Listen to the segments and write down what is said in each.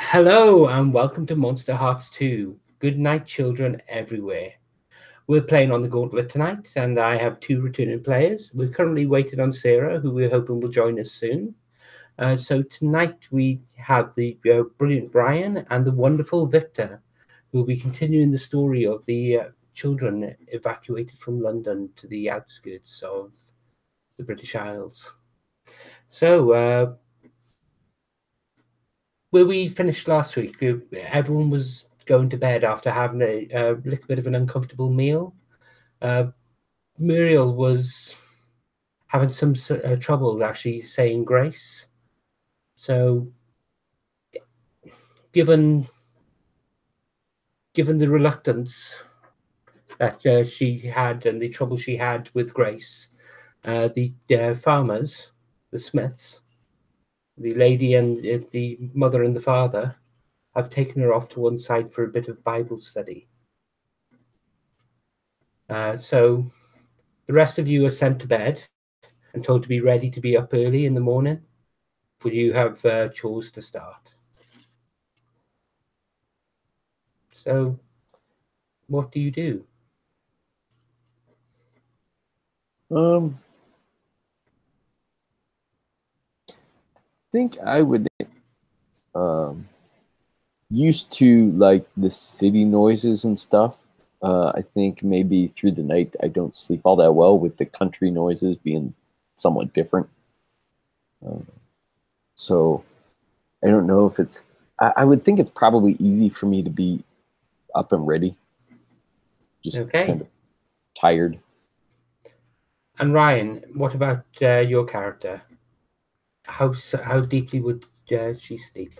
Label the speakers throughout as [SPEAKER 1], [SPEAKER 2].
[SPEAKER 1] Hello and welcome to Monsterhearts 2. Good night, children everywhere. We're playing on the gauntlet tonight, and I have two returning players. We're currently waiting on Sarah, who we're hoping will join us soon. So tonight we have the brilliant Brian and the wonderful Victor, who will be continuing the story of the children evacuated from London to the outskirts of the British Isles. So, where we finished last week, everyone was going to bed after having a little bit of an uncomfortable meal. Muriel was having some trouble actually saying grace. So, given the reluctance that she had and the trouble she had with grace, the farmers, the Smiths, the lady and the mother and the father, have taken her off to one side for a bit of Bible study. So the rest of you are sent to bed and told to be ready to be up early in the morning, for you have chores to start. So, what do you do?
[SPEAKER 2] Think I would used to like the city noises and stuff. I think maybe through the night I don't sleep all that well with the country noises being somewhat different. So I don't know if it's. I would think it's probably easy for me to be up and ready. Just
[SPEAKER 1] Okay.
[SPEAKER 2] kind of tired.
[SPEAKER 1] And Ryan, what about your character? How deeply would she sleep?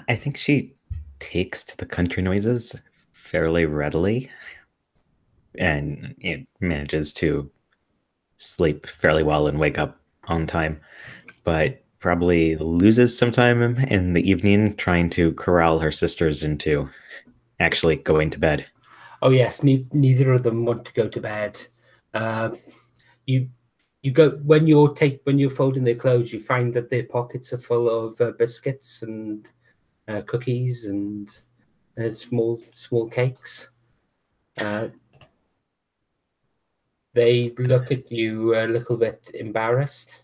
[SPEAKER 3] I think she takes to the country noises fairly readily and manages to sleep fairly well and wake up on time, but probably loses some time in the evening trying to corral her sisters into actually going to bed.
[SPEAKER 1] Oh yes, neither of them want to go to bed. You go when you're folding their clothes, you find that their pockets are full of biscuits and cookies and small cakes. They look at you a little bit embarrassed.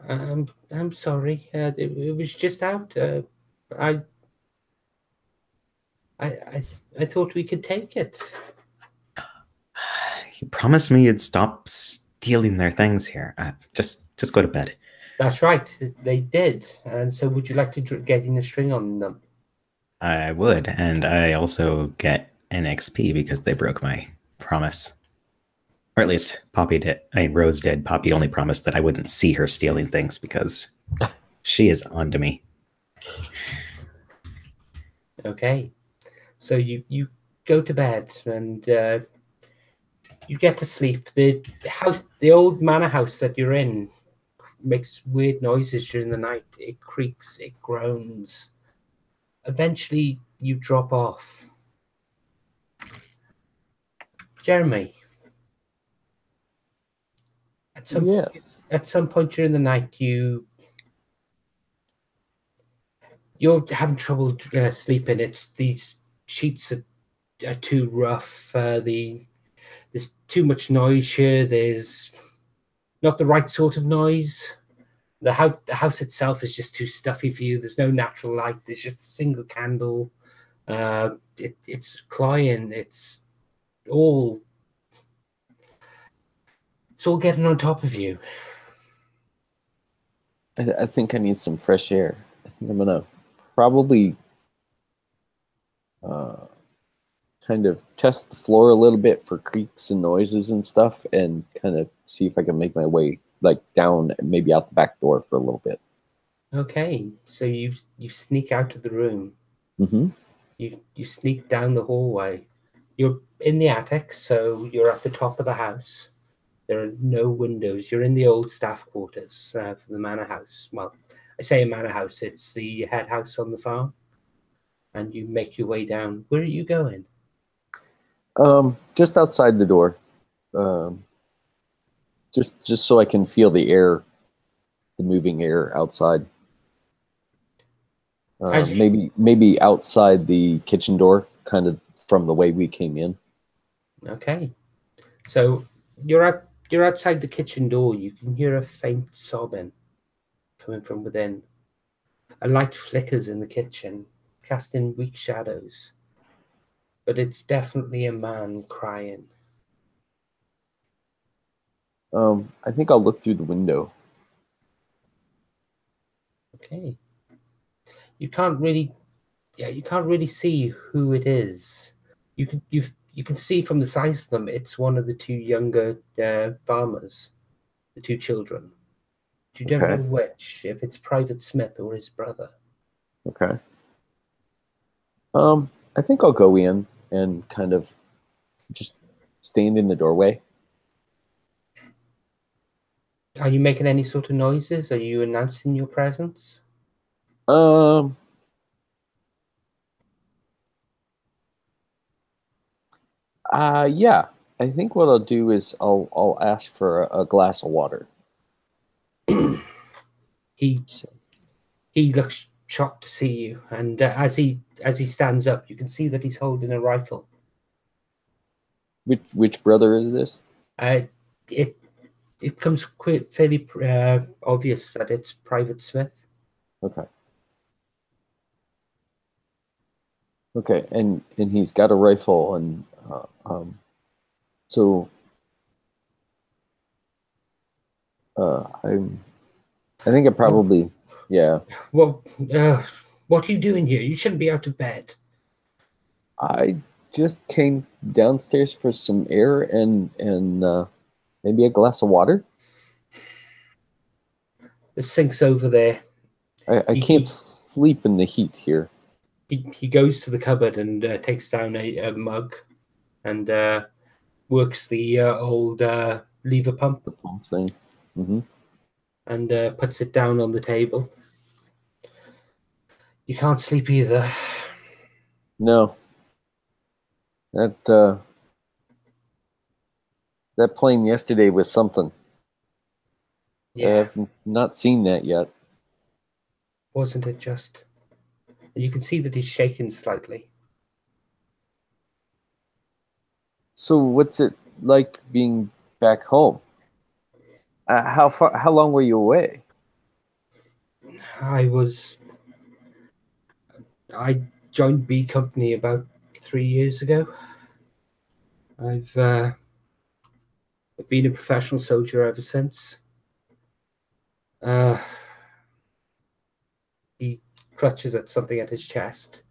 [SPEAKER 1] I'm sorry. It was just out. I I thought we could take it.
[SPEAKER 3] You promised me you'd stop stealing their things here. Just go to bed.
[SPEAKER 1] That's right. They did. And so, would you like to get in a string on them?
[SPEAKER 3] I would, and I also get an XP because they broke my promise. Or at least Poppy did. I mean, Rose did. Poppy only promised that I wouldn't see her stealing things because she is onto me.
[SPEAKER 1] Okay. So you go to bed and you get to sleep. The old manor house that you're in, makes weird noises during the night. It creaks, it groans. Eventually, you drop off. Jeremy,
[SPEAKER 2] Yes.
[SPEAKER 1] at some point during the night, you're having trouble sleeping. It's these sheets are too rough. There's too much noise here. There's not the right sort of noise. The house itself is just too stuffy for you. There's no natural light. There's just a single candle. It's cloying. It's all getting on top of you.
[SPEAKER 2] I think I need some fresh air. I think I'm gonna probably kind of test the floor a little bit for creaks and noises and stuff, and kind of see if I can make my way like down, maybe out the back door for a little bit.
[SPEAKER 1] Okay, so you sneak out of the room.
[SPEAKER 2] Mm-hmm.
[SPEAKER 1] You sneak down the hallway. You're in the attic, so you're at the top of the house. There are no windows. You're in the old staff quarters for the manor house. Well, I say a manor house, it's the head house on the farm. And you make your way down. Where are you going?
[SPEAKER 2] Just outside the door. Just so I can feel the air, the moving air outside. Maybe outside the kitchen door, kind of from the way we came in.
[SPEAKER 1] Okay. So you're outside the kitchen door. You can hear a faint sobbing coming from within. A light flickers in the kitchen, casting weak shadows. But it's definitely a man crying.
[SPEAKER 2] I think I'll look through the window.
[SPEAKER 1] Okay. You can't really see who it is. You can see from the size of them, it's one of the two younger farmers, the two children. You don't know which, if it's Private Smith or his brother.
[SPEAKER 2] Okay. I think I'll go in and kind of just stand in the doorway.
[SPEAKER 1] Are you making any sort of noises? Are you announcing your presence?
[SPEAKER 2] Yeah. I think what I'll do is I'll ask for a glass of water.
[SPEAKER 1] He looks shocked to see you, and as he stands up, you can see that he's holding a rifle.
[SPEAKER 2] Which brother is this?
[SPEAKER 1] It becomes quite fairly obvious that it's Private Smith.
[SPEAKER 2] Okay. Okay, and he's got a rifle, and so I think I probably yeah.
[SPEAKER 1] Well, what are you doing here? You shouldn't be out of bed.
[SPEAKER 2] I just came downstairs for some air and maybe a glass of water.
[SPEAKER 1] The sink's over there.
[SPEAKER 2] I can't sleep in the heat here.
[SPEAKER 1] He goes to the cupboard and takes down a mug and works the old lever pump.
[SPEAKER 2] The pump thing. Mm-hmm.
[SPEAKER 1] And puts it down on the table. You can't sleep either.
[SPEAKER 2] No. That plane yesterday was something.
[SPEAKER 1] Yeah.
[SPEAKER 2] I've not seen that yet.
[SPEAKER 1] Wasn't it just? And you can see that he's shaking slightly.
[SPEAKER 2] So what's it like being back home? How long were you away?
[SPEAKER 1] I joined B Company about 3 years ago. I've been a professional soldier ever since. He clutches at something at his chest.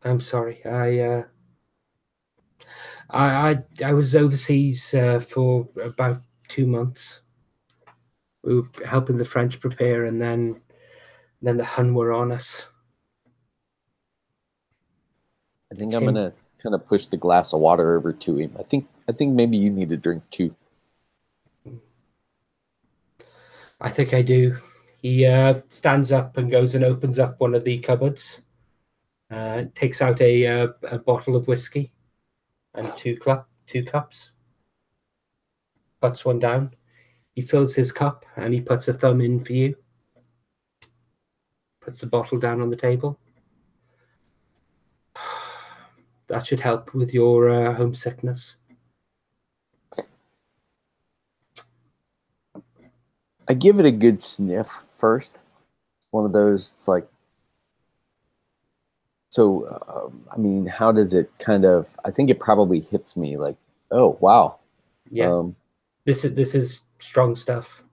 [SPEAKER 1] I'm sorry. I was overseas for about 2 months. We were helping the French prepare, and then the Hun were on us.
[SPEAKER 2] I think I'm gonna kind of push the glass of water over to him. I think maybe you need a drink too.
[SPEAKER 1] I think I do. He stands up and goes and opens up one of the cupboards. Takes out a bottle of whiskey and two cups. Puts one down. He fills his cup and he puts a thumb in for you. Puts the bottle down on the table. That should help with your homesickness.
[SPEAKER 2] I give it a good sniff first. One of those, it's like, so, I mean, how does it kind of, I think it probably hits me like, oh, wow.
[SPEAKER 1] Yeah. This is strong stuff.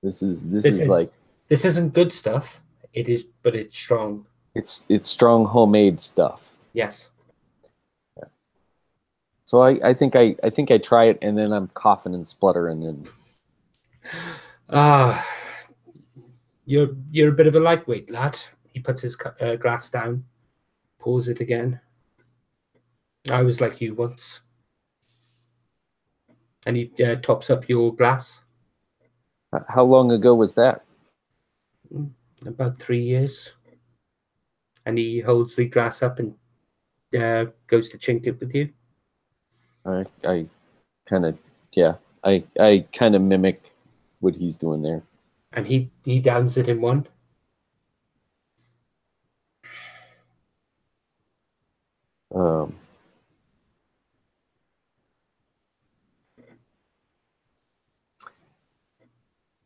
[SPEAKER 2] This is like,
[SPEAKER 1] this isn't good stuff. It is, but it's strong.
[SPEAKER 2] It's strong homemade stuff.
[SPEAKER 1] Yes.
[SPEAKER 2] Yeah. So I think I try it, and then I'm coughing and spluttering and.
[SPEAKER 1] You're a bit of a lightweight, lad. He puts his glass down, pours it again. I was like you once. And he tops up your glass.
[SPEAKER 2] How long ago was that?
[SPEAKER 1] About 3 years. And he holds the glass up and goes to chink it with you.
[SPEAKER 2] I kind of, yeah, I kind of mimic what he's doing there.
[SPEAKER 1] And he downs it in one.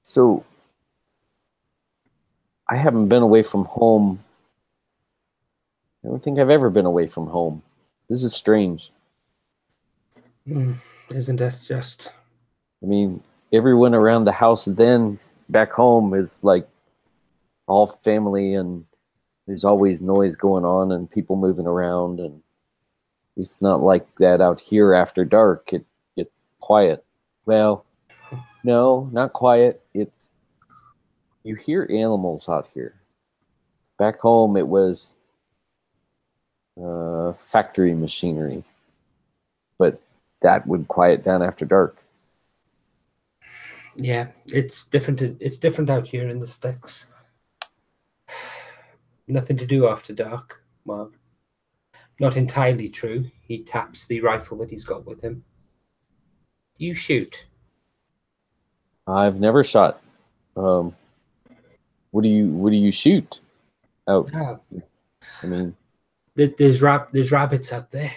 [SPEAKER 2] So I haven't been away from home. I don't think I've ever been away from home. This is strange.
[SPEAKER 1] Isn't it just?
[SPEAKER 2] I mean, everyone around the house then back home is like all family, and there's always noise going on and people moving around, and it's not like that out here after dark. It gets quiet. Well, no, not quiet. It's you hear animals out here. Back home, it was factory machinery, but that would quiet down after dark.
[SPEAKER 1] Yeah, it's different. It's different out here in the sticks. Nothing to do after dark. Well, not entirely true. He taps the rifle that he's got with him. Do you shoot?
[SPEAKER 2] I've never shot. What do you shoot out?
[SPEAKER 1] Oh.
[SPEAKER 2] I mean,
[SPEAKER 1] there's rabbits out there.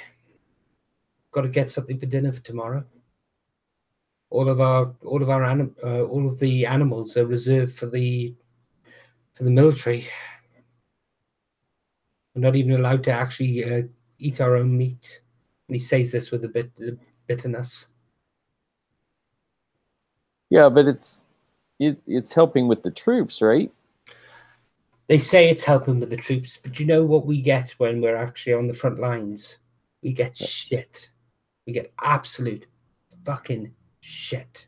[SPEAKER 1] Got to get something for dinner for tomorrow. All of the animals are reserved for the military. We're not even allowed to actually eat our own meat. And he says this with a bit of bitterness.
[SPEAKER 2] yeah, but it's helping with the troops, right?
[SPEAKER 1] They say it's helping with the troops, but you know what we get when we're actually on the front lines? We get shit. We get absolute fucking shit.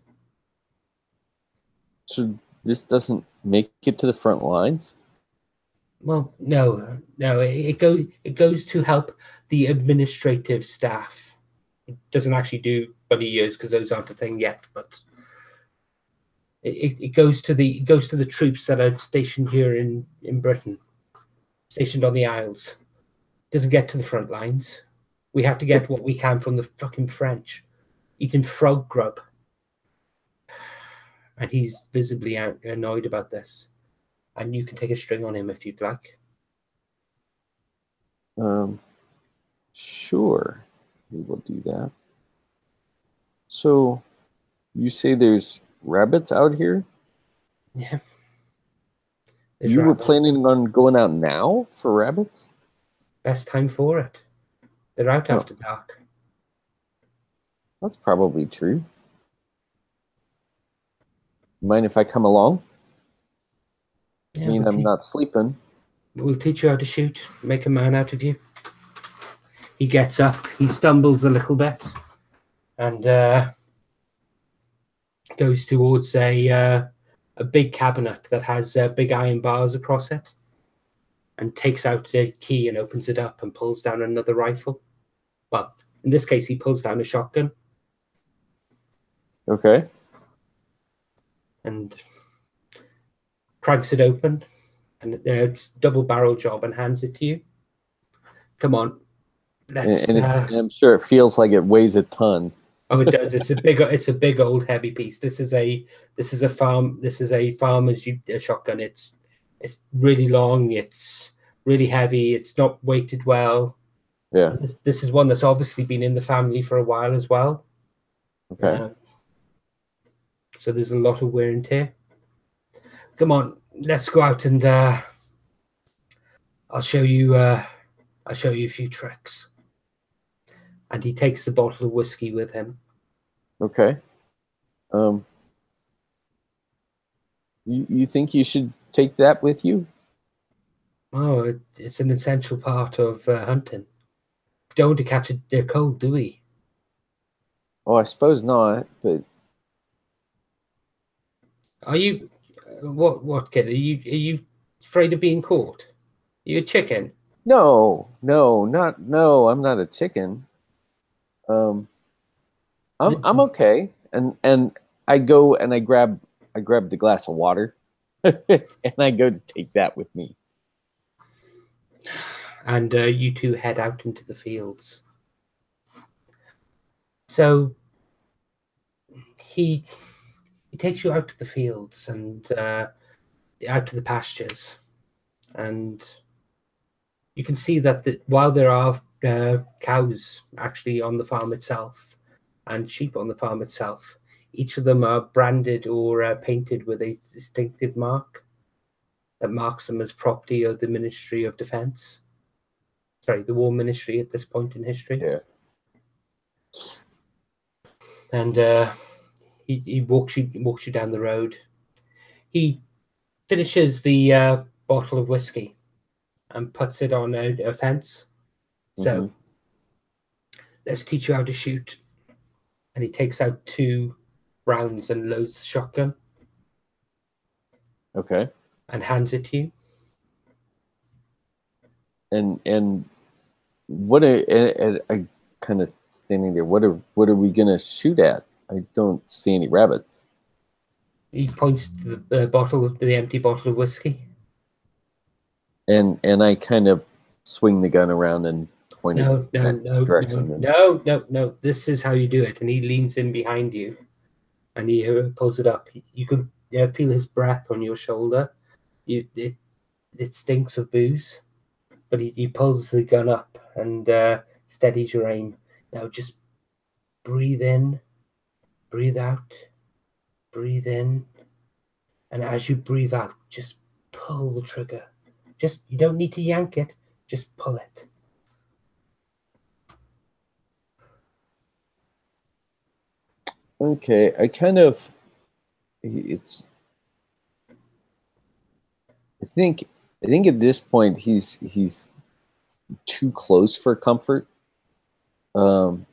[SPEAKER 2] So this doesn't make it to the front lines?
[SPEAKER 1] Well, no. It goes to help the administrative staff. It doesn't actually do bunny years because those aren't a thing yet, but it goes to the troops that are stationed here in Britain, stationed on the Isles. It doesn't get to the front lines. We have to get what we can from the fucking French, eating frog grub. And he's visibly annoyed about this. And you can take a string on him if you'd like.
[SPEAKER 2] Sure, we will do that. So, you say there's rabbits out here?
[SPEAKER 1] Yeah.
[SPEAKER 2] You were planning on going out now for rabbits?
[SPEAKER 1] Best time for it. They're out after dark.
[SPEAKER 2] That's probably true. Mind if I come along?
[SPEAKER 1] Yeah,
[SPEAKER 2] I mean, I'm not sleeping.
[SPEAKER 1] We'll teach you how to shoot. Make a man out of you. He gets up. He stumbles a little bit. And goes towards a big cabinet that has big iron bars across it. And takes out a key and opens it up and pulls down another rifle. Well, in this case, he pulls down a shotgun.
[SPEAKER 2] Okay.
[SPEAKER 1] And cranks it open. And it's double barrel job and hands it to you. Come on.
[SPEAKER 2] And I'm sure it feels like it weighs a ton.
[SPEAKER 1] Oh, it does. It's a big old heavy piece. This is a farmer's shotgun. It's really long. It's really heavy. It's not weighted well.
[SPEAKER 2] Yeah.
[SPEAKER 1] This is one that's obviously been in the family for a while as well.
[SPEAKER 2] Okay.
[SPEAKER 1] So there's a lot of wear and tear. Come on, let's go out and I'll show you a few tricks. And he takes the bottle of whiskey with him.
[SPEAKER 2] Okay. You think you should take that with you?
[SPEAKER 1] Oh, it's an essential part of hunting. We don't want to catch a cold, do we?
[SPEAKER 2] Oh, I suppose not, but...
[SPEAKER 1] Are you... What, kid? Are you afraid of being caught? Are you a chicken?
[SPEAKER 2] No, I'm not a chicken. I'm okay. And I go and I grab the glass of water and I go to take that with me.
[SPEAKER 1] and you two head out into the fields. So he takes you out to the fields and out to the pastures, and you can see that while there are cows actually on the farm itself and sheep on the farm itself, each of them are branded or painted with a distinctive mark that marks them as property of the Ministry of Defense. Sorry, the War Ministry at this point in history.
[SPEAKER 2] Yeah.
[SPEAKER 1] And he walks you down the road. He finishes the bottle of whiskey and puts it on a fence. So let's teach you how to shoot. And he takes out 2 rounds and loads the shotgun.
[SPEAKER 2] Okay.
[SPEAKER 1] And hands it to you.
[SPEAKER 2] And what I kind of standing there. What are we gonna shoot at? I don't see any rabbits.
[SPEAKER 1] He points to the empty bottle of whiskey.
[SPEAKER 2] And I kind of swing the gun around and point it in that direction.
[SPEAKER 1] No. This is how you do it. And he leans in behind you, and he pulls it up. You can feel his breath on your shoulder. It stinks of booze, but he pulls the gun up and steadies your aim. Now just breathe in, breathe out, breathe in, and as you breathe out, just pull the trigger. You don't need to yank it, just pull it.
[SPEAKER 2] Okay, I think at this point he's too close for comfort.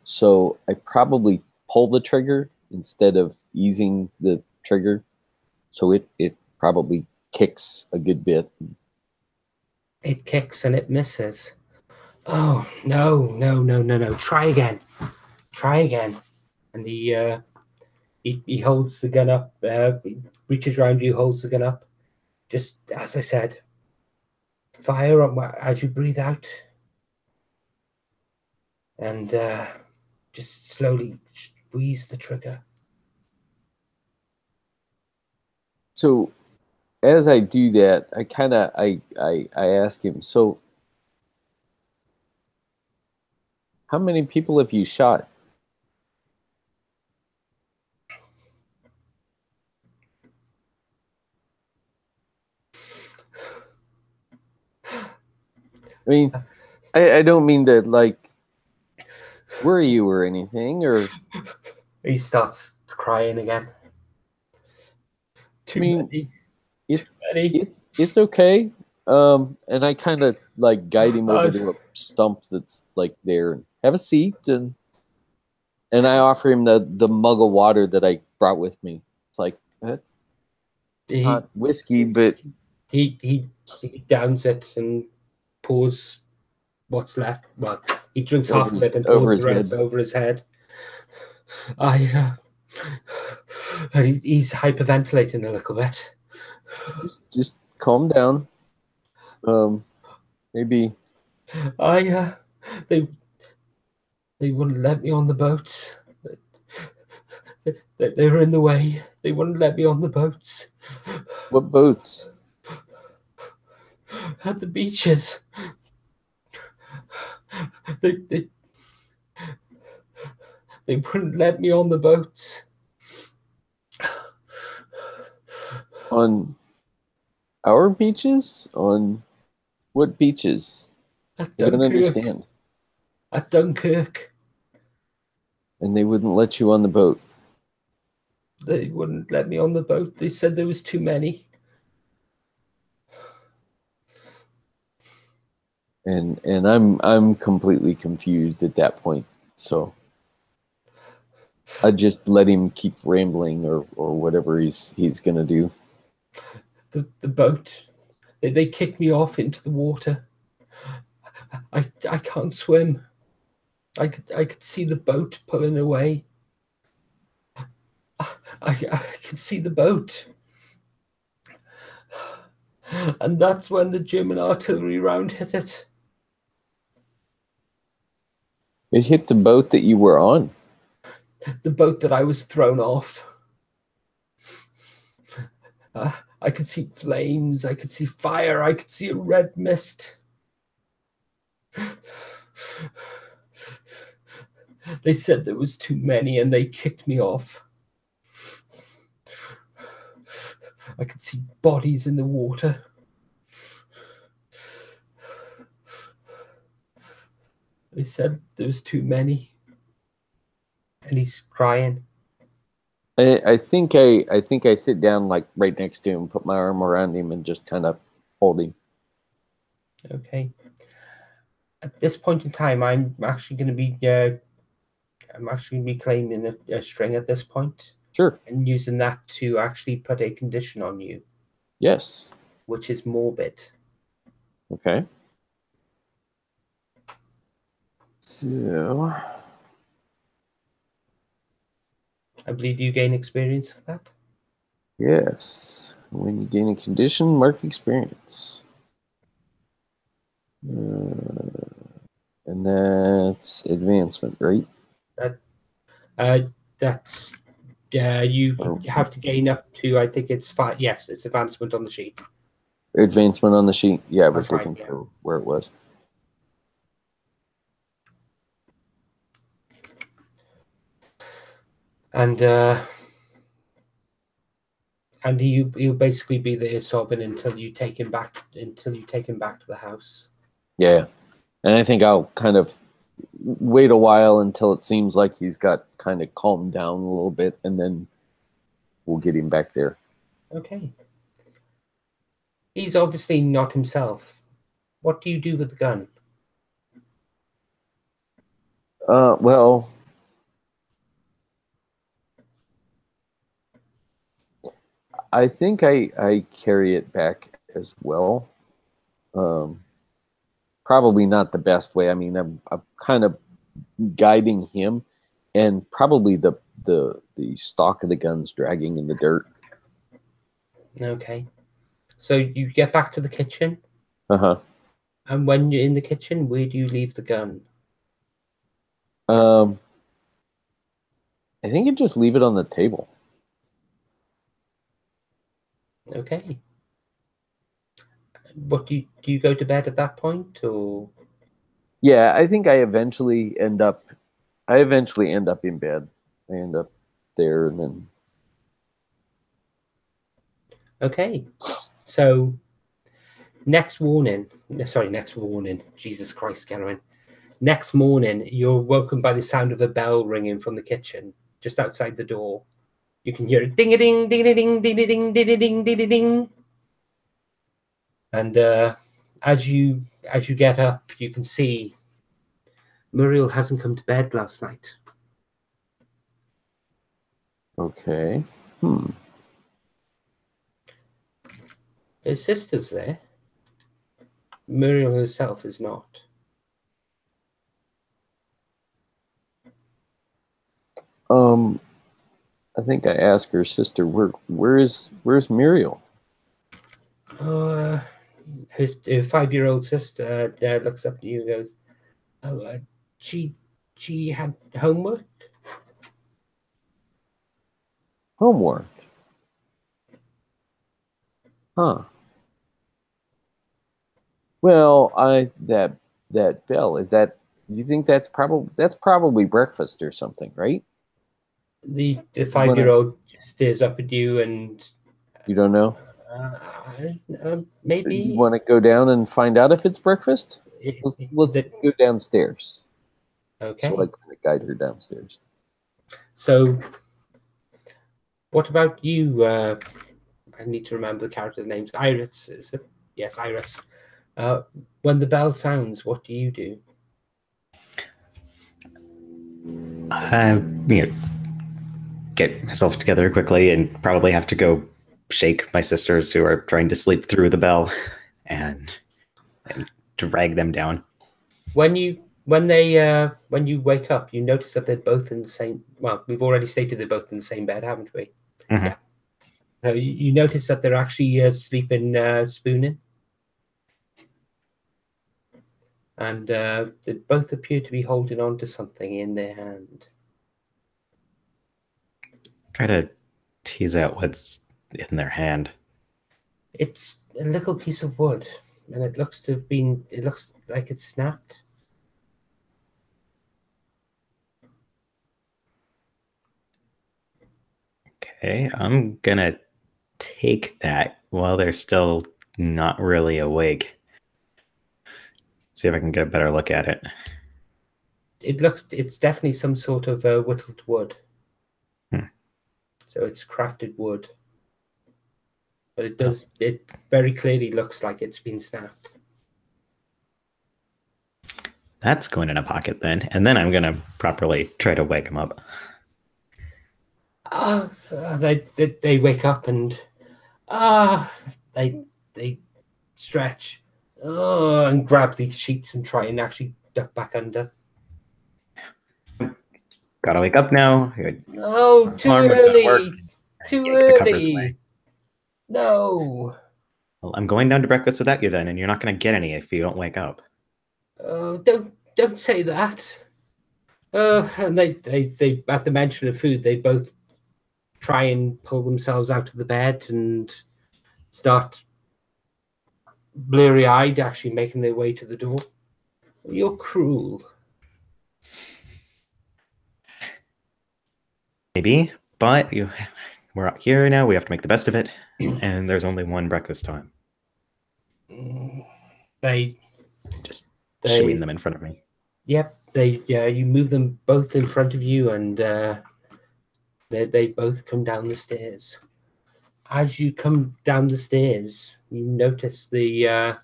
[SPEAKER 2] So I probably pull the trigger instead of easing the trigger. So it probably kicks a good bit.
[SPEAKER 1] It kicks and it misses. Oh, no. Try again. And he holds the gun up, he reaches around you, holds the gun up. Just as I said, fire on as you breathe out. And just slowly squeeze the trigger.
[SPEAKER 2] So as I do that, I ask him, so how many people have you shot? I mean, I don't mean to like worry you or anything, or
[SPEAKER 1] he starts crying again. Too many.
[SPEAKER 2] It's okay. And I kind of like guide him over to a stump that's like there. Have a seat, and I offer him the mug of water that I brought with me. It's like that's not whiskey, but
[SPEAKER 1] he downs it and pours what's left. Well, he drinks half of it and pours the rest over his head. He's hyperventilating a little bit.
[SPEAKER 2] Just calm down. Maybe.
[SPEAKER 1] They wouldn't let me on the boats. They were in the way. They wouldn't let me on the boats.
[SPEAKER 2] What boats?
[SPEAKER 1] At the beaches. They wouldn't let me on the boats.
[SPEAKER 2] On our beaches? On what beaches? I don't understand.
[SPEAKER 1] At Dunkirk.
[SPEAKER 2] And they wouldn't let you on the boat?
[SPEAKER 1] They wouldn't let me on the boat. They said there was too many.
[SPEAKER 2] And I'm completely confused at that point. So I just let him keep rambling or whatever he's gonna do.
[SPEAKER 1] The boat. They kicked me off into the water. I can't swim. I could see the boat pulling away. I could see the boat. And that's when the German artillery round hit it.
[SPEAKER 2] It hit the boat that you were on.
[SPEAKER 1] The boat that I was thrown off. I could see flames, I could see fire, I could see a red mist. They said there was too many and they kicked me off. I could see bodies in the water. They said there was too many. And he's crying.
[SPEAKER 2] I think I sit down like right next to him, put my arm around him, and just kind of hold him.
[SPEAKER 1] Okay. At this point in time, I'm actually going to be claiming a string at this point.
[SPEAKER 2] Sure.
[SPEAKER 1] And using that to actually put a condition on you.
[SPEAKER 2] Yes.
[SPEAKER 1] Which is morbid.
[SPEAKER 2] Okay. So
[SPEAKER 1] I believe you gain experience for that.
[SPEAKER 2] Yes. When you gain a condition, mark experience. And that's advancement, right?
[SPEAKER 1] That's you have to gain up to, I think it's 5. Yes, it's advancement on the sheet.
[SPEAKER 2] Advancement on the sheet. Yeah, I was looking for where it was.
[SPEAKER 1] And he'll basically be there sobbing until you take him back to the house.
[SPEAKER 2] Yeah. And I think I'll kind of wait a while until it seems like he's got kind of calmed down a little bit, and then we'll get him back there.
[SPEAKER 1] Okay. He's obviously not himself. What do you do with the gun?
[SPEAKER 2] Well, I think I carry it back as well. Probably not the best way. I mean, I'm kind of guiding him, and probably the stock of the gun's dragging in the dirt.
[SPEAKER 1] Okay. So you get back to the kitchen.
[SPEAKER 2] Uh-huh.
[SPEAKER 1] And when you're in the kitchen, where do you leave the gun?
[SPEAKER 2] I think you just leave it on the table.
[SPEAKER 1] Okay. What do you go to bed at that point, or?
[SPEAKER 2] Yeah, I think I eventually end up in bed. I end up there, and then.
[SPEAKER 1] Okay. So next morning. Jesus Christ, Cameron. Next morning, you're woken by the sound of a bell ringing from the kitchen, just outside the door. You can hear it ding-a-ding, ding-a-ding, ding-a-ding, ding-a-ding, ding-a-ding. And as you get up, you can see Muriel hasn't come to bed last night.
[SPEAKER 2] Okay.
[SPEAKER 1] His sister's there. Muriel herself is not.
[SPEAKER 2] I think I asked her sister, where's Muriel?
[SPEAKER 1] Her 5-year-old sister looks up at you and goes, "Oh, she had homework."
[SPEAKER 2] Homework. Huh. Well, that bell, is that, you think that's probably breakfast or something, right?
[SPEAKER 1] The 5-year-old stares up at you and
[SPEAKER 2] you don't know?
[SPEAKER 1] Maybe.
[SPEAKER 2] You want to go down and find out if it's breakfast? Let's go downstairs.
[SPEAKER 1] Okay.
[SPEAKER 2] So I kind of guide her downstairs.
[SPEAKER 1] So, what about you? I need to remember the character names. Iris, is it? Yes, Iris. When the bell sounds, what do you do?
[SPEAKER 3] Get myself together quickly and probably have to go shake my sisters who are trying to sleep through the bell and drag them down.
[SPEAKER 1] When you wake up, you notice that they're both in the same. Well, we've already stated they're both in the same bed, haven't we?
[SPEAKER 3] Mm-hmm.
[SPEAKER 1] Yeah. So you notice that they're actually sleeping spooning. and they both appear to be holding on to something in their hand.
[SPEAKER 3] Try to tease out what's in their hand.
[SPEAKER 1] It's a little piece of wood, and it looks like it's snapped.
[SPEAKER 3] Okay, I'm gonna take that while they're still not really awake. See if I can get a better look at it.
[SPEAKER 1] It's definitely some sort of whittled wood. So it's crafted wood. But it very clearly looks like it's been snapped.
[SPEAKER 3] That's going in a pocket then. And then I'm going to properly try to wake him up.
[SPEAKER 1] They wake up and they stretch and grab the sheets and try and actually duck back under.
[SPEAKER 3] Gotta wake up now.
[SPEAKER 1] No, too early. Too early. No.
[SPEAKER 3] Well, I'm going down to breakfast without you then, and you're not going to get any if you don't wake up.
[SPEAKER 1] Oh, don't say that. And they at the mention of food, they both try and pull themselves out of the bed and start bleary-eyed, actually making their way to the door. You're cruel.
[SPEAKER 3] Maybe, but we're out here now. We have to make the best of it, and there's only one breakfast time.
[SPEAKER 1] They
[SPEAKER 3] swing them in front of me.
[SPEAKER 1] Yep, you move them both in front of you, and they both come down the stairs. As you come down the stairs, you notice the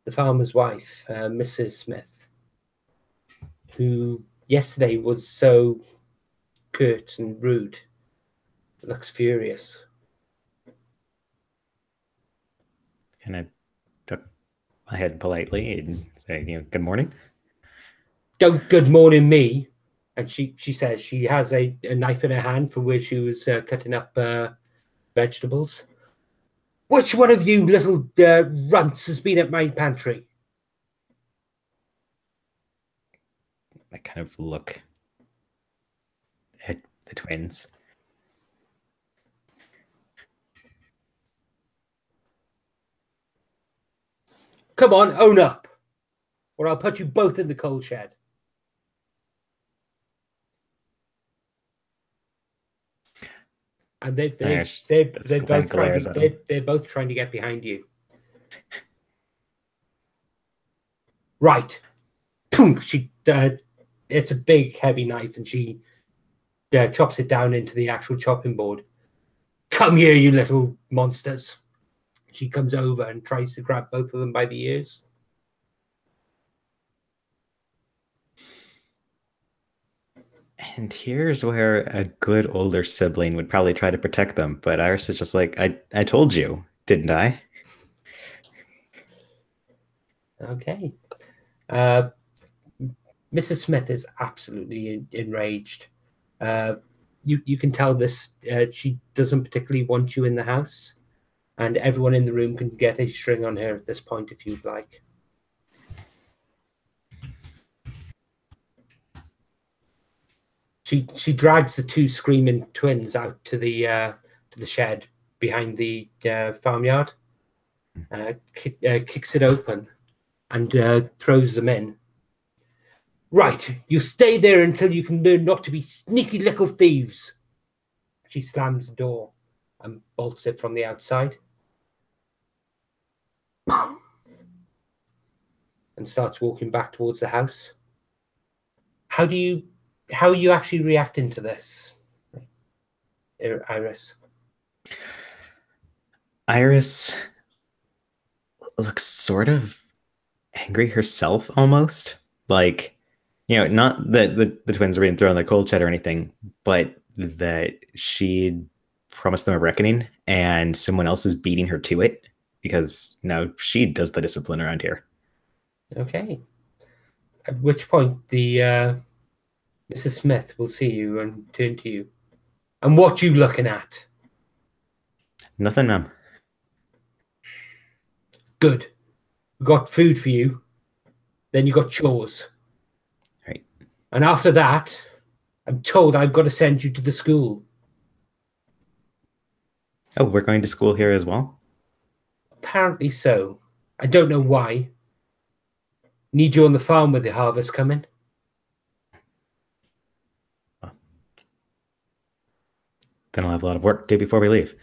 [SPEAKER 1] farmer's wife, Mrs. Smith, who yesterday was so curt and rude, looks furious.
[SPEAKER 3] Can I duck my head politely and say, good morning?
[SPEAKER 1] Don't good morning me. And she says she has a knife in her hand for where she was cutting up vegetables. Which one of you little runts has been at my pantry?
[SPEAKER 3] I kind of look at the twins.
[SPEAKER 1] Come on, own up, or I'll put you both in the coal shed. And they're both trying to get behind you. Right. She it's a big heavy knife, and she chops it down into the actual chopping board. Come here, you little monsters. She comes over and tries to grab both of them by the ears.
[SPEAKER 3] And here's where a good older sibling would probably try to protect them. But Iris is just like, I told you, didn't I?
[SPEAKER 1] Okay. Mrs. Smith is absolutely enraged. You can tell this. She doesn't particularly want you in the house. And everyone in the room can get a string on her at this point if you'd like. She drags the two screaming twins out to the shed behind the farmyard, kicks it open, and throws them in. Right, you stay there until you can learn not to be sneaky little thieves. She slams the door and bolts it from the outside. And starts walking back towards the house. How are you actually reacting to this, Iris?
[SPEAKER 3] Iris looks sort of angry herself, almost. Like, not that the twins are being thrown in the cold shed or anything, but that she promised them a reckoning and someone else is beating her to it because now she does the discipline around here.
[SPEAKER 1] Okay. At which point the Mrs. Smith will see you and turn to you. And what you looking at?
[SPEAKER 3] Nothing, ma'am.
[SPEAKER 1] Good. We've got food for you. Then you got chores.
[SPEAKER 3] Right.
[SPEAKER 1] And after that, I'm told I've got to send you to the school.
[SPEAKER 3] Oh, we're going to school here as well?
[SPEAKER 1] Apparently so. I don't know why. Need you on the farm with the harvest coming.
[SPEAKER 3] Then I'll have a lot of work to do before we leave.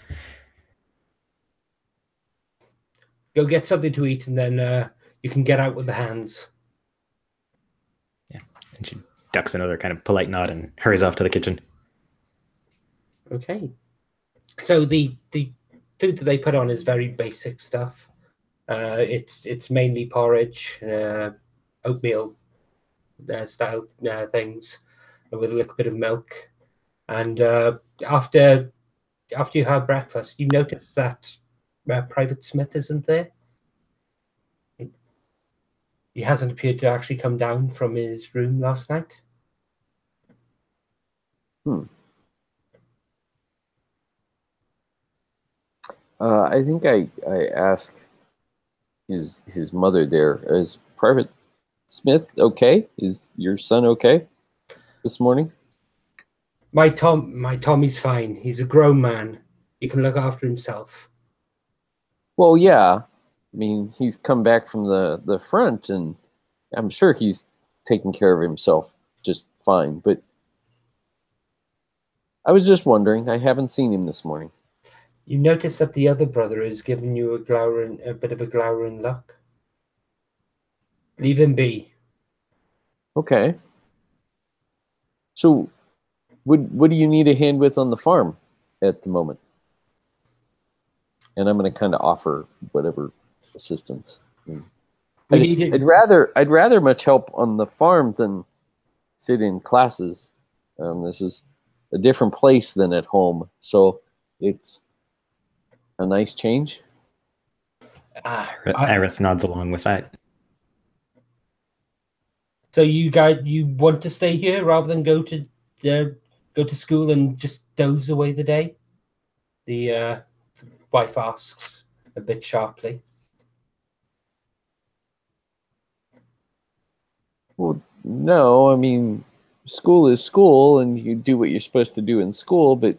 [SPEAKER 1] Go get something to eat, and then you can get out with the hands.
[SPEAKER 3] Yeah. And she ducks another kind of polite nod and hurries off to the kitchen.
[SPEAKER 1] Okay. So the food that they put on is very basic stuff. It's mainly porridge, oatmeal style things, with a little bit of milk. And after you have breakfast, you notice that Private Smith isn't there. He hasn't appeared to actually come down from his room last night.
[SPEAKER 2] I think I asked his mother there, is Private Smith okay? Is your son okay this morning?
[SPEAKER 1] My Tommy's fine. He's a grown man. He can look after himself.
[SPEAKER 2] Well, yeah. I mean, he's come back from the front, and I'm sure he's taking care of himself just fine. But I was just wondering. I haven't seen him this morning.
[SPEAKER 1] You notice that the other brother is giving you a bit of a glowering look. Leave him be.
[SPEAKER 2] Okay. So, what do you need a hand with on the farm at the moment? And I'm going to kind of offer whatever assistance. I'd rather much help on the farm than sit in classes. This is a different place than at home, so it's a nice change.
[SPEAKER 3] Iris nods along with that.
[SPEAKER 1] So you want to stay here rather than go to school and just doze away the day? The wife asks a bit sharply.
[SPEAKER 2] Well, no, I mean, school is school, and you do what you're supposed to do in school, but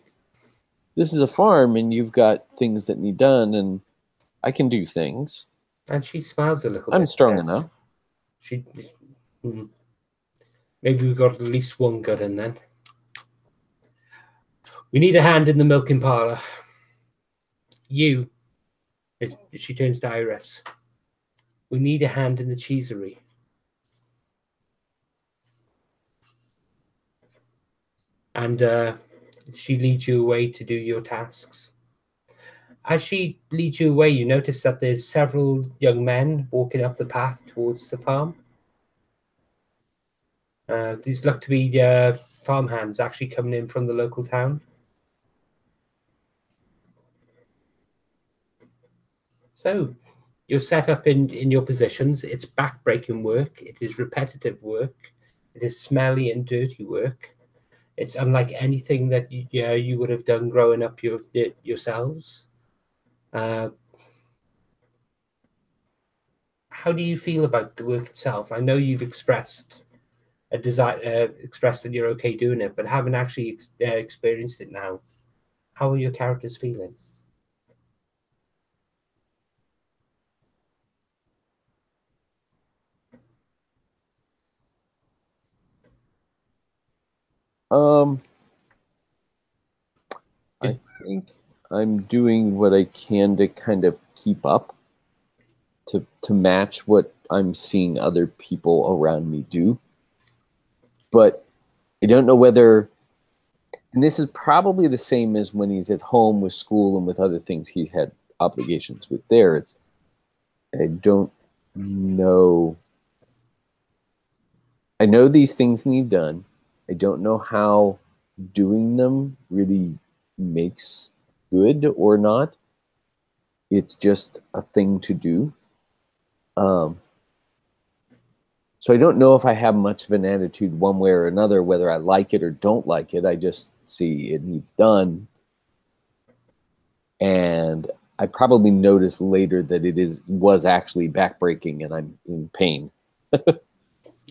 [SPEAKER 2] this is a farm, and you've got things that need done, and I can do things.
[SPEAKER 1] And she smiles a little bit.
[SPEAKER 2] I'm strong enough.
[SPEAKER 1] Maybe we've got at least one good in then. We need a hand in the milking parlour. You, she turns to Iris. We need a hand in the cheesery. And she leads you away to do your tasks. As she leads you away, you notice that there's several young men walking up the path towards the farm. These look to be farmhands actually coming in from the local town. So you're set up in your positions. It's back-breaking work. It is repetitive work. It is smelly and dirty work. It's unlike anything that you would have done growing up yourselves. How do you feel about the work itself? I know you've expressed a desire, expressed that you're okay doing it, but haven't actually experienced it now. How are your characters feeling?
[SPEAKER 2] I think I'm doing what I can to kind of keep up, to match what I'm seeing other people around me do. But I don't know whether, and this is probably the same as when he's at home with school and with other things he had obligations with there. I don't know. I know these things need done. I don't know how doing them really makes good or not. It's just a thing to do. So I don't know if I have much of an attitude one way or another, whether I like it or don't like it. I just see it needs done. And I probably noticed later that was actually backbreaking and I'm in pain.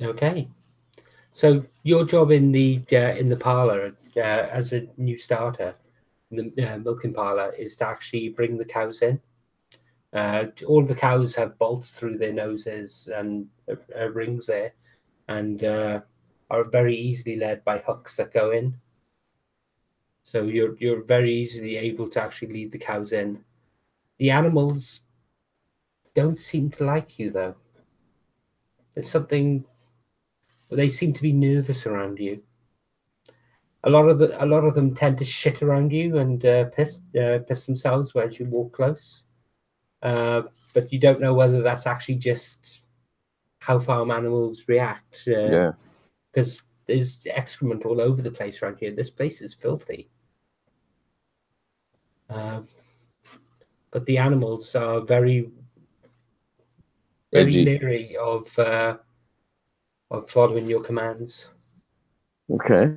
[SPEAKER 1] Okay. So your job in the parlor as a new starter in the milking parlor is to actually bring the cows in. All the cows have bolts through their noses and rings there, and are very easily led by hooks that go in. So you're very easily able to actually lead the cows in. The animals don't seem to like you though. There's something. They seem to be nervous around you. A lot of them tend to shit around you and piss themselves as you walk close. But you don't know whether that's actually just how farm animals react.
[SPEAKER 2] Yeah.
[SPEAKER 1] Because there's excrement all over the place around here. This place is filthy. But the animals are very
[SPEAKER 2] Edgy.
[SPEAKER 1] leery of following your commands.
[SPEAKER 2] Okay.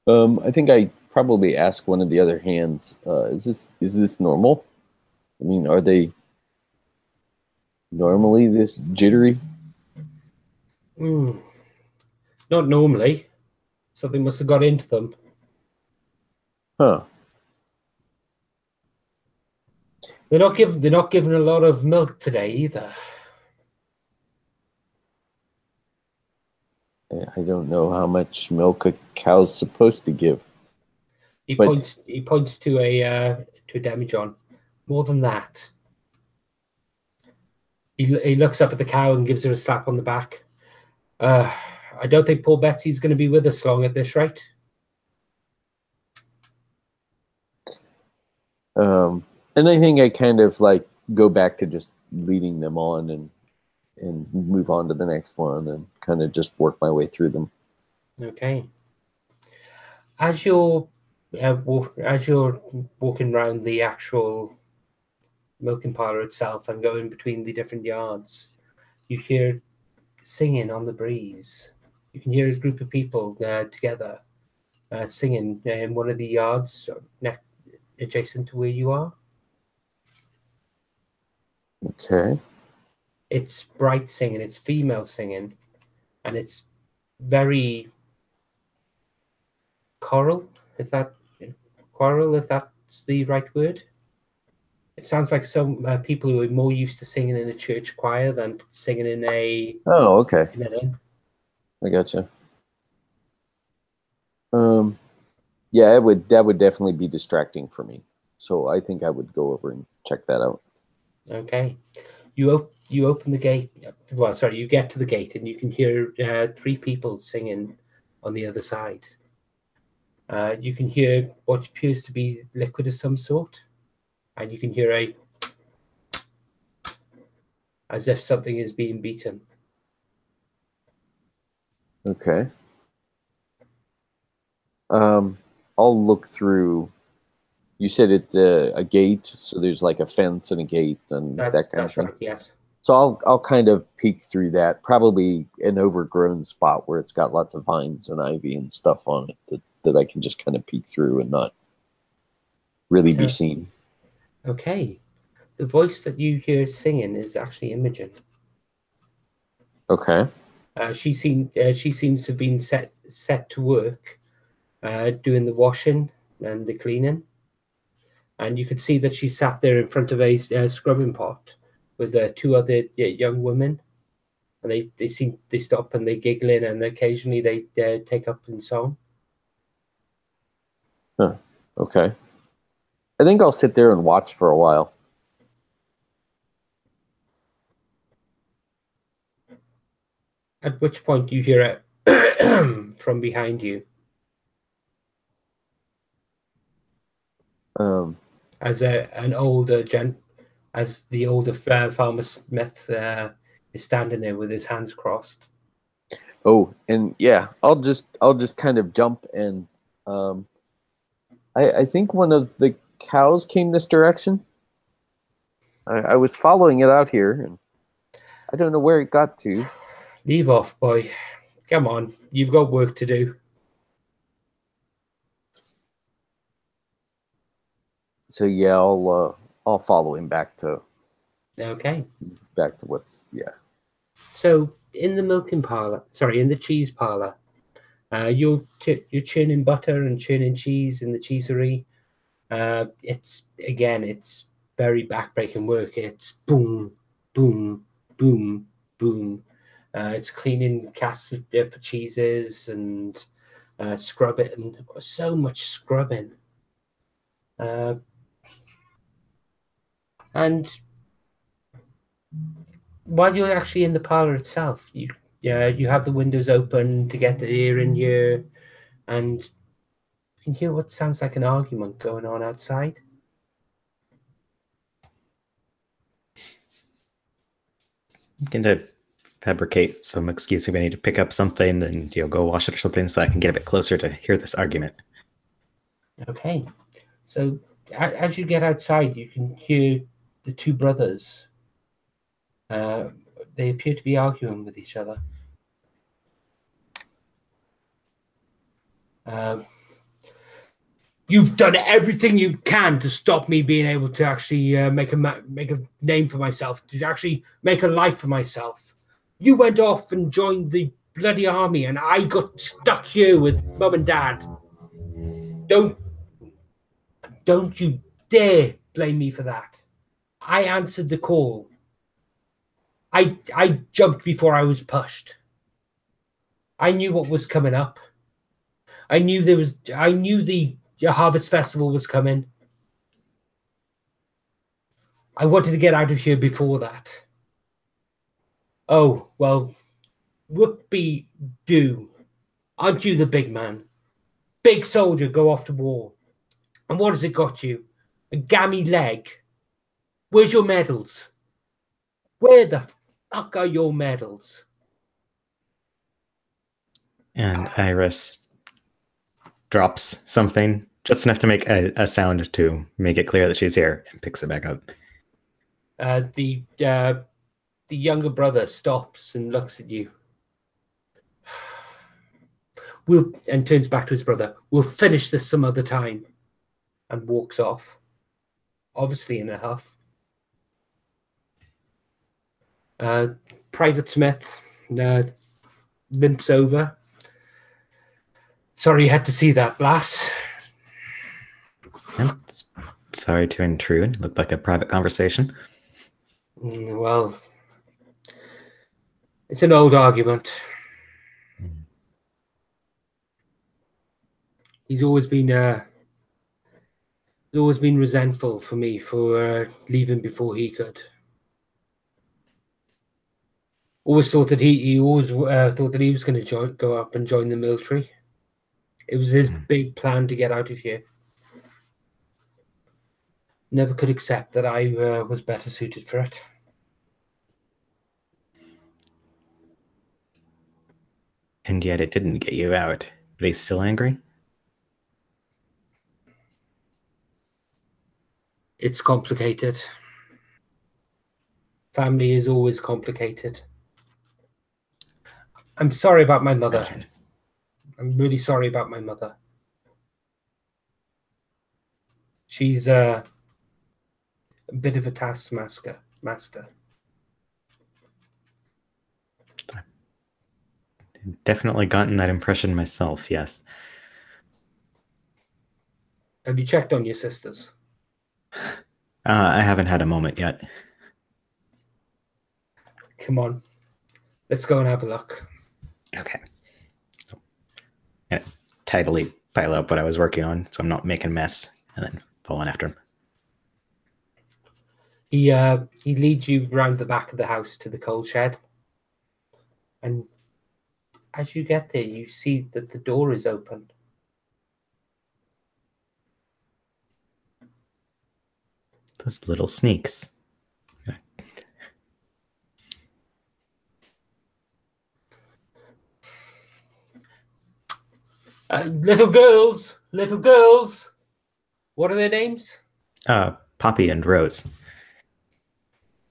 [SPEAKER 2] I think I probably ask one of the other hands, is this normal? I mean, are they normally this jittery?
[SPEAKER 1] Not normally. Something must have got into them.
[SPEAKER 2] Huh.
[SPEAKER 1] They're not given a lot of milk today either.
[SPEAKER 2] I don't know how much milk a cow's supposed to give.
[SPEAKER 1] He
[SPEAKER 2] But
[SPEAKER 1] points to a demijohn. More than that. He looks up at the cow and gives her a slap on the back. I don't think poor Betsy's going to be with us long at this rate.
[SPEAKER 2] And I think I kind of like go back to just leading them on and move on to the next one and kind of just work my way through them.
[SPEAKER 1] Okay. As you're walking around the actual milking parlor itself and going between the different yards, you hear singing on the breeze. You can hear a group of people together singing in one of the yards adjacent to where you are.
[SPEAKER 2] Okay.
[SPEAKER 1] It's bright singing, it's female singing, and it's very choral, if that's the right word. It sounds like some people who are more used to singing in a church choir than singing in a
[SPEAKER 2] Oh, okay.
[SPEAKER 1] in an inn.
[SPEAKER 2] I gotcha. Yeah, that would definitely be distracting for me. So I think I would go over and check that out.
[SPEAKER 1] Okay. You open the gate. Well, sorry, you get to the gate and you can hear three people singing on the other side. You can hear what appears to be liquid of some sort, and you can hear as if something is being beaten.
[SPEAKER 2] Okay. I'll look through. You said it's a gate, so there's like a fence and a gate and that kind of
[SPEAKER 1] That's
[SPEAKER 2] thing.
[SPEAKER 1] right. Yes.
[SPEAKER 2] So I'll kind of peek through that. Probably an overgrown spot where it's got lots of vines and ivy and stuff on it that I can just kind of peek through and not really be seen.
[SPEAKER 1] Okay. The voice that you hear singing is actually Imogen.
[SPEAKER 2] Okay.
[SPEAKER 1] She seems to have been set to work doing the washing and the cleaning, and you could see that she sat there in front of a scrubbing pot with two other young women, and they stop and they giggling, and occasionally they take up in song.
[SPEAKER 2] Huh. Okay. I think I'll sit there and watch for a while.
[SPEAKER 1] At which point you hear it from behind you. As an older as the older farmer Smith is standing there with his hands crossed.
[SPEAKER 2] Oh, and yeah, I'll just kind of jump and I think one of the cows came this direction. I was following it out here and I don't know where it got to.
[SPEAKER 1] Leave off, boy. Come on, you've got work to do.
[SPEAKER 2] So yeah, I'll follow him back to
[SPEAKER 1] Okay.
[SPEAKER 2] what's
[SPEAKER 1] So in the milking parlor, sorry, in the cheese parlor, you're churning butter and churning cheese in the cheesery. It's very backbreaking work. It's boom, boom, boom, boom. It's cleaning casks for cheeses and scrub it, and so much scrubbing. And while you're actually in the parlor itself, you have the windows open to get the air in here, and you can hear what sounds like an argument going on outside.
[SPEAKER 3] I'm going to fabricate some excuse. Maybe I need to pick up something and go wash it or something so that I can get a bit closer to hear this argument.
[SPEAKER 1] Okay, so as you get outside, you can hear the two brothers. They appear to be arguing with each other. You've done everything you can to stop me being able to actually make a name for myself, to actually make a life for myself. You went off and joined the bloody army, and I got stuck here with Mum and Dad. Don't you dare blame me for that. I answered the call. I jumped before I was pushed. I knew what was coming up. I knew the Harvest Festival was coming. I wanted to get out of here before that. Oh, well, whoopee-doo. Aren't you the big man? Big soldier go off to war. And what has it got you? A gammy leg? Where's your medals? Where the fuck are your medals?
[SPEAKER 3] And Iris drops something, just enough to make a sound to make it clear that she's here, and picks it back up.
[SPEAKER 1] The younger brother stops and looks at you. And turns back to his brother. We'll finish this some other time. And walks off. Obviously in a huff. Private Smith limps over. Sorry you had to see that, lass.
[SPEAKER 3] Sorry to intrude. Looked like a private conversation.
[SPEAKER 1] Well, it's an old argument. He's always been resentful for me for leaving before he could. Always thought that he always thought that he was going to go up and join the military. It was his big plan to get out of here. Never could accept that I was better suited for it.
[SPEAKER 3] And yet it didn't get you out. But he's still angry?
[SPEAKER 1] It's complicated. Family is always complicated. I'm sorry about my mother. I'm really sorry about my mother. She's a bit of a taskmaster.
[SPEAKER 3] Definitely gotten that impression myself, yes.
[SPEAKER 1] Have you checked on your sisters?
[SPEAKER 3] I haven't had a moment yet.
[SPEAKER 1] Come on. Let's go and have a look.
[SPEAKER 3] Okay. And tidily pile up what I was working on, so I'm not making a mess, and then fall in after him.
[SPEAKER 1] He leads you round the back of the house to the coal shed. And as you get there, you see that the door is open.
[SPEAKER 3] Those little sneaks.
[SPEAKER 1] Little girls. What are their names?
[SPEAKER 3] Poppy and Rose.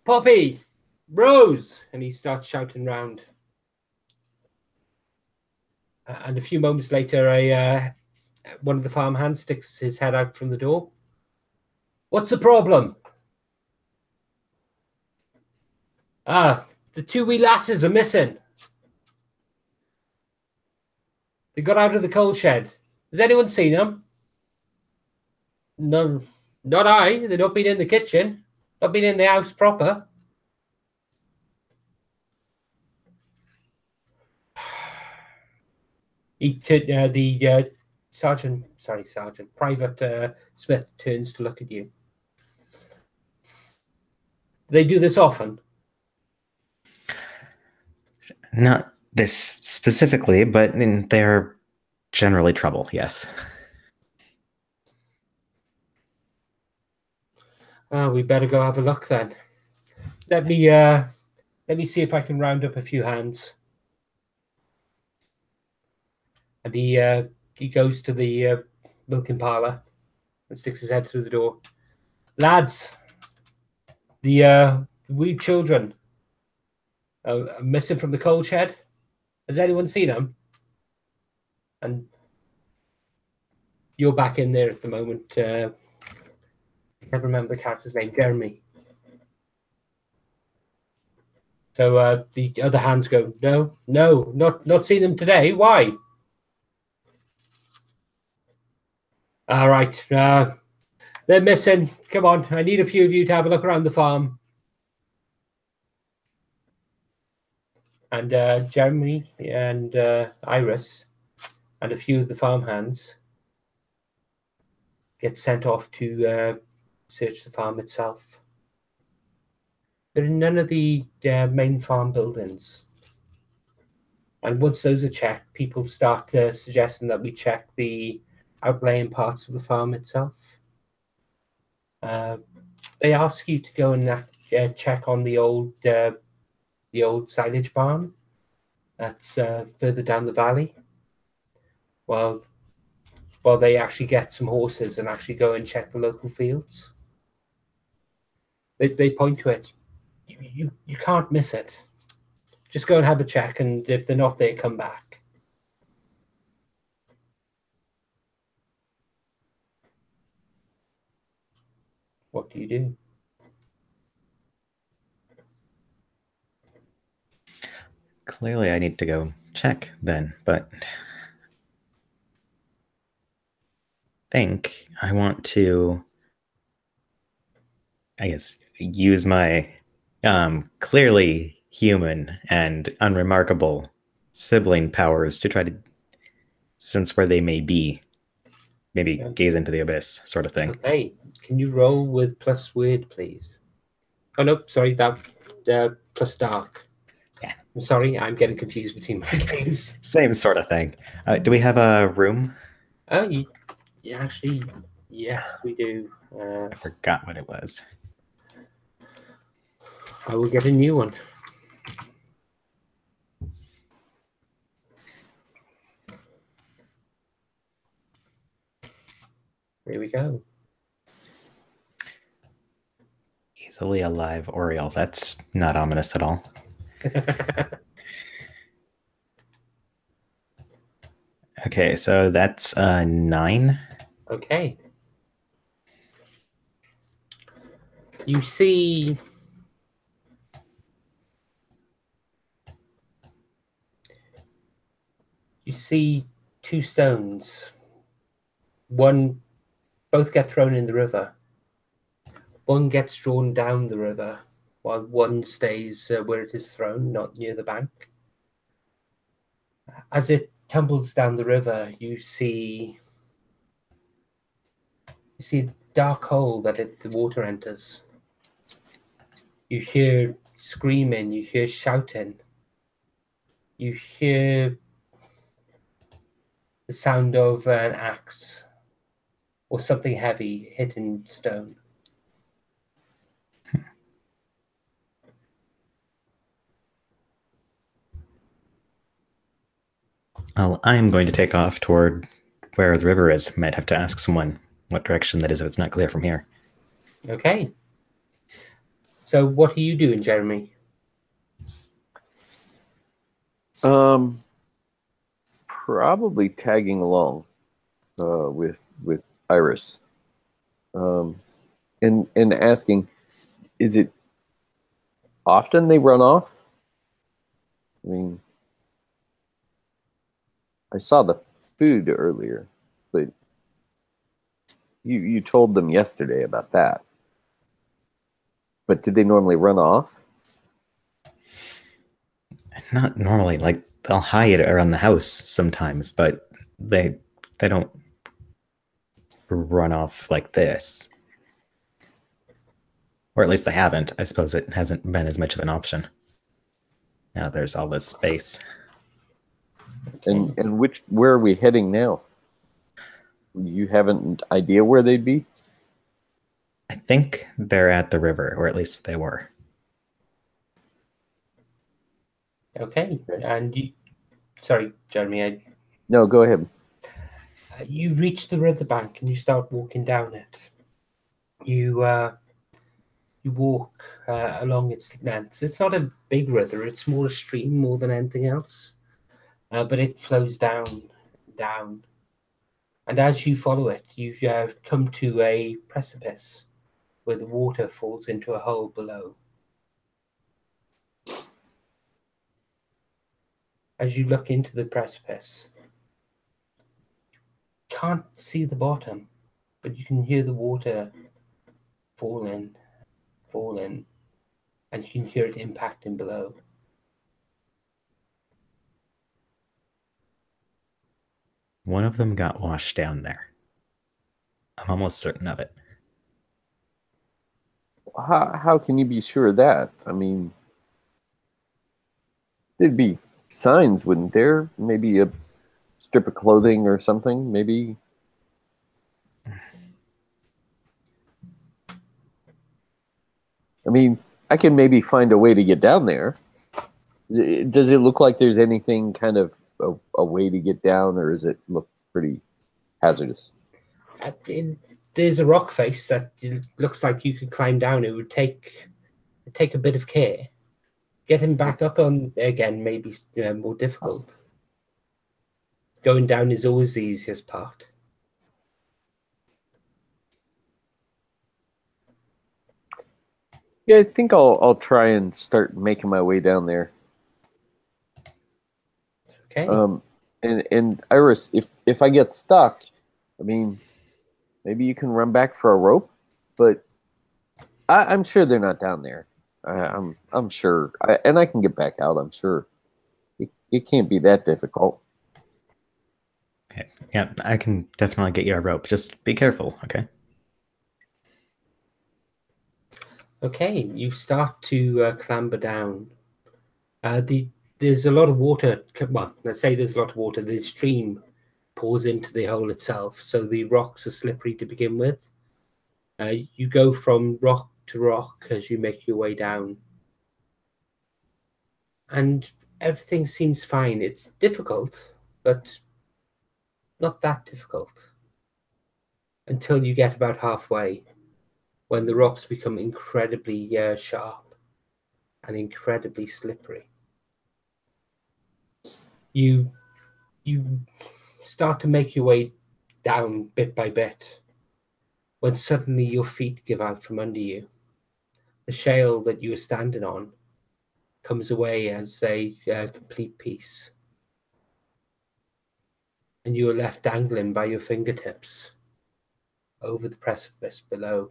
[SPEAKER 1] Poppy, Rose, and he starts shouting round. And a few moments later, one of the farmhands sticks his head out from the door. What's the problem? Ah, the two wee lasses are missing. They got out of the coal shed. Has anyone seen them? No, not I. They've not been in the kitchen. Not been in the house proper. The sergeant, Private Smith turns to look at you. They do this often?
[SPEAKER 3] Not this specifically, but they're generally trouble, yes.
[SPEAKER 1] We better go have a look then. Let me see if I can round up a few hands. And he goes to the milking parlour and sticks his head through the door. Lads, the wee children are missing from the coal shed. Has anyone seen them? And you're back in there at the moment. I can't remember the character's name. Jeremy. So the other hands go, no, not seen them today. Why? All right. They're missing. Come on. I need a few of you to have a look around the farm. And Jeremy and Iris and a few of the farmhands get sent off to search the farm itself. They're in none of the main farm buildings. And once those are checked, people start suggesting that we check the outlying parts of the farm itself. They ask you to go and check on the old silage barn that's further down the valley. While they actually get some horses and actually go and check the local fields. They point to it. You can't miss it. Just go and have a check, and if they're not there, come back. What do you do?
[SPEAKER 3] Clearly, I need to go check then, but I think I want to, I guess, use my clearly human and unremarkable sibling powers to try to sense where they may be. Maybe gaze into the abyss, sort of thing.
[SPEAKER 1] Okay. Can you roll with plus weird, please? Oh, no, sorry, that plus dark.
[SPEAKER 3] Yeah.
[SPEAKER 1] I'm sorry, I'm getting confused between my games.
[SPEAKER 3] Same sort of thing. Do we have a room?
[SPEAKER 1] Oh, actually, yes, we do.
[SPEAKER 3] I forgot what it was.
[SPEAKER 1] I will get a new one. There we go.
[SPEAKER 3] Easily alive Oriole. That's not ominous at all. Okay, so that's 9.
[SPEAKER 1] Okay. You see two stones. Both get thrown in the river. One gets drawn down the river, while one stays where it is thrown, not near the bank. As it tumbles down the river, you see a dark hole that the water enters. You hear screaming, you hear shouting, you hear the sound of an axe or something heavy hitting stone.
[SPEAKER 3] Well, I'm going to take off toward where the river is. Might have to ask someone what direction that is if it's not clear from here.
[SPEAKER 1] Okay. So what are you doing, Jeremy?
[SPEAKER 2] Probably tagging along with Iris. And and asking, is it often they run off? I mean, I saw the food earlier, but you told them yesterday about that. But do they normally run off?
[SPEAKER 3] Not normally. Like they'll hide around the house sometimes, but they don't run off like this. Or at least they haven't. I suppose it hasn't been as much of an option. Now there's all this space.
[SPEAKER 2] And where are we heading now? You have an idea where they'd be?
[SPEAKER 3] I think they're at the river, or at least they were.
[SPEAKER 1] Okay, and you, sorry, Jeremy,
[SPEAKER 2] No, go ahead.
[SPEAKER 1] you reach the riverbank and you start walking down it. You walk along its length. It's not a big river; it's more a stream more than anything else. But it flows down, down, and as you follow it, you come to a precipice where the water falls into a hole below. As you look into the precipice, you can't see the bottom, but you can hear the water falling, falling, and you can hear it impacting below.
[SPEAKER 3] One of them got washed down there. I'm almost certain of it.
[SPEAKER 2] How can you be sure of that? I mean, there'd be signs, wouldn't there? Maybe a strip of clothing or something, maybe. I mean, I can maybe find a way to get down there. Does it look like there's anything kind of a way to get down, or does it look pretty hazardous?
[SPEAKER 1] There's a rock face that looks like you could climb down. It would take a bit of care. Getting back up on again may be more difficult. Going down is always the easiest part.
[SPEAKER 2] Yeah, I think I'll try and start making my way down there.
[SPEAKER 1] Okay.
[SPEAKER 2] And Iris, if I get stuck, I mean, maybe you can run back for a rope, but I'm sure they're not down there. I'm sure, and I can get back out. I'm sure it can't be that difficult.
[SPEAKER 3] Okay. Yeah, I can definitely get you a rope. Just be careful, okay?
[SPEAKER 1] Okay, you start to clamber down. There's a lot of water. Well, let's say there's a lot of water. The stream pours into the hole itself, so the rocks are slippery to begin with. You go from rock to rock as you make your way down, and everything seems fine. It's difficult, but not that difficult until you get about halfway, when the rocks become incredibly sharp and incredibly slippery. You start to make your way down bit by bit, when suddenly your feet give out from under you. The shale that you were standing on comes away as a complete piece, and you are left dangling by your fingertips over the precipice below.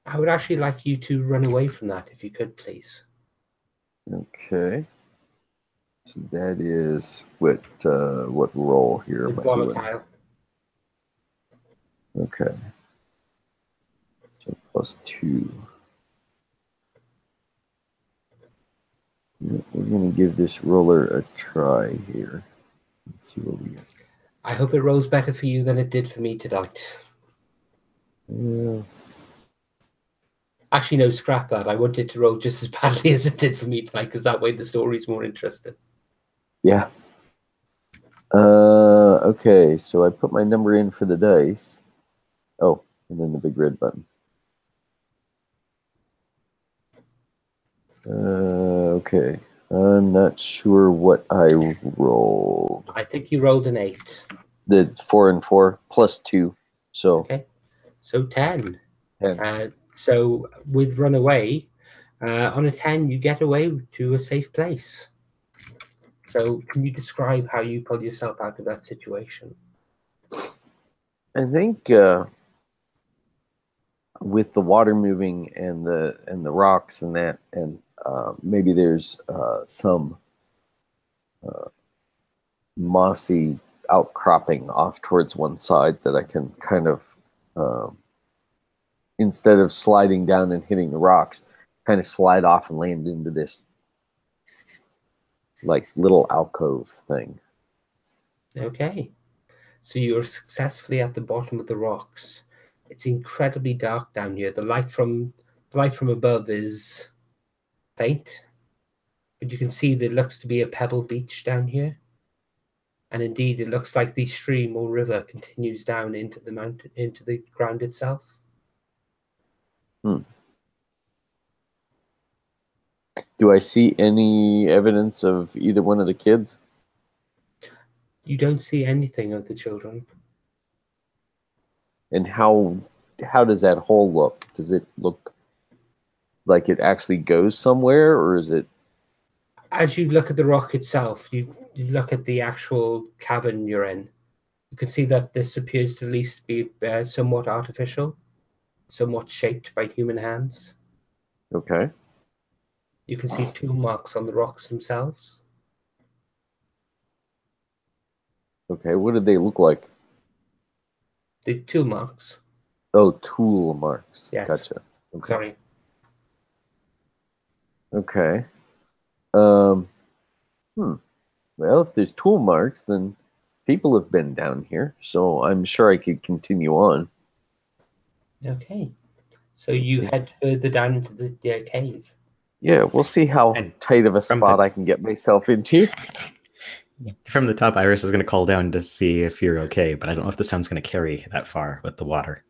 [SPEAKER 1] I would actually like you to run away from that, if you could, please.
[SPEAKER 2] Okay. So that is what roll here
[SPEAKER 1] With
[SPEAKER 2] am I doing?
[SPEAKER 1] volatile.
[SPEAKER 2] Okay. So +2. We're going to give this roller a try here. Let's see what we get.
[SPEAKER 1] I hope it rolls better for you than it did for me tonight.
[SPEAKER 2] Yeah.
[SPEAKER 1] Actually, no, scrap that. I want it to roll just as badly as it did for me tonight, because that way the story's more interesting.
[SPEAKER 2] Yeah. Okay, so I put my number in for the dice. Oh, and then the big red button. Okay. I'm not sure what I rolled.
[SPEAKER 1] I think you rolled an 8.
[SPEAKER 2] The 4 and 4 +2. So
[SPEAKER 1] Okay. So 10.
[SPEAKER 2] 10.
[SPEAKER 1] So with run away, on a 10, you get away to a safe place. So can you describe how you pull yourself out of that situation?
[SPEAKER 2] I think with the water moving and the rocks and that, and maybe there's some mossy outcropping off towards one side that I can kind of, um, instead of sliding down and hitting the rocks, kind of slide off and land into this like little alcove thing.
[SPEAKER 1] Okay. So you're successfully at the bottom of the rocks. It's incredibly dark down here. The light from above is faint, but you can see there looks to be a pebble beach down here. And indeed, it looks like the stream or river continues down into the mountain, into the ground itself.
[SPEAKER 2] Hmm. Do I see any evidence of either one of the kids?
[SPEAKER 1] You don't see anything of the children.
[SPEAKER 2] And how does that hole look? Does it look like it actually goes somewhere, or is it?
[SPEAKER 1] As you look at the rock itself, you look at the actual cavern you're in. You can see that this appears to at least be somewhat artificial, somewhat shaped by human hands.
[SPEAKER 2] Okay.
[SPEAKER 1] You can see tool marks on the rocks themselves.
[SPEAKER 2] Okay. What did they look like?
[SPEAKER 1] The tool marks.
[SPEAKER 2] Oh, tool marks.
[SPEAKER 1] Yes.
[SPEAKER 2] Gotcha. Okay.
[SPEAKER 1] Sorry.
[SPEAKER 2] Okay. Um. Well, if there's tool marks, then people have been down here, so I'm sure I could continue on.
[SPEAKER 1] Okay. So you head further down into the cave.
[SPEAKER 2] Yeah, we'll see how
[SPEAKER 3] And
[SPEAKER 2] tight of a
[SPEAKER 3] from
[SPEAKER 2] spot
[SPEAKER 3] the-
[SPEAKER 2] I can get myself into.
[SPEAKER 3] From the top, Iris is going to call down to see if you're okay, but I don't know if the sound's going to carry that far with the water.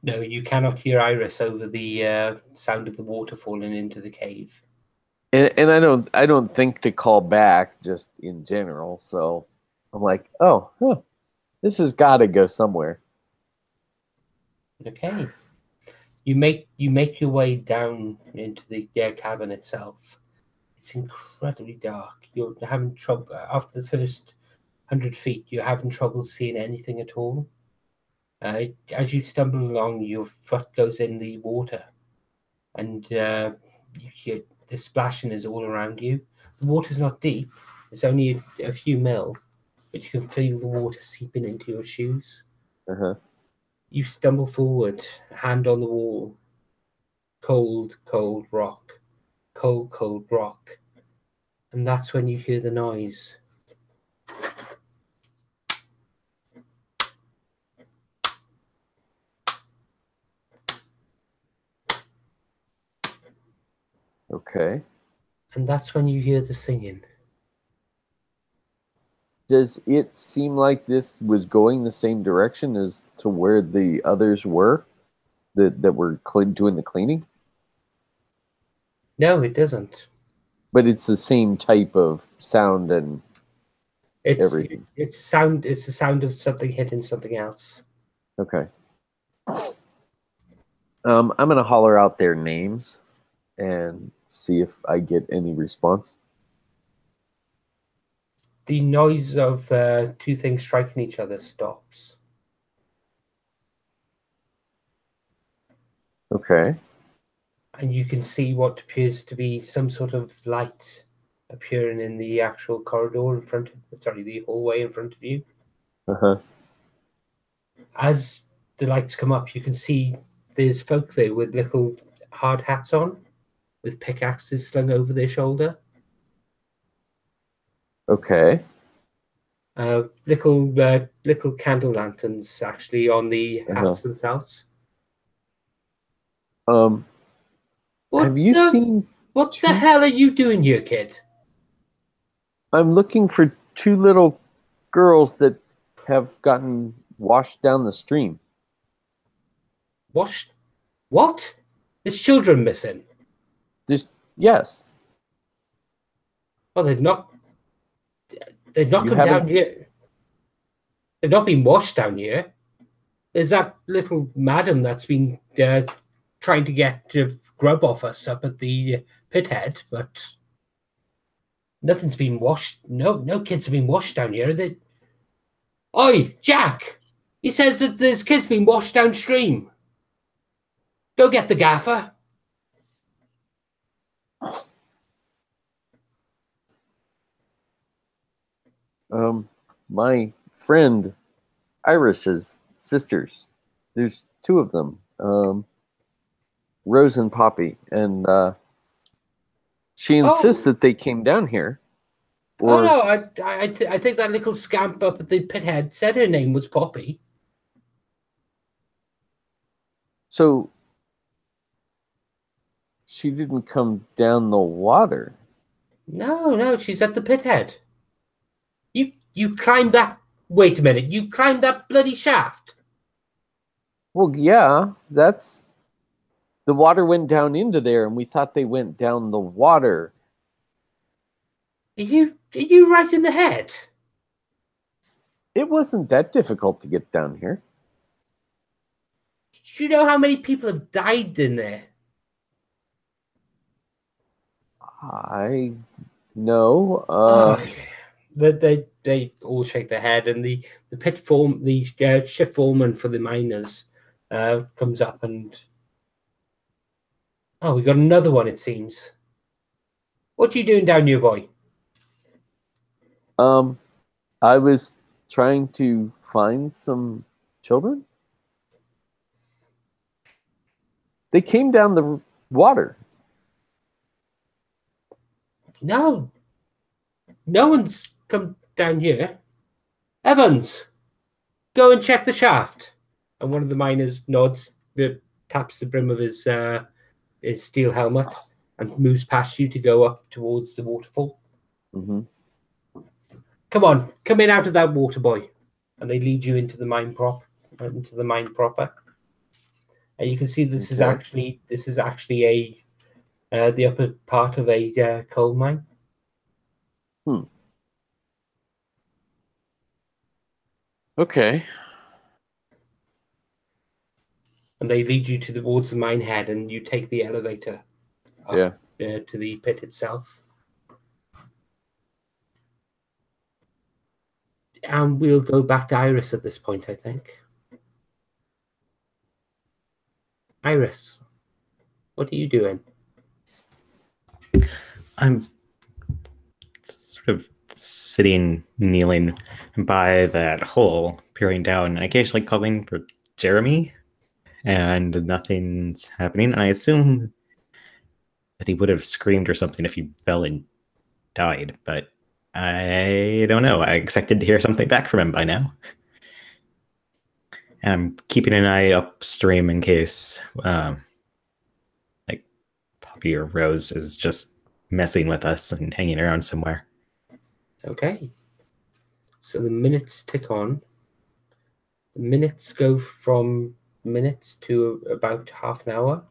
[SPEAKER 1] No, you cannot hear Iris over the sound of the water falling into the cave.
[SPEAKER 2] And I don't think to call back just in general, so I'm like, oh, this has got to go somewhere.
[SPEAKER 1] Okay. You make your way down into the cavern itself. It's incredibly dark. You're having trouble after the first 100 feet. You're having trouble seeing anything at all. As you stumble along, your foot goes in the water, and you hear the splashing is all around you. The water's not deep; it's only a few mil, but you can feel the water seeping into your shoes.
[SPEAKER 2] Uh-huh.
[SPEAKER 1] You stumble forward, hand on the wall. Cold, cold rock. Cold, cold rock. And that's when you hear the noise.
[SPEAKER 2] Okay.
[SPEAKER 1] And that's when you hear the singing.
[SPEAKER 2] Does it seem like this was going the same direction as to where the others were that were doing the cleaning?
[SPEAKER 1] No, it doesn't.
[SPEAKER 2] But it's the same type of sound and everything.
[SPEAKER 1] It's sound. It's the sound of something hitting something else.
[SPEAKER 2] Okay. I'm gonna holler out their names and see if I get any response.
[SPEAKER 1] The noise of two things striking each other stops.
[SPEAKER 2] Okay.
[SPEAKER 1] And you can see what appears to be some sort of light appearing in the actual corridor in front of, sorry, the hallway in front of you.
[SPEAKER 2] Uh-huh.
[SPEAKER 1] As the lights come up, you can see there's folk there with little hard hats on, with pickaxes slung over their shoulder.
[SPEAKER 2] Okay.
[SPEAKER 1] Little candle lanterns actually on the hats themselves.
[SPEAKER 2] Have you seen?
[SPEAKER 1] What the hell are you doing here, kid?
[SPEAKER 2] I'm looking for two little girls that have gotten washed down the stream.
[SPEAKER 1] Washed? What? There's children missing.
[SPEAKER 2] Yes.
[SPEAKER 1] Well, they've not come down here. They've not been washed down here. there's that little madam that's been trying to get grub off us up at the pit head, but nothing's been washed. No kids have been washed down here. Oi, Jack! He says that there's kids being washed downstream. Go get the gaffer.
[SPEAKER 2] My friend Iris's sisters. There's two of them, Rose and Poppy, and she insists that they came down here.
[SPEAKER 1] Oh no, I think that little scamp up at the pit head said her name was Poppy.
[SPEAKER 2] So she didn't come down the water.
[SPEAKER 1] No, she's at the pit head. You climbed that. Wait a minute, you climbed that bloody shaft.
[SPEAKER 2] Well, yeah, that's the water went down into there, and we thought they went down the water.
[SPEAKER 1] Are you right in the head?
[SPEAKER 2] It wasn't that difficult to get down here.
[SPEAKER 1] Do you know how many people have died in there?
[SPEAKER 2] I know.
[SPEAKER 1] They all shake their head, and the shift foreman for the miners comes up and we got another one. It seems. What are you doing down here, boy?
[SPEAKER 2] I was trying to find some children. They came down the water.
[SPEAKER 1] No one's come down here. Evans, go and check the shaft. And one of the miners nods, taps the brim of his steel helmet, and moves past you to go up towards the waterfall.
[SPEAKER 2] Mm-hmm.
[SPEAKER 1] Come on, come in out of that water, boy. And they lead you into the mine proper. And you can see this is actually the upper part of a coal mine.
[SPEAKER 2] Okay.
[SPEAKER 1] And they lead you towards the mine head, and you take the elevator up to the pit itself. And we'll go back to Iris at this point, I think. Iris, what are you doing?
[SPEAKER 3] I'm sort of sitting, kneeling by that hole, peering down, and occasionally calling for Jeremy, and nothing's happening. And I assume that he would have screamed or something if he fell and died, but I don't know. I expected to hear something back from him by now. And I'm keeping an eye upstream in case like Poppy or Rose is just messing with us and hanging around somewhere.
[SPEAKER 1] Okay. So the minutes tick on. The minutes go from minutes to about half an hour.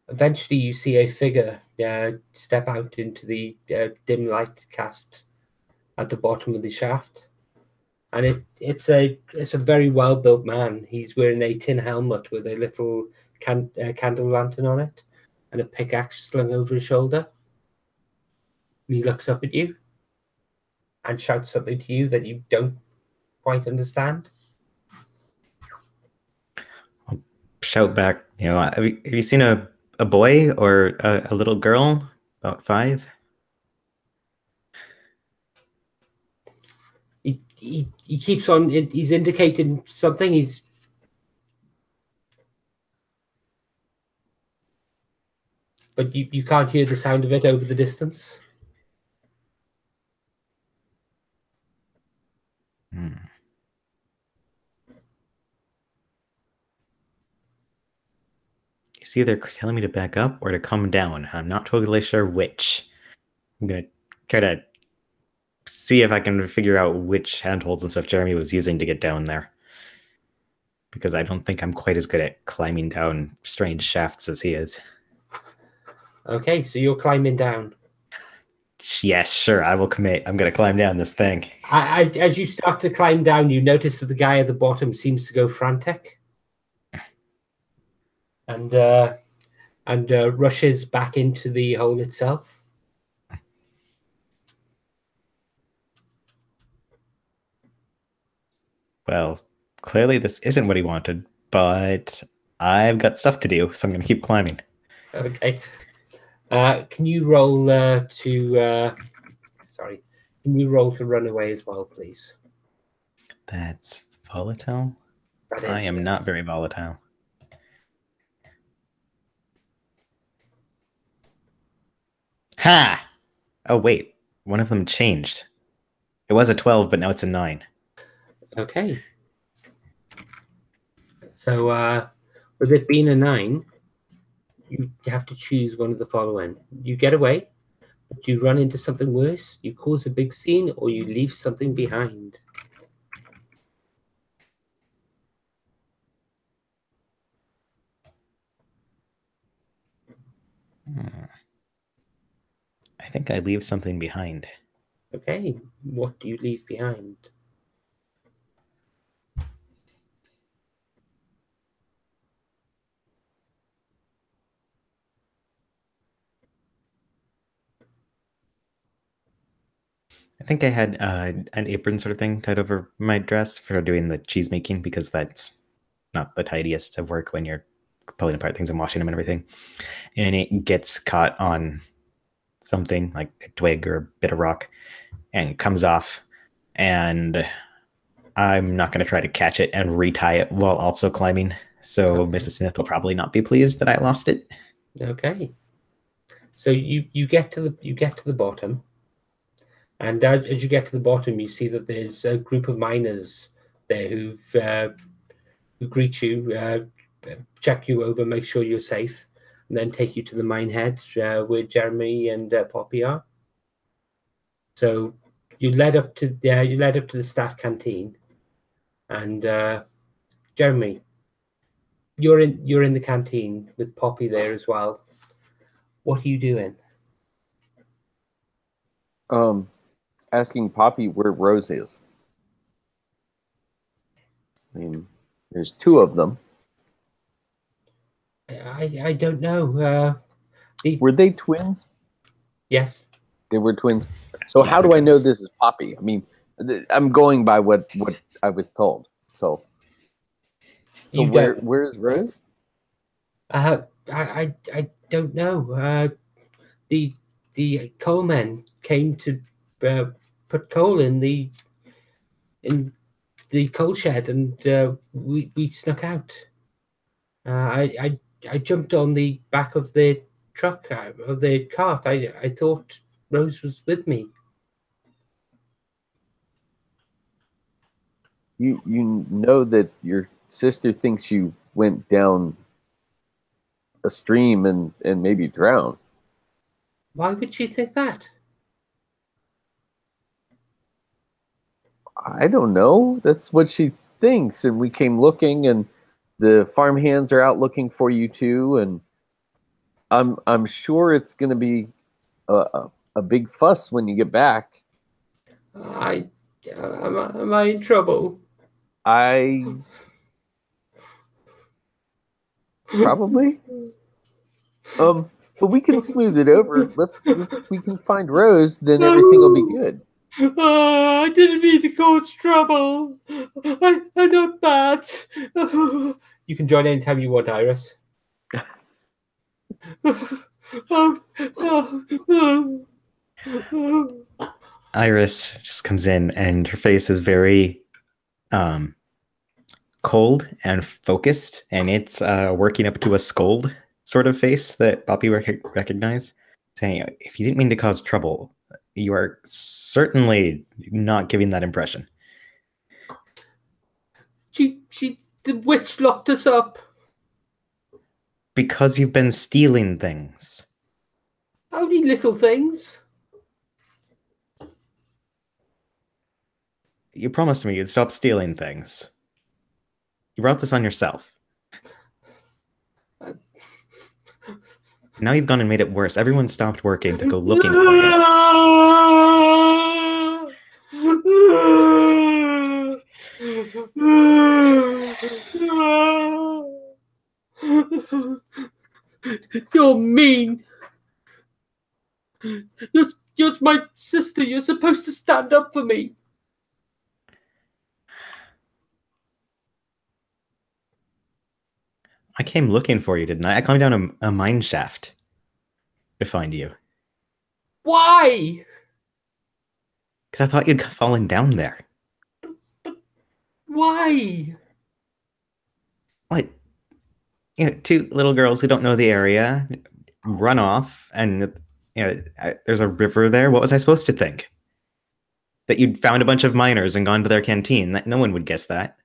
[SPEAKER 1] Eventually you see a figure step out into the dim light cast at the bottom of the shaft. And it's a very well built man. He's wearing a tin helmet with a little candle lantern on it, and a pickaxe slung over his shoulder. And he looks up at you and shouts something to you that you don't quite understand.
[SPEAKER 3] I'll shout back, have you seen a boy or a little girl about 5?
[SPEAKER 1] He keeps on. He's indicating something. But you can't hear the sound of it over the distance.
[SPEAKER 3] He's either telling me to back up or to come down. I'm not totally sure which. I'm going to try to see if I can figure out which handholds and stuff Jeremy was using to get down there. Because I don't think I'm quite as good at climbing down strange shafts as he is.
[SPEAKER 1] Okay, so you're climbing down.
[SPEAKER 3] Yes, sure, I will commit. I'm going to climb down this thing.
[SPEAKER 1] As you start to climb down, you notice that the guy at the bottom seems to go frantic, and rushes back into the hole itself.
[SPEAKER 3] Well, clearly this isn't what he wanted, but I've got stuff to do, so I'm going to keep climbing.
[SPEAKER 1] Okay. Can you roll Sorry. Can you roll to run away as well, please?
[SPEAKER 3] That's volatile?
[SPEAKER 1] That is,
[SPEAKER 3] I am
[SPEAKER 1] yes.
[SPEAKER 3] not very volatile. Ha! Oh, wait. One of them changed. It was a 12, but now it's a 9.
[SPEAKER 1] Okay. So, with it being a 9, you have to choose one of the following. You get away, but you run into something worse, you cause a big scene, or you leave something behind.
[SPEAKER 3] I think I leave something behind.
[SPEAKER 1] Okay. What do you leave behind?
[SPEAKER 3] I think I had an apron sort of thing tied over my dress for doing the cheese making, because that's not the tidiest of work when you're pulling apart things and washing them and everything. And it gets caught on something like a twig or a bit of rock and comes off. And I'm not going to try to catch it and retie it while also climbing. So
[SPEAKER 1] Okay.
[SPEAKER 3] Mrs. Smith will probably not be pleased that I lost it.
[SPEAKER 1] Okay. So you get to the bottom, and as you get to the bottom, you see that there's a group of miners there who greet you, check you over, make sure you're safe, and then take you to the mine head where Jeremy and Poppy are. So you led up to the staff canteen, and Jeremy, you're in the canteen with Poppy there as well. What are you doing?
[SPEAKER 2] Asking Poppy where Rose is. I mean, there's 2 of them.
[SPEAKER 1] I don't know.
[SPEAKER 2] Were they twins?
[SPEAKER 1] Yes.
[SPEAKER 2] They were twins. So
[SPEAKER 3] Yeah,
[SPEAKER 2] how
[SPEAKER 3] they're
[SPEAKER 2] do I know
[SPEAKER 3] twins.
[SPEAKER 2] this is Poppy? I mean, I'm going by what I was told. So
[SPEAKER 1] You
[SPEAKER 2] where is Rose?
[SPEAKER 1] I don't know. The coalmen came to put coal in the coal shed, and we snuck out. I jumped on the back of the truck of the cart. I thought Rose was with me.
[SPEAKER 2] You know that your sister thinks you went down a stream and maybe drowned.
[SPEAKER 1] Why would she think that?
[SPEAKER 2] I don't know. That's what she thinks. And we came looking, and the farm hands are out looking for you too. And I'm sure it's going to be a big fuss when you get back.
[SPEAKER 1] Am I in trouble?
[SPEAKER 2] I probably. But we can smooth it over. We can find Rose, then everything will be good.
[SPEAKER 1] I didn't mean to cause trouble. I'm not bad. You can join anytime you want, Iris.
[SPEAKER 3] Iris just comes in, and her face is very cold and focused, and it's working up to a scold sort of face that Poppy recognized, saying, "If you didn't mean to cause trouble, you are certainly not giving that impression."
[SPEAKER 1] The witch locked us up.
[SPEAKER 3] Because you've been stealing things.
[SPEAKER 1] Only little things.
[SPEAKER 3] You promised me you'd stop stealing things. You brought this on yourself. Now you've gone and made it worse. Everyone stopped working to go looking for you.
[SPEAKER 1] You're mean. You're my sister. You're supposed to stand up for me.
[SPEAKER 3] I came looking for you, didn't I? I climbed down a mine shaft to find you.
[SPEAKER 1] Why?
[SPEAKER 3] Because I thought you'd fallen down there.
[SPEAKER 1] But why?
[SPEAKER 3] What? Two little girls who don't know the area run off, and there's a river there. What was I supposed to think? That you'd found a bunch of miners and gone to their canteen? That no one would guess that.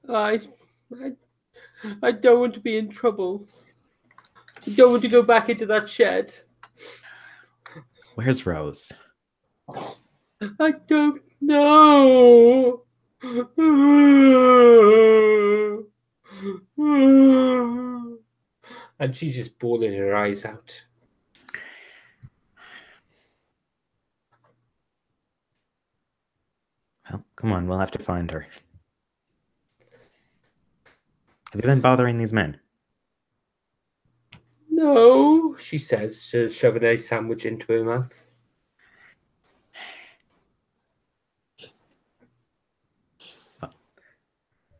[SPEAKER 1] I don't want to be in trouble. I don't want to go back into that shed.
[SPEAKER 3] Where's Rose?
[SPEAKER 1] I don't know. And she's just bawling her eyes out.
[SPEAKER 3] Well, come on, we'll have to find her. Have you been bothering these men?
[SPEAKER 1] No, she says, shoving a sandwich into her mouth.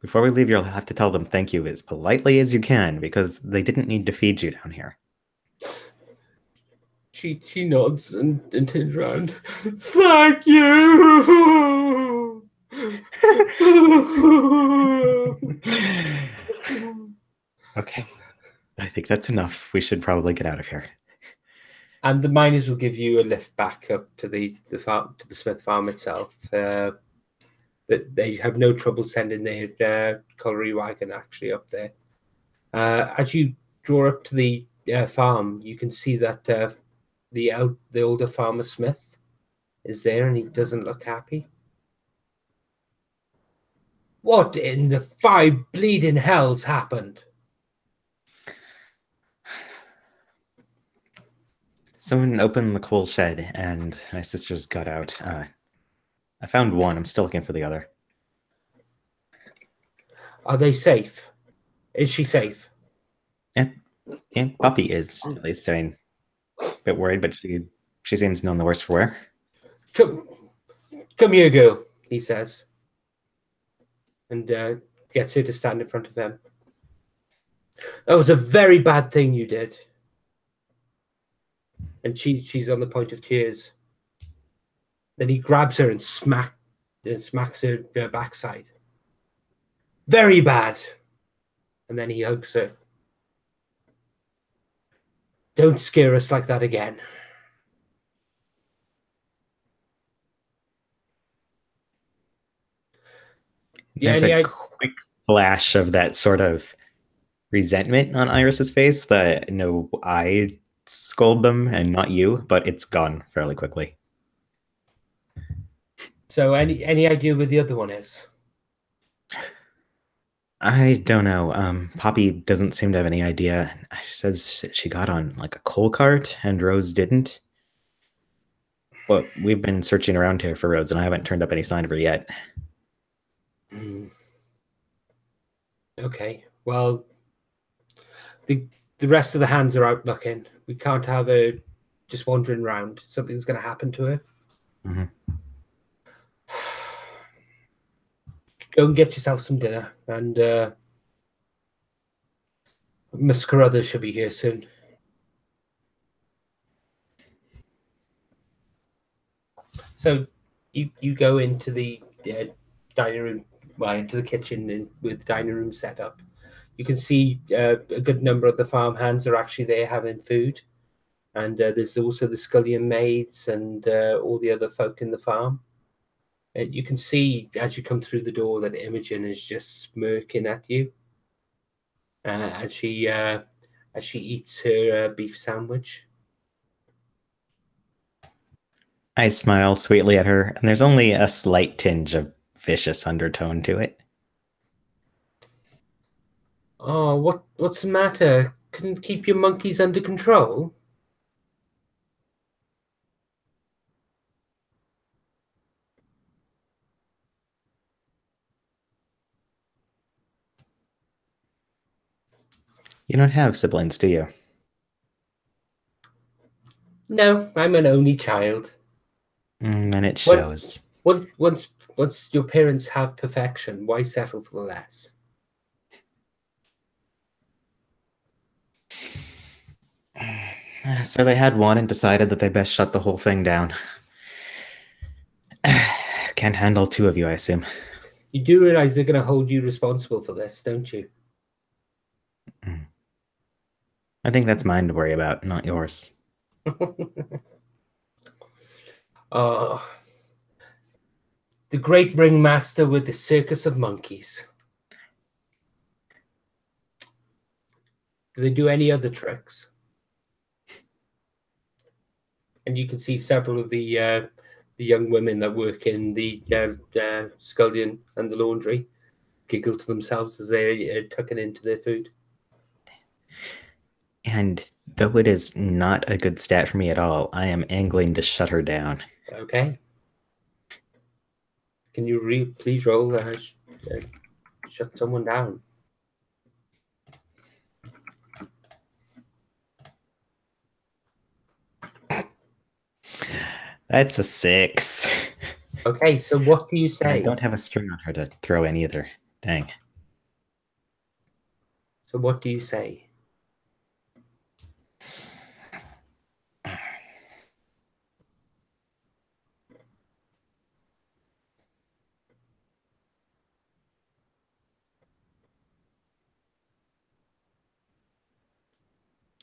[SPEAKER 3] Before we leave, you'll have to tell them thank you as politely as you can, because they didn't need to feed you down here.
[SPEAKER 1] She nods and turns around. Thank you.
[SPEAKER 3] Okay, I think that's enough. We should probably get out of here.
[SPEAKER 1] And the miners will give you a lift back up to the farm, to the Smith farm itself. That they have no trouble sending their colliery wagon actually up there. As you draw up to the farm, you can see that the older farmer Smith is there, and he doesn't look happy. What in the 5 bleeding hells happened?
[SPEAKER 3] Someone opened the coal shed, and my sisters got out. I found one. I'm still looking for the other.
[SPEAKER 1] Are they safe? Is she safe?
[SPEAKER 3] Yeah, Puppy is, at least. I mean, a bit worried, but she seems none the worse for wear.
[SPEAKER 1] Come here, girl, he says. And gets her to stand in front of him. That was a very bad thing you did. And she's on the point of tears. Then he grabs her and smacks her backside. Very bad. And then he hugs her. Don't scare us like that again.
[SPEAKER 3] There's a quick flash of that sort of resentment on Iris's face that no, I scold them and not you, but it's gone fairly quickly.
[SPEAKER 1] So any idea where the other one is?
[SPEAKER 3] I don't know. Poppy doesn't seem to have any idea. She says she got on like a coal cart and Rose didn't. But we've been searching around here for Rose and I haven't turned up any sign of her yet.
[SPEAKER 1] Okay. Well, the rest of the hands are out looking. We can't have her just wandering around. Something's going to happen to her.
[SPEAKER 3] Mm-hmm.
[SPEAKER 1] Go and get yourself some dinner, and Miss Carruthers should be here soon. So you go into the dining room, well, into the kitchen with the dining room set up. You can see a good number of the farm hands are actually there having food. And there's also the scullion maids and all the other folk in the farm. You can see as you come through the door that Imogen is just smirking at you as she eats her beef sandwich.
[SPEAKER 3] I smile sweetly at her, and there's only a slight tinge of vicious undertone to it.
[SPEAKER 1] Oh, what's the matter? Couldn't keep your monkeys under control?
[SPEAKER 3] You don't have siblings, do you?
[SPEAKER 1] No, I'm an only child.
[SPEAKER 3] And it
[SPEAKER 1] What?
[SPEAKER 3] shows.
[SPEAKER 1] Once your parents have perfection, why settle for less?
[SPEAKER 3] So they had one and decided that they best shut the whole thing down. Can't handle two of you, I assume.
[SPEAKER 1] You do realize they're going to hold you responsible for this, don't you?
[SPEAKER 3] I think that's mine to worry about, not yours.
[SPEAKER 1] Oh, the great ringmaster with the circus of monkeys. Do they do any other tricks? And you can see several of the young women that work in the scullion and the laundry giggle to themselves as they're tucking into their food.
[SPEAKER 3] And though it is not a good stat for me at all, I am angling to shut her down.
[SPEAKER 1] Okay. Can you please roll shut someone down?
[SPEAKER 3] That's a 6.
[SPEAKER 1] Okay, so what do you
[SPEAKER 3] And I
[SPEAKER 1] say?
[SPEAKER 3] don't have a string on her to throw in either. Dang.
[SPEAKER 1] So what do you say?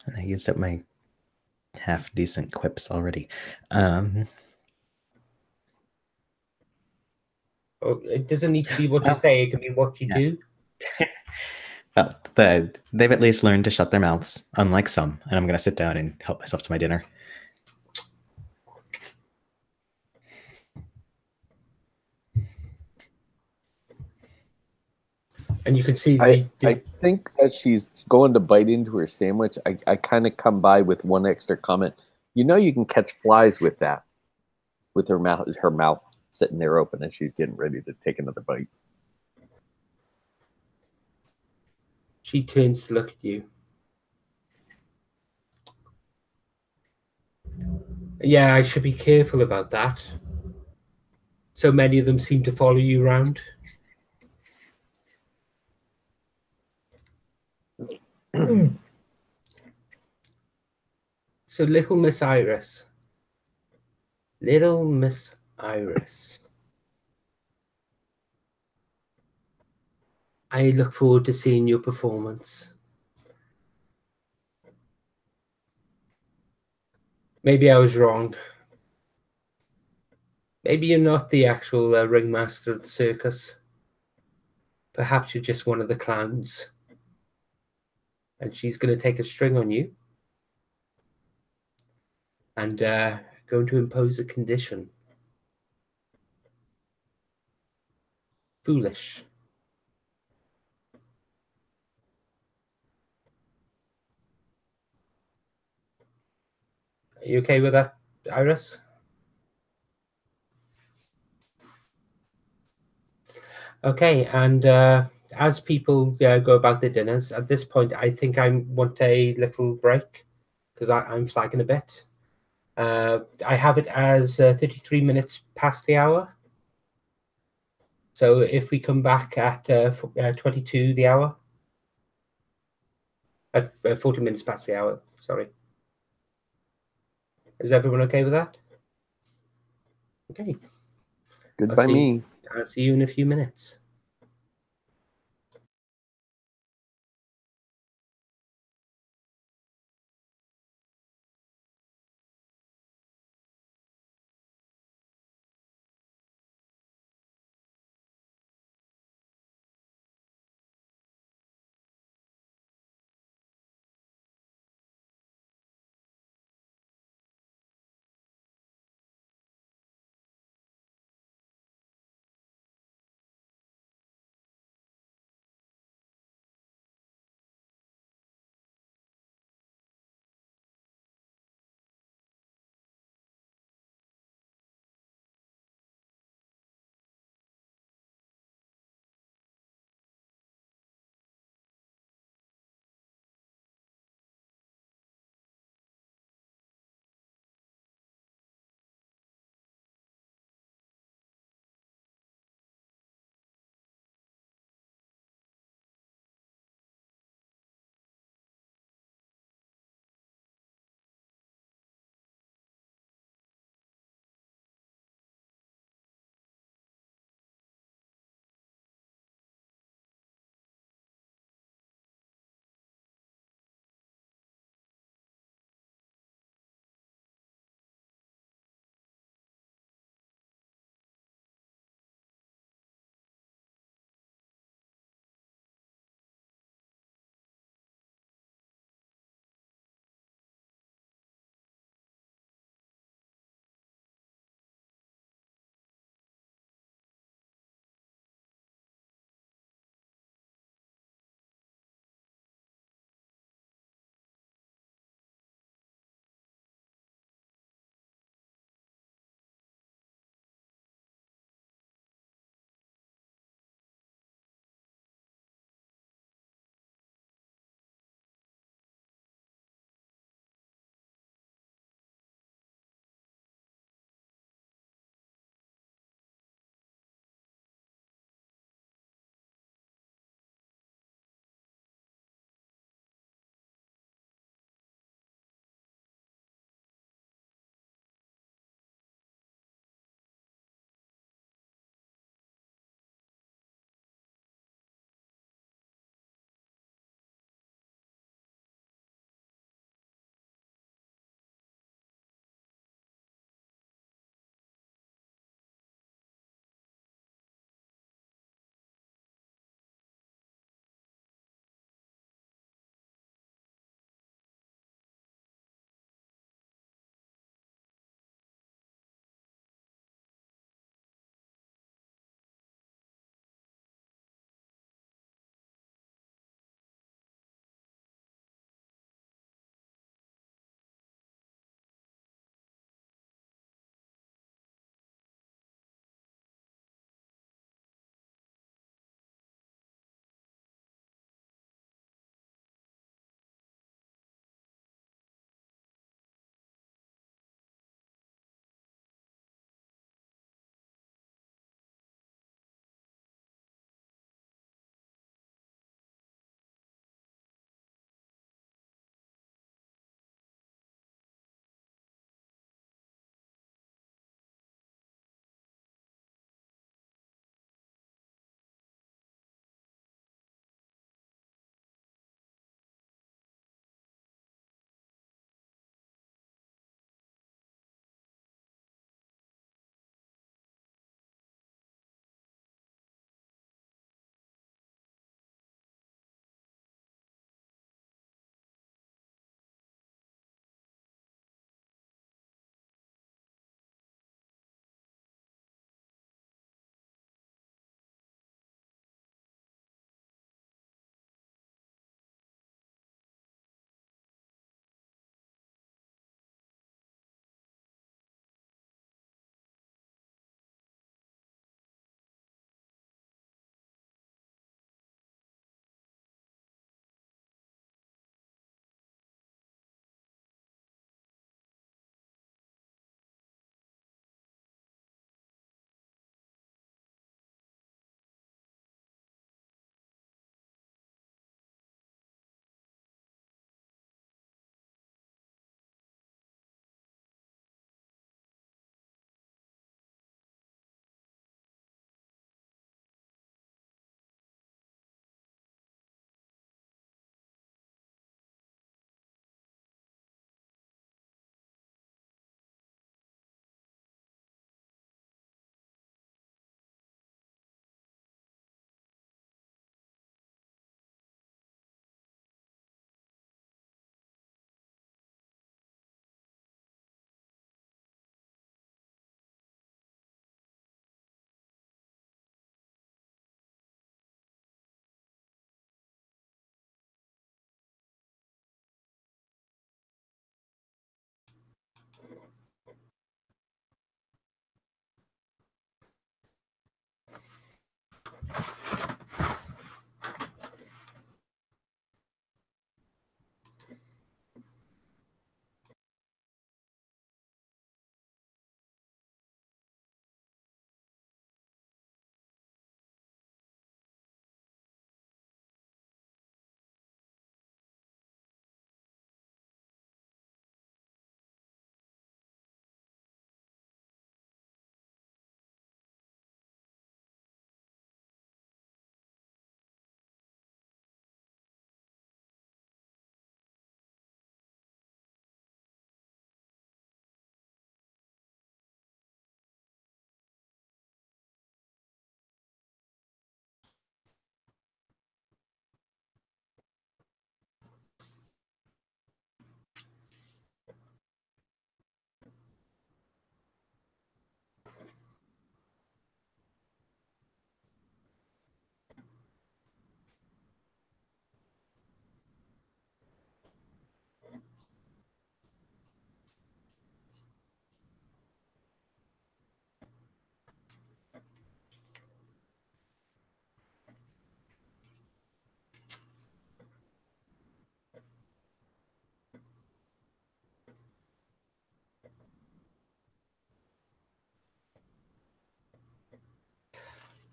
[SPEAKER 3] And I used up my half decent quips already.
[SPEAKER 1] Oh, it doesn't need to be what you
[SPEAKER 3] Oh,
[SPEAKER 1] say, it can be what you
[SPEAKER 3] yeah.
[SPEAKER 1] do.
[SPEAKER 3] Well, they've at least learned to shut their mouths, unlike some, and I'm going to sit down and help myself to my dinner.
[SPEAKER 1] And you can see
[SPEAKER 2] I think as she's going to bite into her sandwich, I kind of come by with one extra comment. You know, you can catch flies with that, with her mouth sitting there open as she's getting ready to take another bite.
[SPEAKER 1] she turns to look at you. Yeah, I should be careful about that. So many of them seem to follow you around. So little Miss Iris. Little Miss Iris. I look forward to seeing your performance. Maybe I was wrong. Maybe you're not the actual ringmaster of the circus. Perhaps you're just one of the clowns. And she's going to take a string on you and going to impose a condition. Foolish. Are you okay with that, Iris? Okay, and as people go about their dinners, at this point, I think I want a little break because I'm flagging a bit. I have it as 33 minutes past the hour. So if we come back at 22 the hour, at 40 minutes past the hour, sorry. Is everyone okay with that? Okay.
[SPEAKER 2] Good by me.
[SPEAKER 1] I'll see you in a few minutes.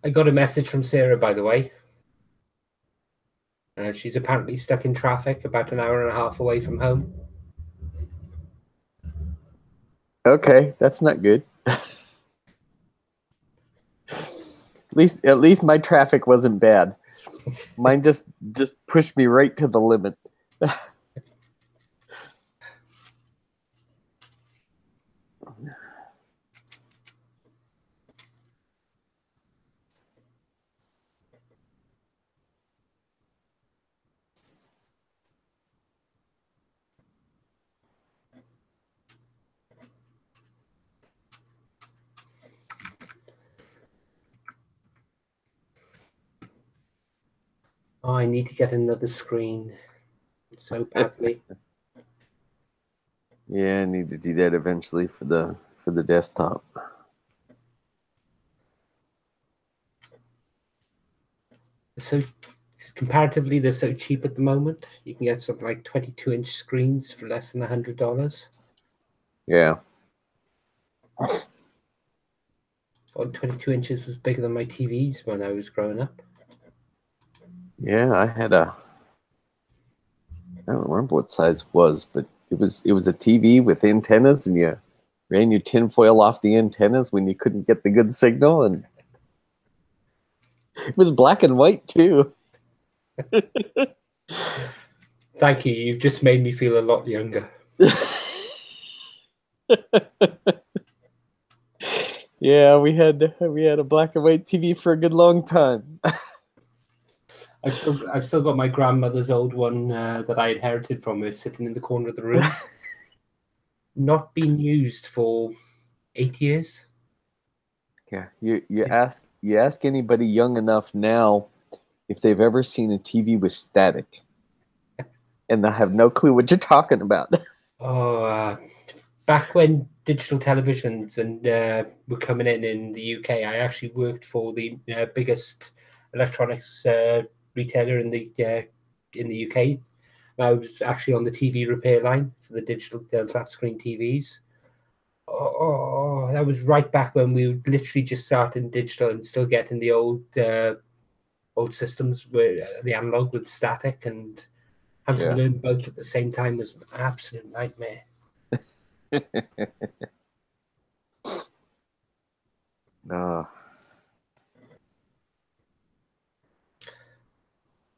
[SPEAKER 1] I got a message from Sarah, by the way. She's apparently stuck in traffic about an hour and a half away from home.
[SPEAKER 2] Okay, that's not good. At least my traffic wasn't bad. Mine just pushed me right to the limit.
[SPEAKER 1] Oh, I need to get another screen so badly.
[SPEAKER 2] Yeah, I need to do that eventually for the desktop.
[SPEAKER 1] So comparatively, they're so cheap at the moment. You can get something like 22-inch screens for less than $100.
[SPEAKER 2] Yeah.
[SPEAKER 1] Well, 22 inches was bigger than my TVs when I was growing up.
[SPEAKER 2] Yeah, I don't remember what size it was, but it was a TV with antennas, and you ran your tinfoil off the antennas when you couldn't get the good signal, and it was black and white too.
[SPEAKER 1] Thank you. You've just made me feel a lot younger.
[SPEAKER 2] Yeah, we had a black and white TV for a good long time.
[SPEAKER 1] I've still got my grandmother's old one that I inherited from her sitting in the corner of the room. Not been used for 8 years.
[SPEAKER 2] Yeah, you ask anybody young enough now if they've ever seen a TV with static, and they'll have no clue what you're talking about.
[SPEAKER 1] Oh, back when digital televisions and were coming in the UK, I actually worked for the biggest electronics retailer in the UK. I was actually on the TV repair line for the digital flat screen TVs. Oh, that was right back when we were literally just starting digital and still getting the old systems where the analog with static, and having to learn both at the same time was an absolute nightmare.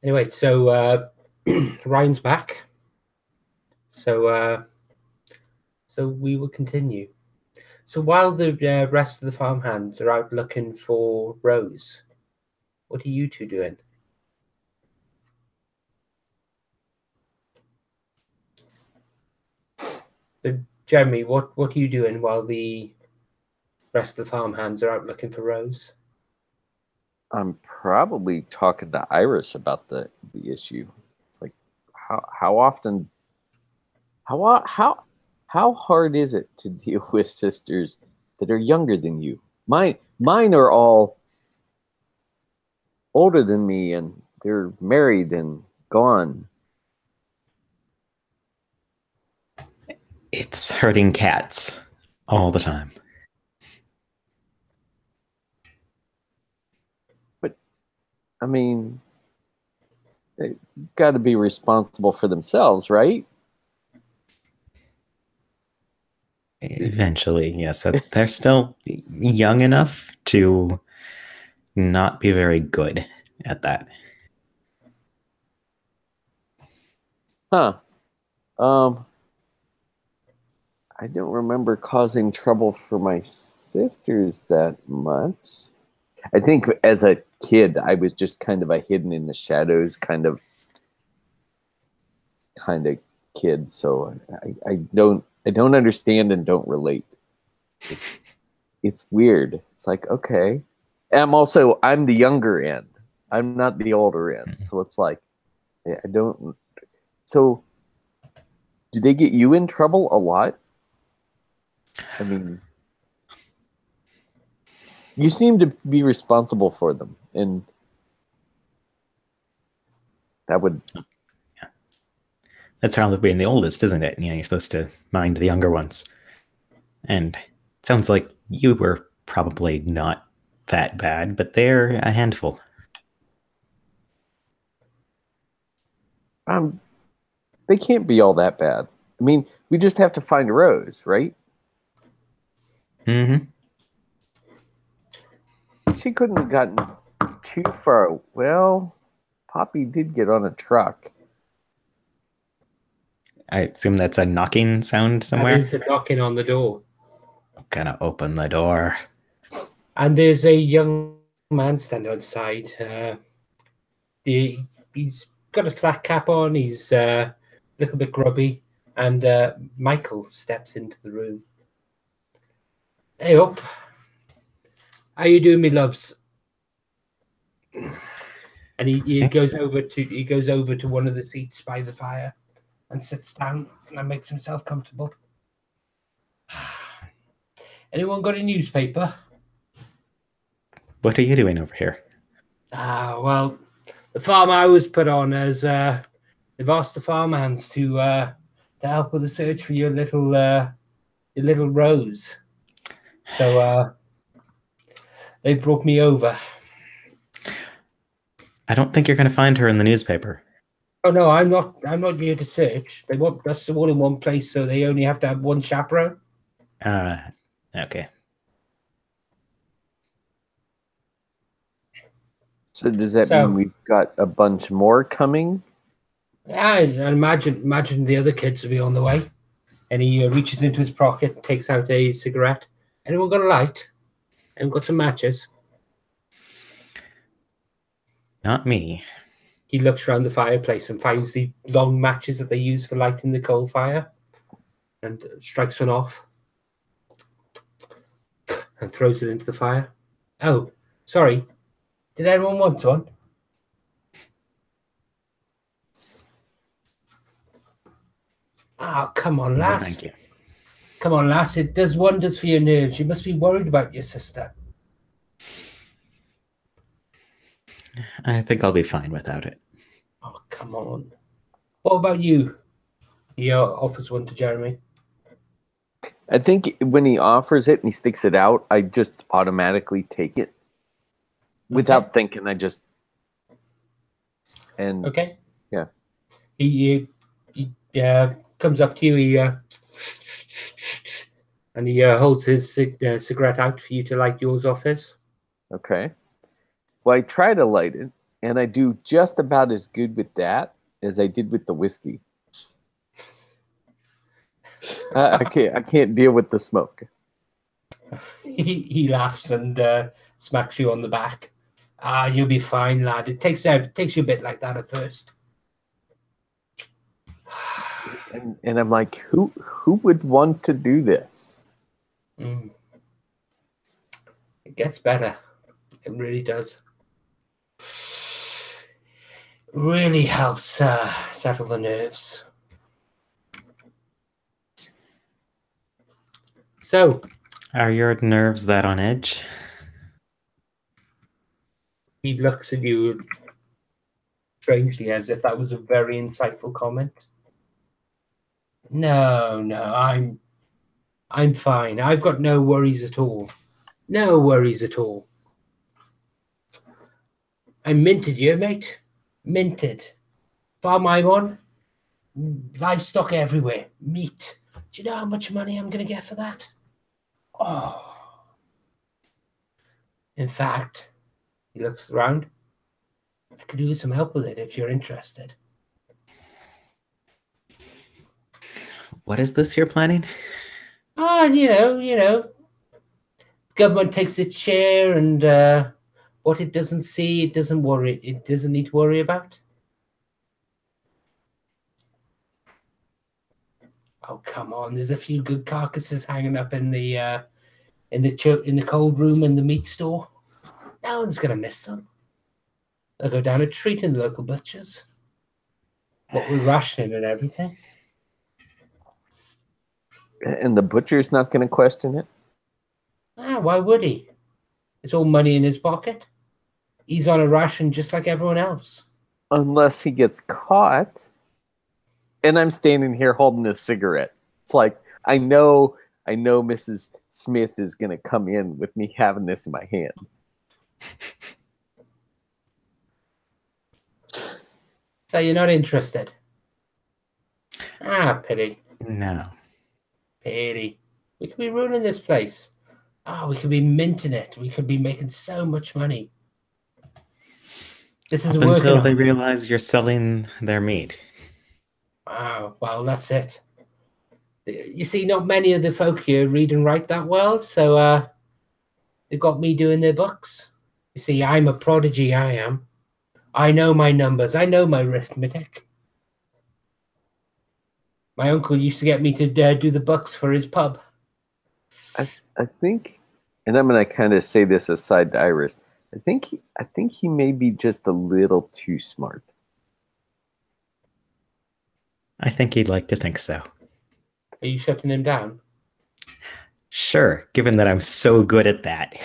[SPEAKER 1] Anyway, so Ryan's back. So we will continue. So while the rest of the farmhands are out looking for Rose, what are you two doing? So Jeremy, what are you doing while the rest of the farmhands are out looking for Rose?
[SPEAKER 2] I'm probably talking to Iris about the issue. It's like how often how hard is it to deal with sisters that are younger than you? Mine are all older than me, and they're married and gone.
[SPEAKER 3] It's herding cats all the time.
[SPEAKER 2] But I mean, they got to be responsible for themselves, right?
[SPEAKER 3] Eventually, yes. They're still young enough to not be very good at that.
[SPEAKER 2] Huh. I don't remember causing trouble for my sisters that much. I think as a kid, I was just kind of a hidden in the shadows kind of kid. So I don't understand and don't relate. It's weird. It's like, okay. And I'm the younger end. I'm not the older end. So it's like, I don't. So do they get you in trouble a lot? I mean, you seem to be responsible for them, and that would.
[SPEAKER 3] Yeah. That's how being the oldest, isn't it? You're supposed to mind the younger ones. And it sounds like you were probably not that bad, but they're a handful.
[SPEAKER 2] They can't be all that bad. I mean, we just have to find Rose, right?
[SPEAKER 3] Mm-hmm.
[SPEAKER 2] She couldn't have gotten too far. Well, Poppy did get on a truck.
[SPEAKER 3] I assume that's a knocking sound
[SPEAKER 1] That
[SPEAKER 3] somewhere.
[SPEAKER 1] is a knocking on the door.
[SPEAKER 3] I'm gonna open the door.
[SPEAKER 1] And there's a young man standing outside. He's got a flat cap on. He's a little bit grubby. And Michael steps into the room. Hey up. How you doing, me loves? And he goes over to one of the seats by the fire and sits down and makes himself comfortable. Anyone got a newspaper?
[SPEAKER 3] What are you doing over here?
[SPEAKER 1] Well, the farm I was put on as they've asked the farmhands to help with the search for your little Rose. So they brought me over.
[SPEAKER 3] I don't think you're gonna find her in the newspaper.
[SPEAKER 1] Oh no, I'm not here to search. They want us all in one place, so they only have to have one chaperone.
[SPEAKER 3] Okay.
[SPEAKER 2] So does that mean we've got a bunch more coming?
[SPEAKER 1] Yeah, I imagine the other kids will be on the way. And he reaches into his pocket, takes out a cigarette. Anyone got a light? Anyone got some matches?
[SPEAKER 3] Not me.
[SPEAKER 1] He looks around the fireplace and finds the long matches that they use for lighting the coal fire and strikes one off and throws it into the fire. Oh, sorry. Did anyone want one? Oh, come on, lass.
[SPEAKER 3] Thank you.
[SPEAKER 1] Come on, lass. It does wonders for your nerves. You must be worried about your sister.
[SPEAKER 3] I think I'll be fine without it.
[SPEAKER 1] Oh, come on. What about you? He offers one to Jeremy.
[SPEAKER 2] I think when he offers it and he sticks it out, I just automatically take it without thinking.
[SPEAKER 1] Okay.
[SPEAKER 2] Yeah.
[SPEAKER 1] He comes up to you. And he holds his cigarette out for you to light yours off his.
[SPEAKER 2] Okay. Well, I try to light it, and I do just about as good with that as I did with the whiskey. I can't deal with the smoke.
[SPEAKER 1] He laughs and smacks you on the back. You'll be fine, lad. It takes you a bit like that at first.
[SPEAKER 2] And I'm like, who would want to do this?
[SPEAKER 1] It gets better. It really does. It really helps settle the nerves. So,
[SPEAKER 3] are your nerves that on edge?
[SPEAKER 1] He looks at you strangely as if that was a very insightful comment. No, I'm fine. I've got no worries at all. No worries at all. I'm minted you, mate. Minted. Farm I'm on. Livestock everywhere. Meat. Do you know how much money I'm going to get for that? Oh. In fact, he looks around. I could do some help with it if you're interested.
[SPEAKER 3] What is this you're planning?
[SPEAKER 1] You know. Government takes its share, and what it doesn't see, it doesn't worry. It doesn't need to worry about. Oh, come on! There's a few good carcasses hanging up in the cold room in the meat store. No one's gonna miss them. They'll go down a treat in the local butchers. What with rationing and everything.
[SPEAKER 2] And the butcher's not going to question it?
[SPEAKER 1] Why would he? It's all money in his pocket. He's on a ration just like everyone else.
[SPEAKER 2] Unless he gets caught. And I'm standing here holding a cigarette. It's like, I know Mrs. Smith is going to come in with me having this in my hand.
[SPEAKER 1] So you're not interested? Ah, pity.
[SPEAKER 3] No.
[SPEAKER 1] Pity. We could be ruining this place. We could be minting it. We could be making so much money. This is
[SPEAKER 3] Up
[SPEAKER 1] working
[SPEAKER 3] until
[SPEAKER 1] on
[SPEAKER 3] they
[SPEAKER 1] me.
[SPEAKER 3] realize you're selling their meat.
[SPEAKER 1] Wow, well, that's it. You see, not many of the folk here read and write that well, so they've got me doing their books. You see, I'm a prodigy, I am. I know my numbers. I know my arithmetic. My uncle used to get me to do the books for his pub.
[SPEAKER 2] I think, and I'm gonna kind of say this aside to Iris. I think he may be just a little too smart.
[SPEAKER 3] I think he'd like to think so.
[SPEAKER 1] Are you shutting him down?
[SPEAKER 3] Sure, given that I'm so good at that.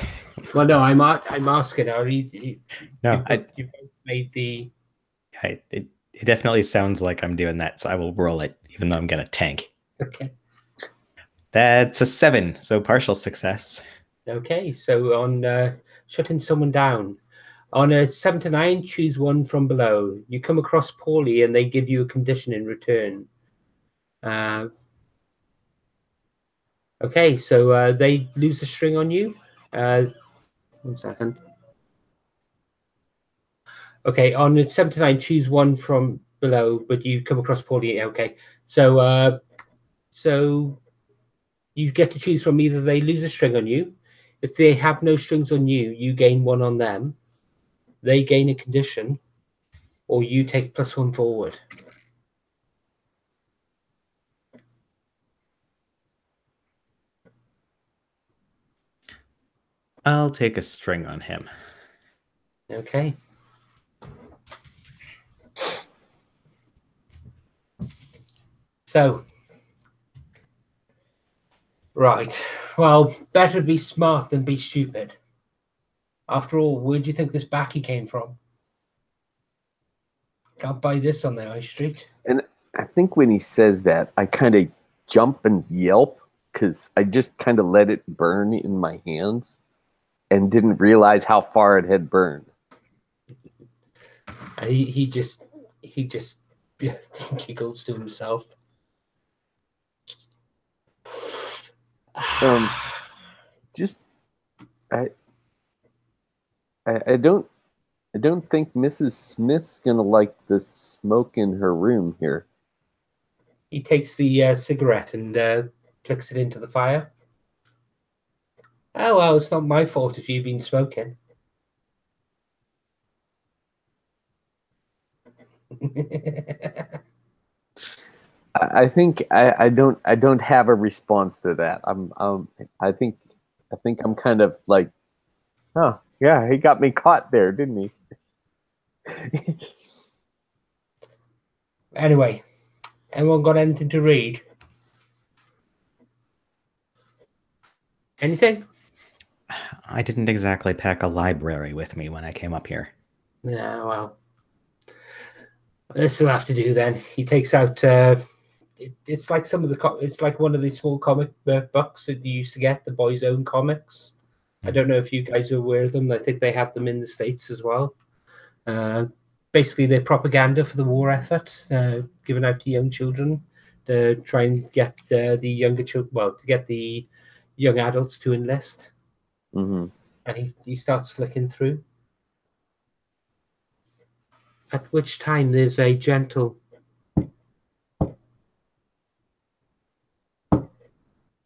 [SPEAKER 1] Well, no, I'm asking.
[SPEAKER 3] No,
[SPEAKER 1] you both made the.
[SPEAKER 3] it definitely sounds like I'm doing that, so I will roll it, even though I'm gonna tank.
[SPEAKER 1] Okay.
[SPEAKER 3] That's a 7, so partial success.
[SPEAKER 1] Okay, so on shutting someone down, on a 7 to 9, choose one from below. You come across poorly, and they give you a condition in return. Okay, so they lose a string on you. 1 second. Okay, on a 7 to 9, choose one from below, but you come across poorly. Okay, so you get to choose from either they lose a string on you. If they have no strings on you, you gain 1 on them. They gain a condition, or you take +1 forward.
[SPEAKER 3] I'll take a string on him.
[SPEAKER 1] Okay. So, right. Well, better be smart than be stupid. After all, where do you think this baccy came from? Can't buy this on the high street.
[SPEAKER 2] And I think when he says that, I kind of jump and yelp because I just kind of let it burn in my hands and didn't realize how far it had burned.
[SPEAKER 1] And he just giggles to himself.
[SPEAKER 2] Just I don't think Mrs. Smith's gonna like the smoke in her room here.
[SPEAKER 1] He takes the cigarette and flicks it into the fire. Oh, well, it's not my fault if you've been smoking.
[SPEAKER 2] I think I don't have a response to that. I think I'm kind of like, oh yeah, he got me caught there, didn't he?
[SPEAKER 1] Anyway, anyone got anything to read? Anything?
[SPEAKER 3] I didn't exactly pack a library with me when I came up here.
[SPEAKER 1] Yeah, well, this will have to do then. He takes out. It's like some of the. It's like one of the small comic books that you used to get, the Boys' Own comics. I don't know if you guys are aware of them. I think they had them in the States as well. Basically, they're propaganda for the war effort, given out to young children to try and get the younger children, well, to get the young adults to enlist.
[SPEAKER 2] Mm-hmm.
[SPEAKER 1] And he starts flicking through. At which time there's a gentle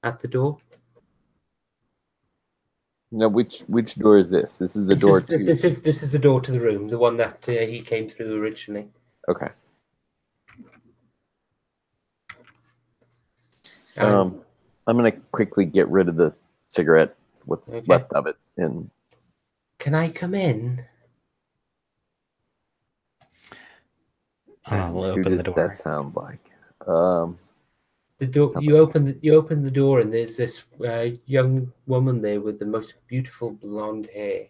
[SPEAKER 1] at the door.
[SPEAKER 2] Now, which door is this? This is the door to.
[SPEAKER 1] This is the door to the room, the one that he came through originally.
[SPEAKER 2] Okay. I'm gonna quickly get rid of the cigarette, what's left of it, and.
[SPEAKER 1] Can I come in?
[SPEAKER 3] I'll open the door.
[SPEAKER 2] What does that sound like?
[SPEAKER 1] The door. You open the door, and there's this young woman there with the most beautiful blonde hair.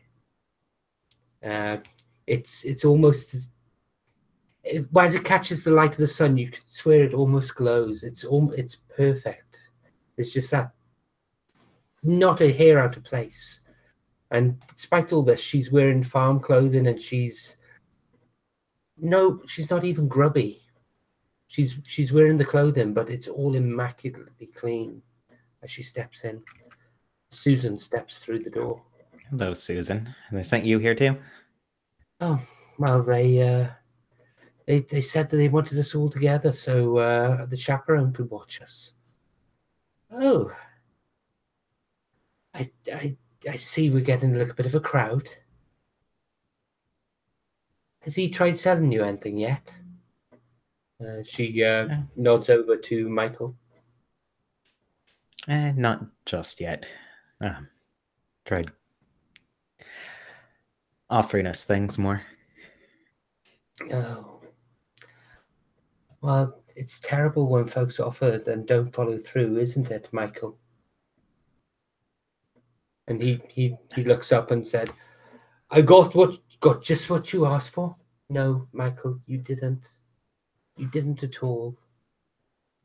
[SPEAKER 1] It's almost as it catches the light of the sun, you could swear it almost glows. It's perfect. It's just that not a hair out of place. And despite all this, she's wearing farm clothing, and she's No, she's not even grubby. She's wearing the clothing, but it's all immaculately clean as she steps in. Susan steps through the door.
[SPEAKER 3] Hello, Susan. They sent you here too?
[SPEAKER 1] Oh, well, they said that they wanted us all together so the chaperone could watch us. Oh, I, I, I see we're getting a little bit of a crowd. Has he tried selling you anything yet? She nods over to Michael.
[SPEAKER 3] Not just yet. Tried offering us things more.
[SPEAKER 1] Oh. Well, it's terrible when folks offer and don't follow through, isn't it, Michael? And he looks up and said, I got just what you asked for. No, Michael, you didn't. You didn't at all.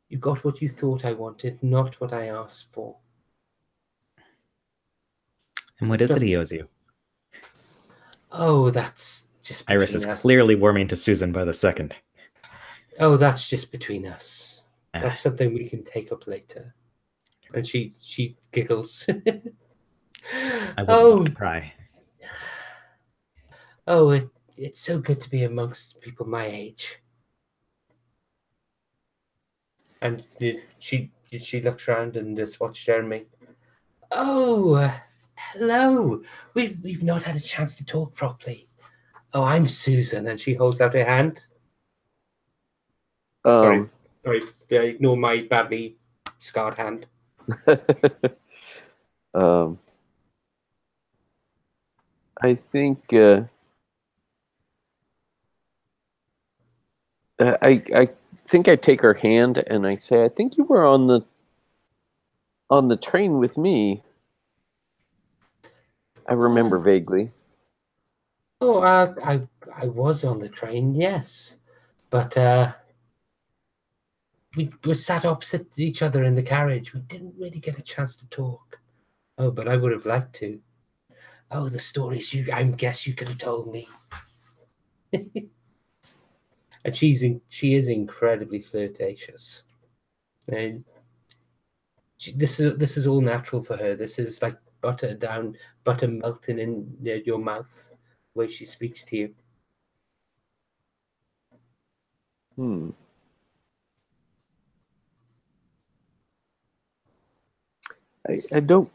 [SPEAKER 1] You got what you thought I wanted, not what I asked for.
[SPEAKER 3] And what is it he owes you?
[SPEAKER 1] Oh, that's just
[SPEAKER 3] Iris
[SPEAKER 1] between
[SPEAKER 3] is
[SPEAKER 1] us.
[SPEAKER 3] clearly warming to Susan by the second.
[SPEAKER 1] Oh, that's just between us. That's something we can take up later. And she giggles.
[SPEAKER 3] I wouldn't want to pry.
[SPEAKER 1] Oh, it's so good to be amongst people my age. And she looks around and just watches Jeremy. Oh, hello. We've not had a chance to talk properly. Oh, I'm Susan, and she holds out her hand. Sorry, ignore my badly scarred hand.
[SPEAKER 2] I think I think I take her hand and I say, I think you were on the train with me. I remember vaguely.
[SPEAKER 1] Oh, I was on the train, yes, but we were sat opposite each other in the carriage. We didn't really get a chance to talk. Oh, but I would have liked to. Oh, the stories I guess you could have told me. And she is incredibly flirtatious. And this is all natural for her. This is like butter melting in your mouth, the way she speaks to you.
[SPEAKER 2] I don't.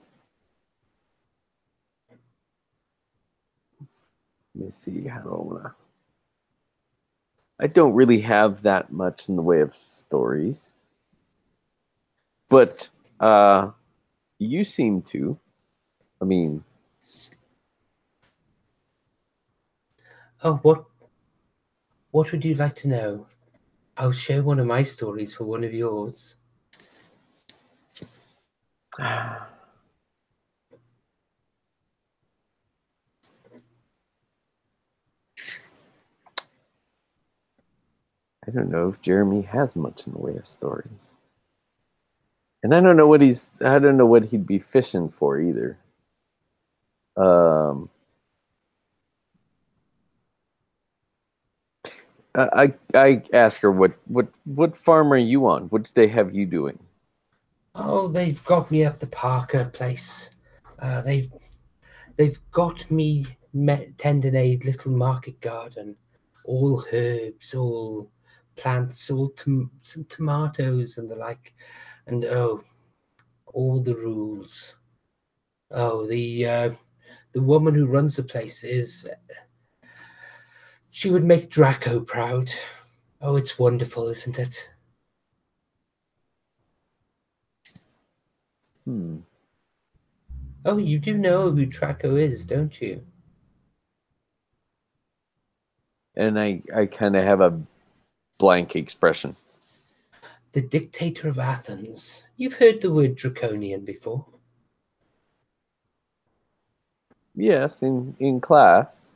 [SPEAKER 2] Let me see how. I don't really have that much in the way of stories, but you seem to. I mean,
[SPEAKER 1] Oh, what would you like to know? I'll share one of my stories for one of yours.
[SPEAKER 2] I don't know if Jeremy has much in the way of stories. And I don't know what he'd be fishing for either. I ask her what farm are you on? What do they have you doing?
[SPEAKER 1] Oh, they've got me at the Parker place. They've got me tending a little market garden, all herbs, all plants, all some tomatoes and the like, and oh, all the rules. Oh, the woman who runs the place she would make Draco proud. Oh, it's wonderful, isn't it? Oh, you do know who Draco is, don't you?
[SPEAKER 2] And I kind of have a blank expression.
[SPEAKER 1] The dictator of Athens. You've heard the word draconian before.
[SPEAKER 2] Yes, in class.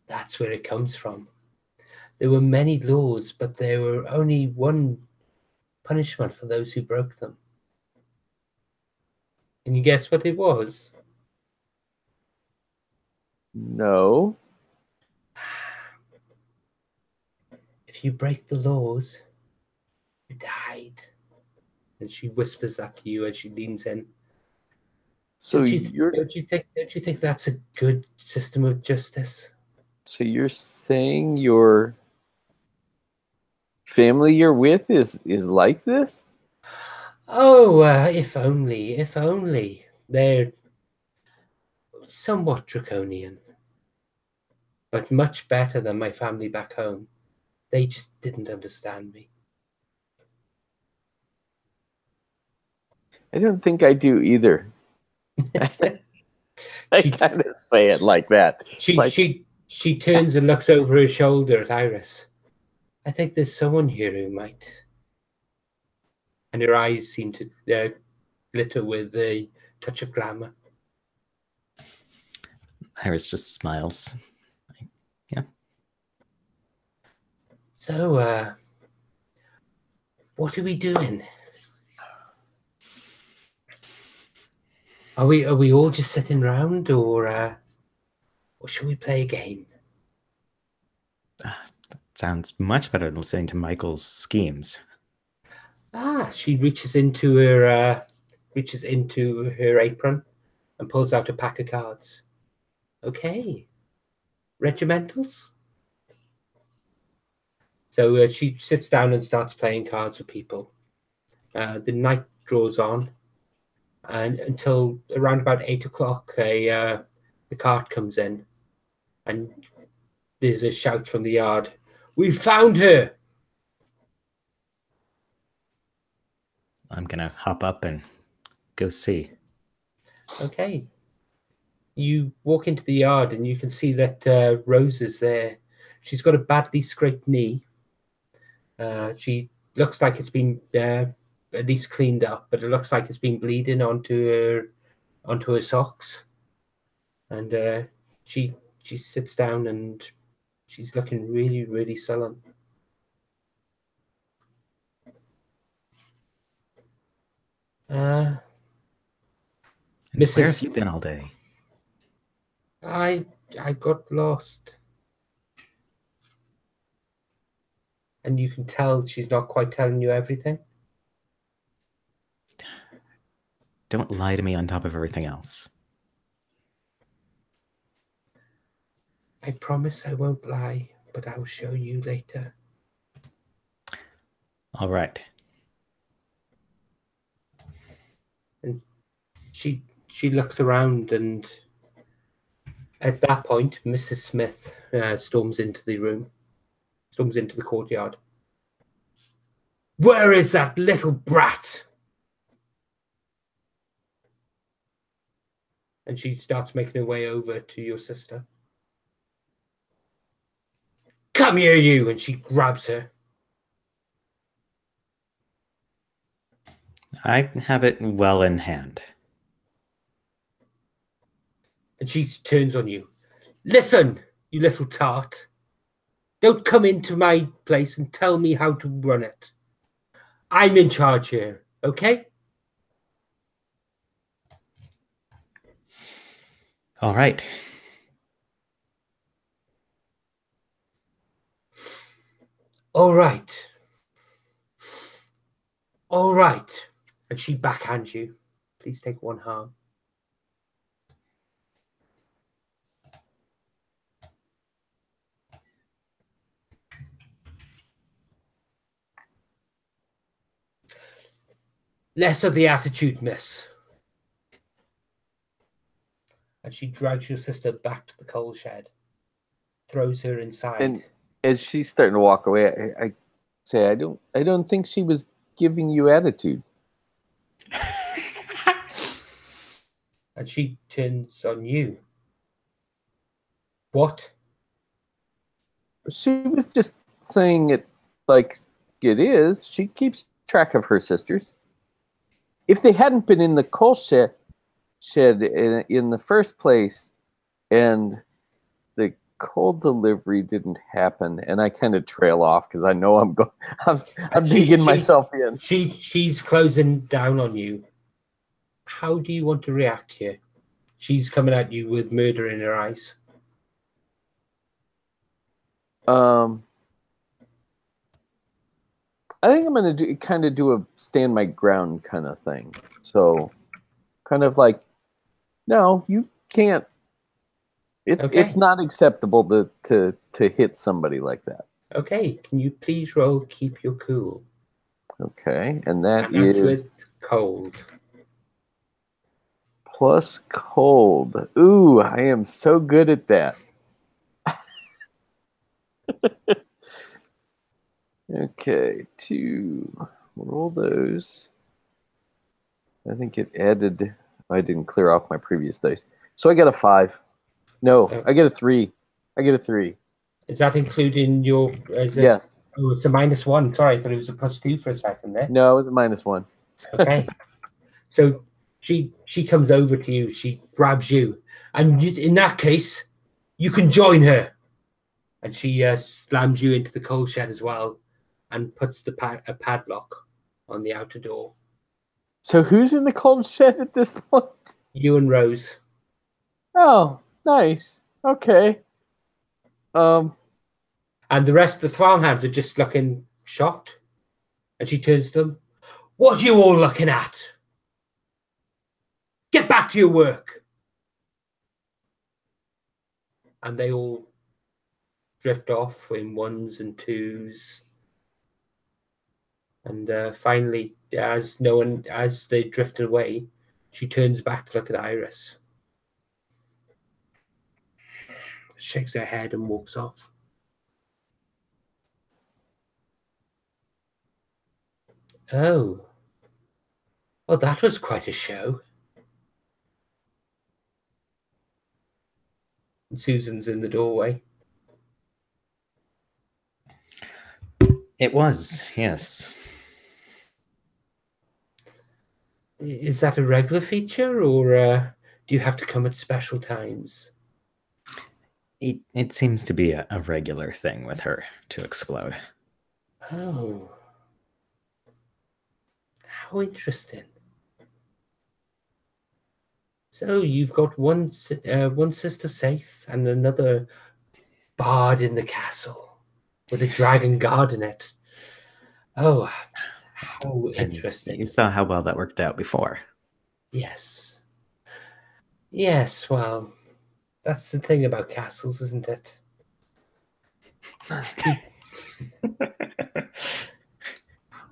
[SPEAKER 1] That's where it comes from. There were many laws, but there were only one punishment for those who broke them. Can you guess what it was?
[SPEAKER 2] No.
[SPEAKER 1] if you break the laws, you died. And she whispers that to you as she leans in.
[SPEAKER 2] So
[SPEAKER 1] Don't you think that's a good system of justice?
[SPEAKER 2] So you're saying your family you're with is like this?
[SPEAKER 1] Oh, if only, if only. They're somewhat draconian, but much better than my family back home. They just didn't understand me.
[SPEAKER 2] I don't think I do either. I kind of say it like that.
[SPEAKER 1] She turns and looks over her shoulder at Iris. I think there's someone here who might. And her eyes seem to glitter with a touch of glamour.
[SPEAKER 3] Iris just smiles. Yeah.
[SPEAKER 1] So, what are we doing? Are we all just sitting around, or should we play a game?
[SPEAKER 3] That sounds much better than listening to Michael's schemes.
[SPEAKER 1] She reaches into her apron and pulls out a pack of cards. Okay, regimentals. So she sits down and starts playing cards with people. The night draws on, and until around about 8 o'clock, the cart comes in, and there's a shout from the yard. We found her!
[SPEAKER 3] I'm going to hop up and go see.
[SPEAKER 1] Okay. You walk into the yard and you can see that Rose is there. She's got a badly scraped knee. She looks like it's been at least cleaned up, but it looks like it's been bleeding onto her socks. And she sits down and she's looking really, really sullen.
[SPEAKER 3] Mrs. Where have you been all day?
[SPEAKER 1] I got lost. And you can tell she's not quite telling you everything.
[SPEAKER 3] Don't lie to me on top of everything else.
[SPEAKER 1] I promise I won't lie, but I'll show you later.
[SPEAKER 3] All right.
[SPEAKER 1] And she looks around, and at that point, Mrs. Smith storms into the courtyard. Where is that little brat? And she starts making her way over to your sister. Come here, you! And she grabs her.
[SPEAKER 3] I have it well in hand.
[SPEAKER 1] And she turns on you. Listen, you little tart. Don't come into my place and tell me how to run it. I'm in charge here, okay?
[SPEAKER 3] All right.
[SPEAKER 1] All right. All right. And she backhands you. Please take one harm. Less of the attitude, miss. And she drags your sister back to the coal shed, throws her inside.
[SPEAKER 2] And as she's starting to walk away, I say, I don't think she was giving you attitude.
[SPEAKER 1] And she turns on you. What?
[SPEAKER 2] She was just saying it like it is. She keeps track of her sisters. If they hadn't been in the coal shed in the first place, and the coal delivery didn't happen, and I kind of trail off because I know I'm digging myself in.
[SPEAKER 1] She's closing down on you. How do you want to react here? She's coming at you with murder in her eyes.
[SPEAKER 2] I think I'm gonna do a stand my ground kind of thing. So, kind of like, no, you can't.
[SPEAKER 1] Okay.
[SPEAKER 2] It's not acceptable to hit somebody like that.
[SPEAKER 1] Okay, can you please roll keep your cool?
[SPEAKER 2] Okay, and that
[SPEAKER 1] And that's
[SPEAKER 2] is
[SPEAKER 1] with cold.
[SPEAKER 2] plus cold. Ooh, I am so good at that. Okay, roll those. I think it added. I didn't clear off my previous dice, so I get a 5. No, I get a 3. I get a 3.
[SPEAKER 1] Is that including your?
[SPEAKER 2] Yes.
[SPEAKER 1] Oh, it's a -1. Sorry, I thought it was a +2 for a second there.
[SPEAKER 2] No, it was a -1.
[SPEAKER 1] Okay, so she comes over to you. She grabs you, and in that case, you can join her. And she slams you into the coal shed as well, and puts a padlock on the outer door.
[SPEAKER 2] So who's in the cold shed at this point?
[SPEAKER 1] You and Rose.
[SPEAKER 2] Oh, nice. Okay.
[SPEAKER 1] And the rest of the farmhands are just looking shocked. And she turns to them. What are you all looking at? Get back to your work. And they all drift off in ones and twos. And finally, as they drifted away, she turns back to look at Iris. Shakes her head and walks off. Oh. Well, that was quite a show. And Susan's in the doorway.
[SPEAKER 3] It was, yes.
[SPEAKER 1] Is that a regular feature, or do you have to come at special times?
[SPEAKER 3] It seems to be a regular thing with her to explode.
[SPEAKER 1] Oh. How interesting. So you've got one sister safe and another barred in the castle with a dragon guard in it. Oh, how interesting.
[SPEAKER 3] You saw how well that worked out before.
[SPEAKER 1] Yes. Yes, well, that's the thing about castles, isn't it?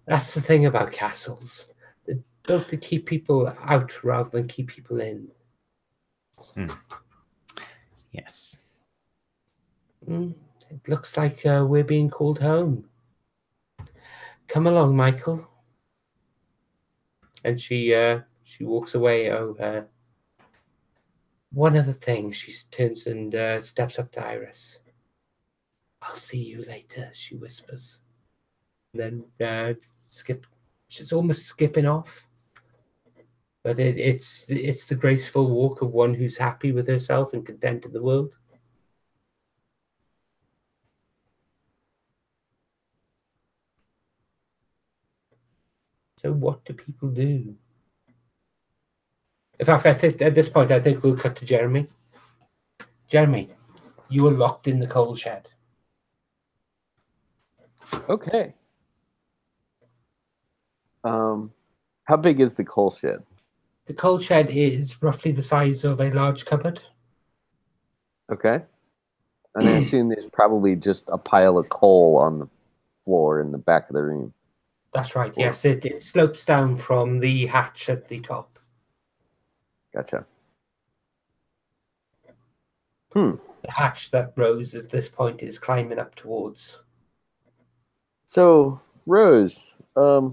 [SPEAKER 1] That's the thing about castles. They're built to keep people out rather than keep people in.
[SPEAKER 3] Yes.
[SPEAKER 1] It looks like we're being called home. Come along, Michael. And she walks away. One other thing. She turns and steps up to Iris. I'll see you later, she whispers. And then she's almost skipping off. But it's the graceful walk of one who's happy with herself and content in the world. So what do people do? In fact, I think at this point, we'll cut to Jeremy. Jeremy, you were locked in the coal shed.
[SPEAKER 2] Okay. How big is the coal shed?
[SPEAKER 1] The coal shed is roughly the size of a large cupboard.
[SPEAKER 2] Okay. And I assume there's probably just a pile of coal on the floor in the back of the room.
[SPEAKER 1] That's right, yes. It slopes down from the hatch at the top.
[SPEAKER 2] Gotcha.
[SPEAKER 1] The hatch that Rose at this point is climbing up towards.
[SPEAKER 2] So, Rose, where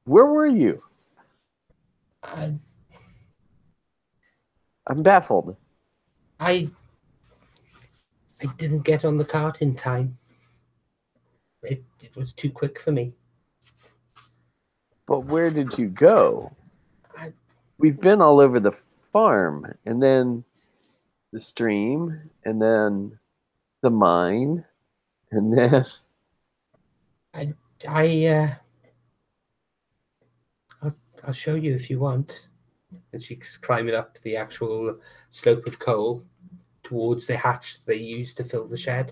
[SPEAKER 2] were you?
[SPEAKER 1] I'm
[SPEAKER 2] baffled.
[SPEAKER 1] I didn't get on the cart in time. It was too quick for me.
[SPEAKER 2] But where did you go?
[SPEAKER 1] I-
[SPEAKER 2] We've been all over the farm, and then the stream, and then the mine, and then
[SPEAKER 1] I'll show you if you want. And she's climbing up the actual slope of coal towards the hatch they used to fill the shed.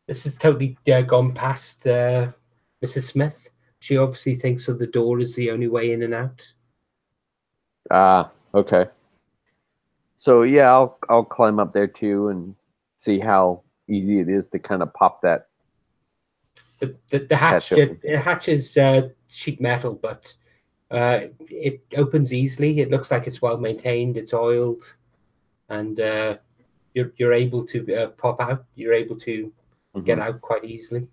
[SPEAKER 1] This has totally gone past Mrs. Smith. She obviously thinks that the door is the only way in and out.
[SPEAKER 2] Ah, okay. So yeah, I'll climb up there too and see how easy it is to kind of pop that.
[SPEAKER 1] The hatch is sheet metal, but it opens easily. It looks like it's well maintained. It's oiled, and you're able to pop out. You're able to get out quite easily.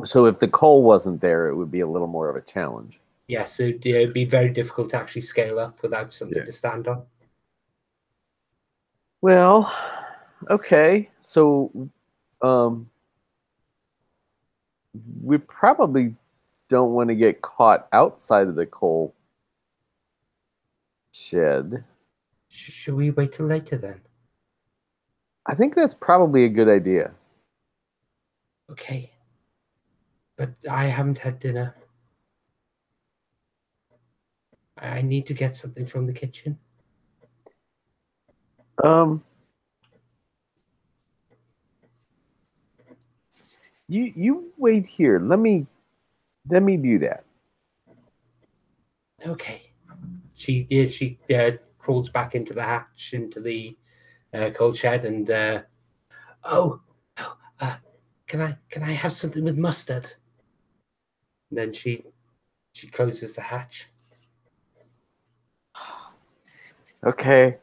[SPEAKER 2] So if the coal wasn't there, it would be a little more of a challenge.
[SPEAKER 1] Yes, it'd be very difficult to actually scale up without something to stand on.
[SPEAKER 2] Well, okay. So we probably don't want to get caught outside of the coal shed.
[SPEAKER 1] Should we wait till later then?
[SPEAKER 2] I think that's probably a good idea.
[SPEAKER 1] Okay. But I haven't had dinner. I need to get something from the kitchen.
[SPEAKER 2] You wait here. Let me do that.
[SPEAKER 1] Okay. She crawls back into the hatch, into the coal shed, and can I have something with mustard? And then she closes the hatch.
[SPEAKER 2] Okay.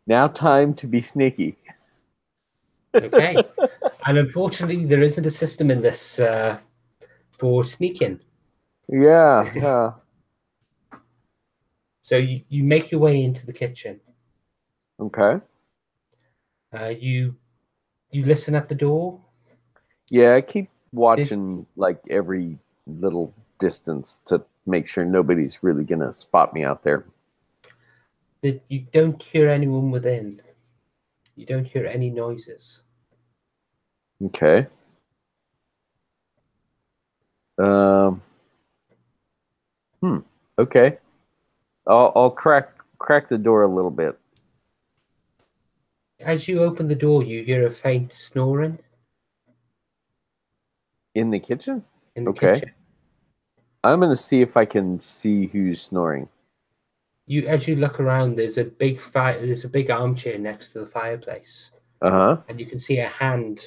[SPEAKER 2] Now time to be sneaky.
[SPEAKER 1] Okay. And unfortunately, there isn't a system in this for sneaking.
[SPEAKER 2] Yeah.
[SPEAKER 1] So you make your way into the kitchen.
[SPEAKER 2] Okay.
[SPEAKER 1] You listen at the door.
[SPEAKER 2] Yeah, I keep watching like every little distance to make sure nobody's really gonna spot me out there.
[SPEAKER 1] That you don't hear anyone within. You don't hear any noises.
[SPEAKER 2] Okay. Okay. I'll crack the door a little bit.
[SPEAKER 1] As you open the door, you hear a faint snoring
[SPEAKER 2] In the kitchen?
[SPEAKER 1] in the kitchen.
[SPEAKER 2] I'm gonna see if I can see who's snoring.
[SPEAKER 1] As you look around, there's a big armchair next to the fireplace.
[SPEAKER 2] And
[SPEAKER 1] you can see a hand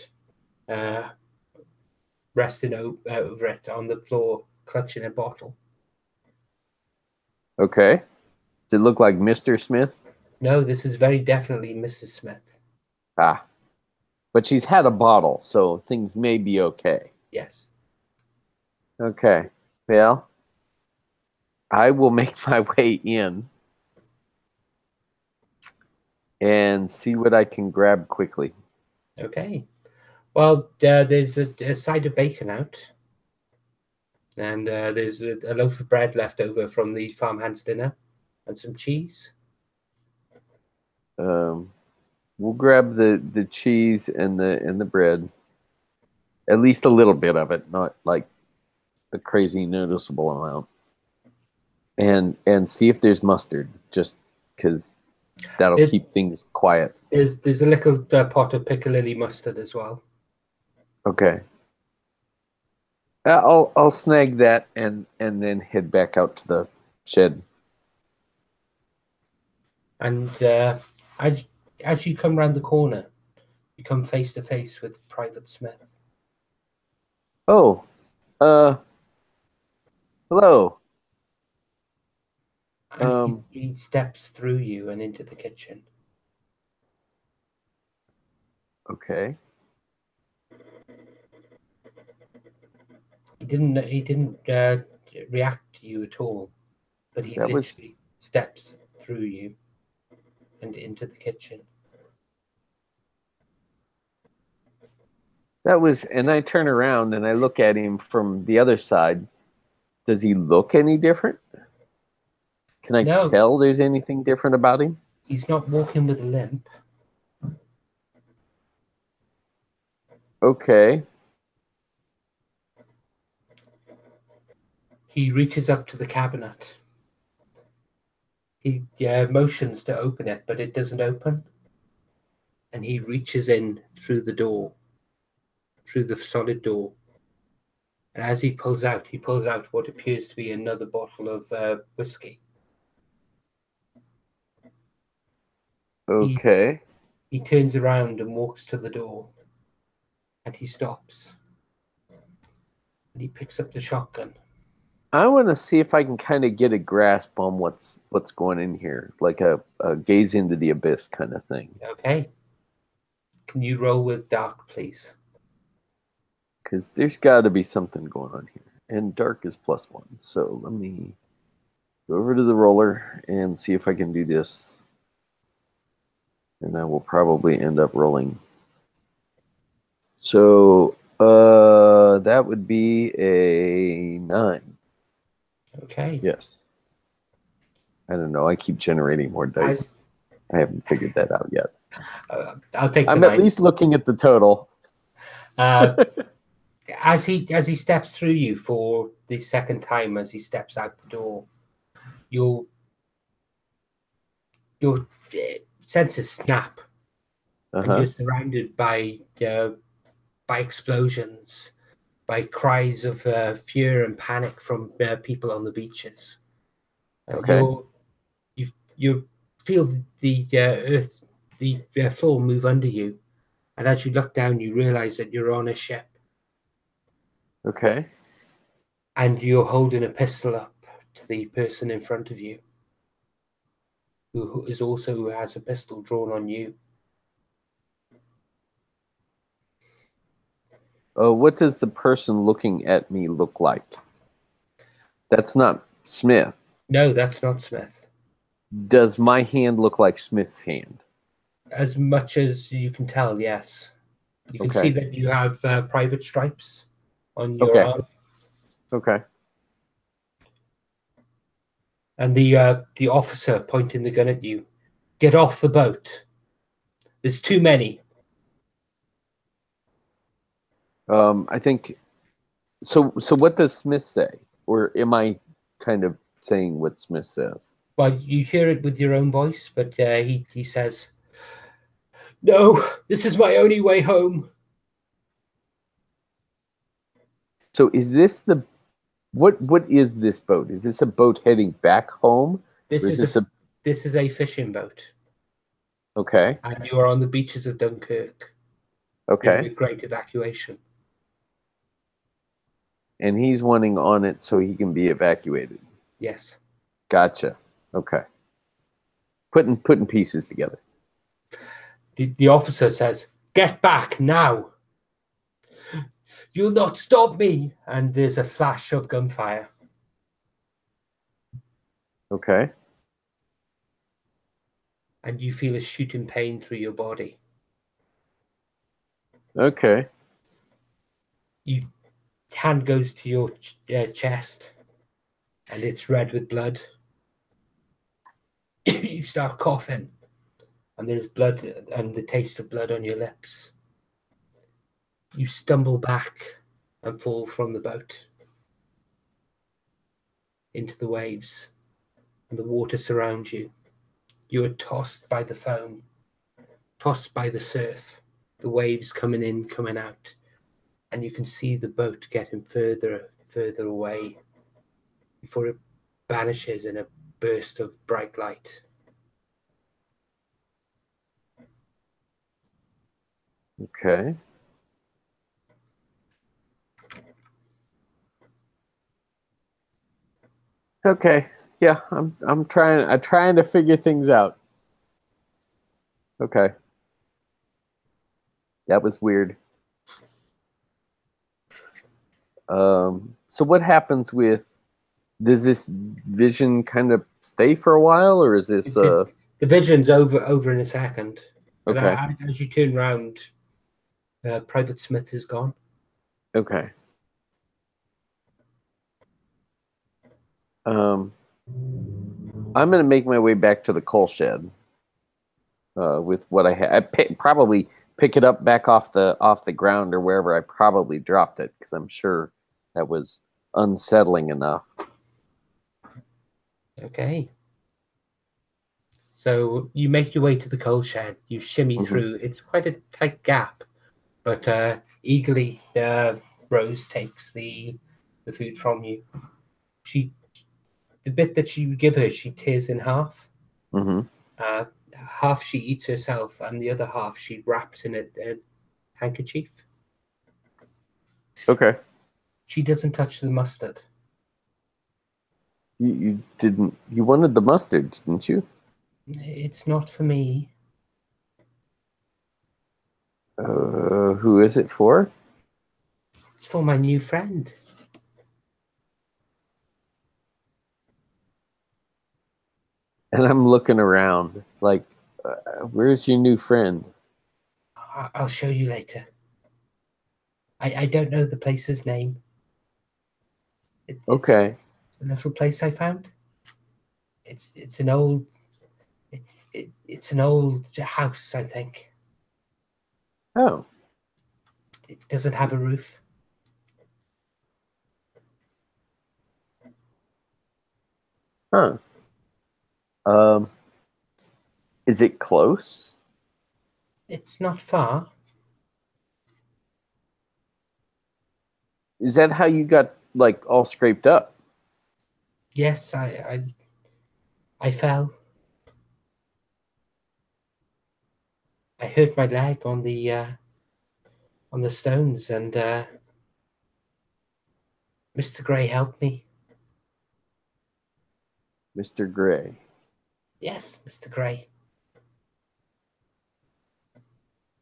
[SPEAKER 1] resting over it on the floor, clutching a bottle.
[SPEAKER 2] Okay. Does it look like Mr. Smith?
[SPEAKER 1] No, this is very definitely Mrs. Smith.
[SPEAKER 2] Ah. But she's had a bottle, so things may be okay.
[SPEAKER 1] Yes.
[SPEAKER 2] Okay. Well, I will make my way in and see what I can grab quickly.
[SPEAKER 1] Okay. Well, there's a side of bacon out. And there's a loaf of bread left over from the farmhand's dinner. And some cheese.
[SPEAKER 2] We'll grab the cheese and the bread. At least a little bit of it, not like a crazy noticeable amount. And see if there's mustard, just because that'll keep things quiet.
[SPEAKER 1] There's a little pot of piccalilli mustard as well.
[SPEAKER 2] Okay. I'll snag that and then head back out to the shed.
[SPEAKER 1] And as you come round the corner, you come face to face with Private Smith.
[SPEAKER 2] Oh, hello.
[SPEAKER 1] And he steps through you and into the kitchen.
[SPEAKER 2] Okay.
[SPEAKER 1] He didn't react to you at all, but he literally steps through you and into the kitchen.
[SPEAKER 2] And I turn around and I look at him from the other side. Does he look any different? Can I tell there's anything different about him?
[SPEAKER 1] He's not walking with a limp.
[SPEAKER 2] Okay.
[SPEAKER 1] He reaches up to the cabinet. He motions to open it, but it doesn't open. and he reaches in through the door, through the solid door. And as he pulls out what appears to be another bottle of whiskey.
[SPEAKER 2] Okay.
[SPEAKER 1] He turns around and walks to the door, and he stops. And he picks up the shotgun.
[SPEAKER 2] I want to see if I can kind of get a grasp on what's going in here, like a gaze into the abyss kind of thing.
[SPEAKER 1] Okay. Can you roll with dark, please?
[SPEAKER 2] Because there's got to be something going on here. And dark is +1. So let me go over to the roller and see if I can do this. And I will probably end up rolling. So that would be a 9.
[SPEAKER 1] Okay.
[SPEAKER 2] Yes. I don't know. I keep generating more dice. I haven't figured that out yet.
[SPEAKER 1] I'll take the
[SPEAKER 2] I'm
[SPEAKER 1] 9.
[SPEAKER 2] at least looking at the total.
[SPEAKER 1] As he steps through you for the second time, as he steps out the door, your senses snap, and you're surrounded by explosions, by cries of fear and panic from people on the beaches.
[SPEAKER 2] Okay.
[SPEAKER 1] You feel the earth, the floor move under you, and as you look down, you realize that you're on a ship.
[SPEAKER 2] Okay.
[SPEAKER 1] And you're holding a pistol up to the person in front of you, who has a pistol drawn on you.
[SPEAKER 2] What does the person looking at me look like? That's not Smith.
[SPEAKER 1] No, that's not Smith.
[SPEAKER 2] Does my hand look like Smith's hand?
[SPEAKER 1] As much as you can tell, yes. You can see that you have private stripes on your arm.
[SPEAKER 2] Okay.
[SPEAKER 1] And the officer pointing the gun at you, get off the boat. There's too many.
[SPEAKER 2] I think. So what does Smith say, or am I kind of saying what Smith says?
[SPEAKER 1] Well, you hear it with your own voice, but he says, "No, this is my only way home."
[SPEAKER 2] So is this the what is this boat? Is this a boat heading back home?
[SPEAKER 1] This is a fishing boat.
[SPEAKER 2] Okay.
[SPEAKER 1] And you are on the beaches of Dunkirk.
[SPEAKER 2] Okay.
[SPEAKER 1] In the Great Evacuation.
[SPEAKER 2] And he's wanting on it so he can be evacuated.
[SPEAKER 1] Yes.
[SPEAKER 2] Gotcha. Okay. Putting pieces together.
[SPEAKER 1] The officer says, "Get back now. You'll not stop me." And there's a flash of gunfire.
[SPEAKER 2] Okay.
[SPEAKER 1] And you feel a shooting pain through your body.
[SPEAKER 2] Okay.
[SPEAKER 1] Your hand goes to your chest, and it's red with blood. You start coughing, and there's blood and the taste of blood on your lips. You stumble back and fall from the boat into the waves, and the water surrounds you. You are tossed by the foam, tossed by the surf, the waves coming in, coming out, and you can see the boat getting further away before it vanishes in a burst of bright light.
[SPEAKER 2] Okay. Okay. Yeah, I'm trying to figure things out. Okay. That was weird. So what happens with, does this vision kind of stay for a while, or is this
[SPEAKER 1] the vision's over in a second.
[SPEAKER 2] Okay.
[SPEAKER 1] As you turn around, Private Smith is gone.
[SPEAKER 2] Okay. I'm going to make my way back to the coal shed with what I had. Probably pick it up back off the ground or wherever I probably dropped it, because I'm sure that was unsettling enough.
[SPEAKER 1] Okay. So you make your way to the coal shed. You shimmy through. It's quite a tight gap, but eagerly Rose takes the food from you. The bit that she give her, she tears in half.
[SPEAKER 2] Mm-hmm.
[SPEAKER 1] Half she eats herself, and the other half she wraps in a handkerchief.
[SPEAKER 2] Okay.
[SPEAKER 1] She doesn't touch the mustard.
[SPEAKER 2] You didn't. You wanted the mustard, didn't you?
[SPEAKER 1] It's not for me.
[SPEAKER 2] Who is it for?
[SPEAKER 1] It's for my new friend.
[SPEAKER 2] And I'm looking around. It's like, where's your new friend?
[SPEAKER 1] I'll show you later. I don't know the place's name.
[SPEAKER 2] Okay.
[SPEAKER 1] It's a little place I found. It's an old it's an old house, I think.
[SPEAKER 2] Oh.
[SPEAKER 1] It doesn't have a roof.
[SPEAKER 2] Huh. Is it close?
[SPEAKER 1] It's not far.
[SPEAKER 2] Is that how you got like all scraped up?
[SPEAKER 1] Yes, I fell. I hurt my leg on the stones, and Mr. Gray helped me.
[SPEAKER 2] Mr. Gray.
[SPEAKER 1] Yes, Mr. Gray.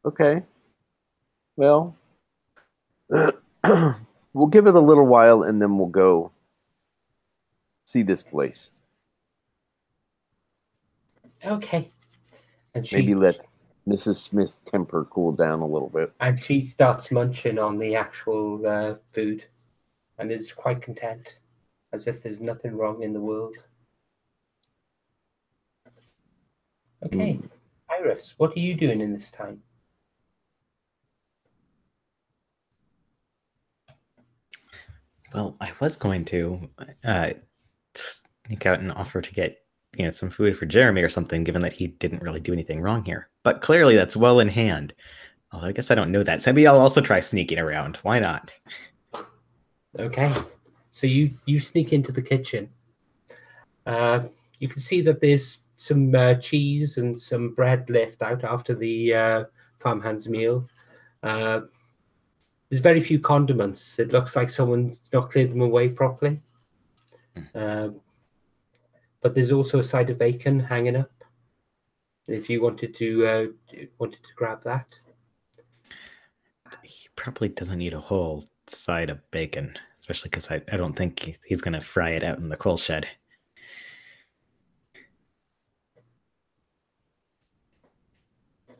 [SPEAKER 2] Okay. Well, we'll give it a little while and then we'll go see this place.
[SPEAKER 1] Okay. And
[SPEAKER 2] Maybe let Mrs. Smith's temper cool down a little bit.
[SPEAKER 1] And she starts munching on the actual food, and is quite content, as if there's nothing wrong in the world. Okay, Iris, what are you doing in this time?
[SPEAKER 3] Well, I was going to sneak out and offer to get some food for Jeremy or something, given that he didn't really do anything wrong here. But clearly that's well in hand. Although I guess I don't know that. So maybe I'll also try sneaking around. Why not?
[SPEAKER 1] Okay, so you sneak into the kitchen. You can see that there's some cheese and some bread left out after the farmhand's meal. There's very few condiments. It looks like someone's not cleared them away properly. But there's also a side of bacon hanging up. If you wanted to grab that,
[SPEAKER 3] He probably doesn't need a whole side of bacon, especially because I don't think he's going to fry it out in the coal shed.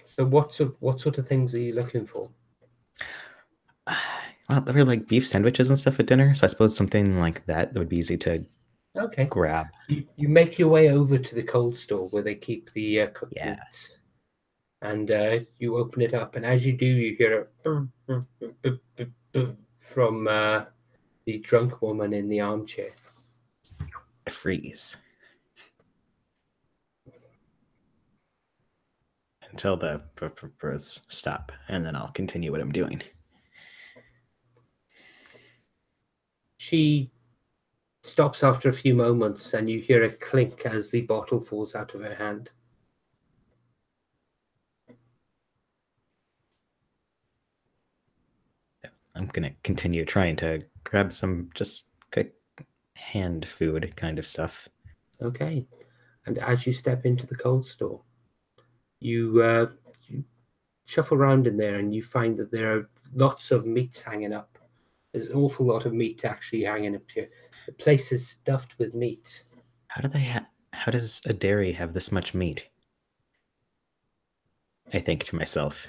[SPEAKER 1] So what sort of things are you looking for?
[SPEAKER 3] Well, there were like beef sandwiches and stuff at dinner, so I suppose something like that would be easy to grab.
[SPEAKER 1] You make your way over to the cold store where they keep the cooked meats, and you open it up, and as you do, you hear a from the drunk woman in the armchair.
[SPEAKER 3] I freeze until the birds stop, and then I'll continue what I'm doing.
[SPEAKER 1] She stops after a few moments, and you hear a clink as the bottle falls out of her hand.
[SPEAKER 3] I'm going to continue trying to grab some just quick hand food kind of stuff.
[SPEAKER 1] Okay. And as you step into the cold store, you shuffle around in there, and you find that there are lots of meats hanging up. There's an awful lot of meat actually hanging up here. The place is stuffed with meat.
[SPEAKER 3] How does a dairy have this much meat? I think to myself.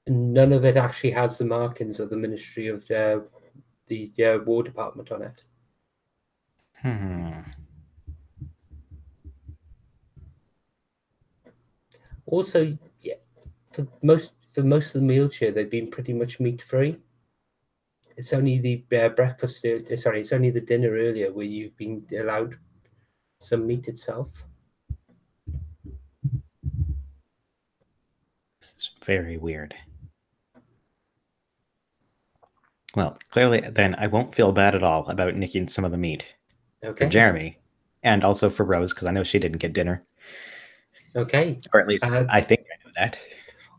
[SPEAKER 1] None of it actually has the markings of the Ministry of the War Department on it. Also, yeah, for most of the meals here, they've been pretty much meat free. It's only the breakfast. Sorry, it's only the dinner earlier where you've been allowed some meat itself.
[SPEAKER 3] This is very weird. Well, clearly, then I won't feel bad at all about nicking some of the meat
[SPEAKER 1] Okay.
[SPEAKER 3] for Jeremy, and also for Rose because I know she didn't get dinner,
[SPEAKER 1] Okay.
[SPEAKER 3] or at least I think I know that.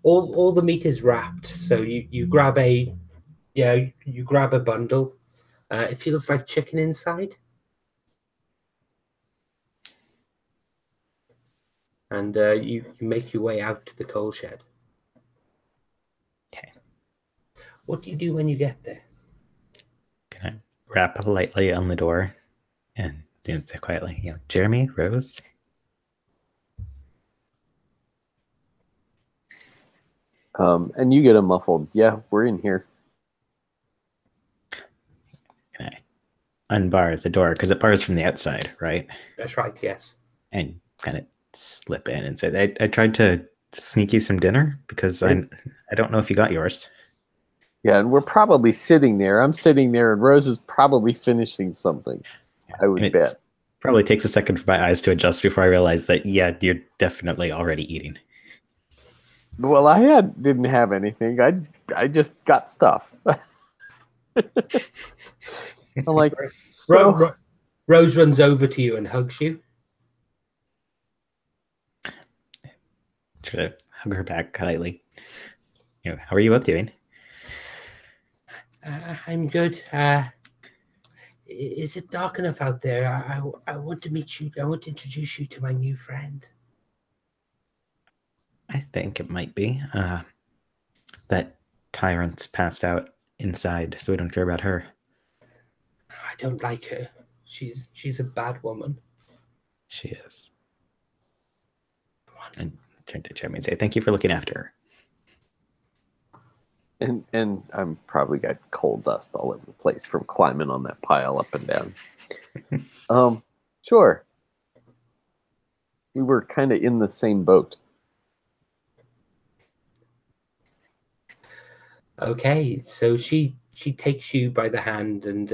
[SPEAKER 1] All the meat is wrapped, so you grab a you grab a bundle. It feels like chicken inside, and you make your way out to the coal shed.
[SPEAKER 3] Okay.
[SPEAKER 1] What do you do when you get there?
[SPEAKER 3] Can I rap lightly on the door and say quietly, Jeremy, Rose?
[SPEAKER 2] And you get a muffled, yeah, we're in here.
[SPEAKER 3] Can I unbar the door? Because it bars from the outside, right?
[SPEAKER 1] That's right, yes.
[SPEAKER 3] And kind of slip in and say, I tried to sneak you some dinner because I don't know if you got yours.
[SPEAKER 2] Yeah, and we're probably sitting there. I'm sitting there, and Rose is probably finishing something. Yeah, I would bet.
[SPEAKER 3] Probably takes a second for my eyes to adjust before I realize that, yeah, you're definitely already eating.
[SPEAKER 2] Well, I didn't have anything. I just got stuff. I'm like, so...
[SPEAKER 1] Rose runs over to you and hugs you.
[SPEAKER 3] Try to hug her back lightly. How are you both doing?
[SPEAKER 1] I'm good. Is it dark enough out there? I want to meet you. I want to introduce you to my new friend.
[SPEAKER 3] I think it might be. That tyrant's passed out inside, so we don't care about her.
[SPEAKER 1] I don't like her. She's a bad woman.
[SPEAKER 3] She is. And turn to Jeremy and say, thank you for looking after her.
[SPEAKER 2] And I'm probably got coal dust all over the place from climbing on that pile up and down. Sure. We were kind of in the same boat.
[SPEAKER 1] Okay, so she takes you by the hand, and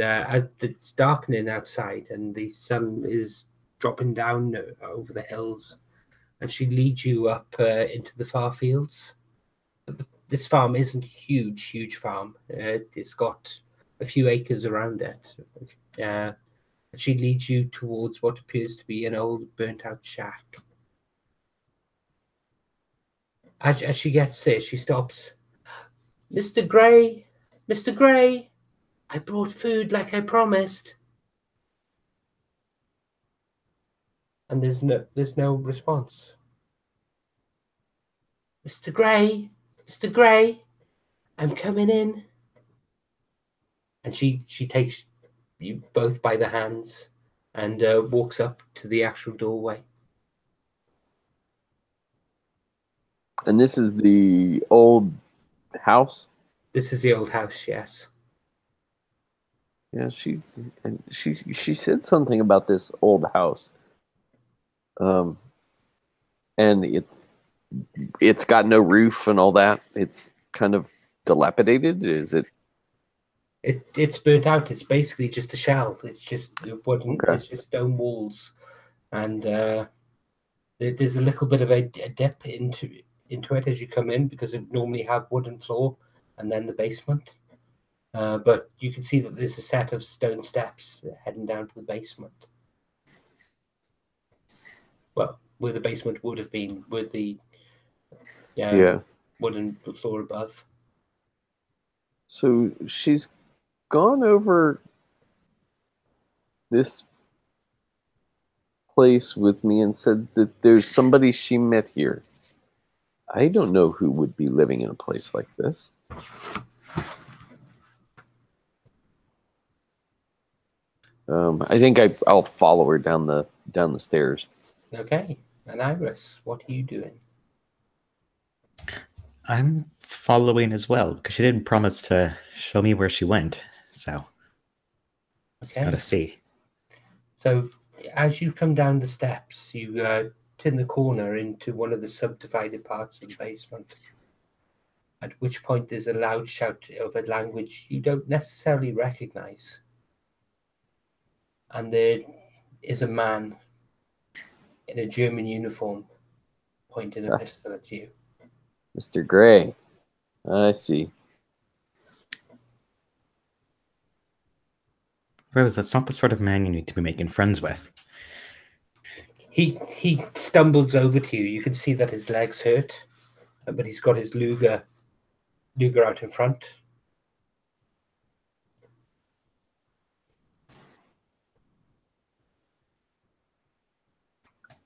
[SPEAKER 1] it's darkening outside, and the sun is dropping down over the hills, and she leads you up into the far fields. But this farm isn't a huge farm. It's got a few acres around it. She leads you towards what appears to be an old burnt-out shack. As she gets there, she stops. Mr. Gray, Mr. Gray, I brought food like I promised. And there's no response. Mr. Gray, I'm coming in. And she takes you both by the hands and walks up to the actual doorway.
[SPEAKER 2] And this is the old house?
[SPEAKER 1] This is the old house, yes.
[SPEAKER 2] Yeah, she said something about this old house. And it's got no roof and all that. It's kind of dilapidated, is it?
[SPEAKER 1] It's burnt out. It's basically just a shell. It's just wooden.
[SPEAKER 2] Okay.
[SPEAKER 1] It's just stone walls, and there's a little bit of a dip into it as you come in, because it normally have wooden floor and then the basement. But you can see that there's a set of stone steps heading down to the basement. Well, where the basement would have been, with the wooden floor above.
[SPEAKER 2] So she's gone over this place with me and said that there's somebody she met here. I don't know who would be living in a place like this. I think I'll follow her down the stairs.
[SPEAKER 1] Okay. And Iris, what are you doing?
[SPEAKER 3] I'm following as well, because she did promise to show me where she went. So,
[SPEAKER 1] okay.
[SPEAKER 3] Gotta see.
[SPEAKER 1] So, as you come down the steps, you turn the corner into one of the subdivided parts of the basement. at which point there's a loud shout of a language you don't necessarily recognize. And there is a man in a German uniform pointing a pistol at you.
[SPEAKER 2] Mr. Gray. I see.
[SPEAKER 3] Rose, that's not the sort of man you need to be making friends with.
[SPEAKER 1] He stumbles over to you. You can see that his legs hurt, but he's got his Luger out in front.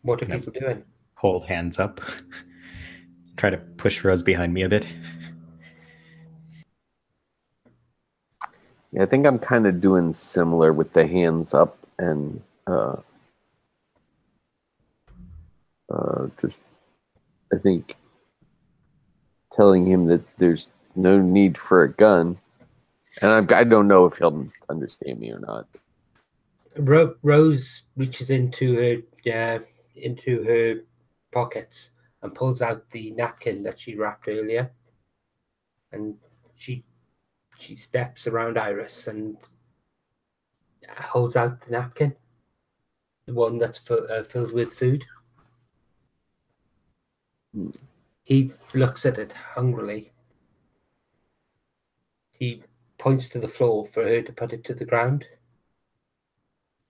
[SPEAKER 1] What are people doing?
[SPEAKER 3] Hold hands up. Try to push Rose behind me a bit.
[SPEAKER 2] Yeah, I think I'm kind of doing similar with the hands up and just, I think, telling him that there's no need for a gun. And I don't know if he'll understand me or not.
[SPEAKER 1] Rose reaches into her pockets and pulls out the napkin that she wrapped earlier, and she steps around Iris and holds out the napkin, the one that's filled with food. He looks at it hungrily. He points to the floor for her to put it to the ground.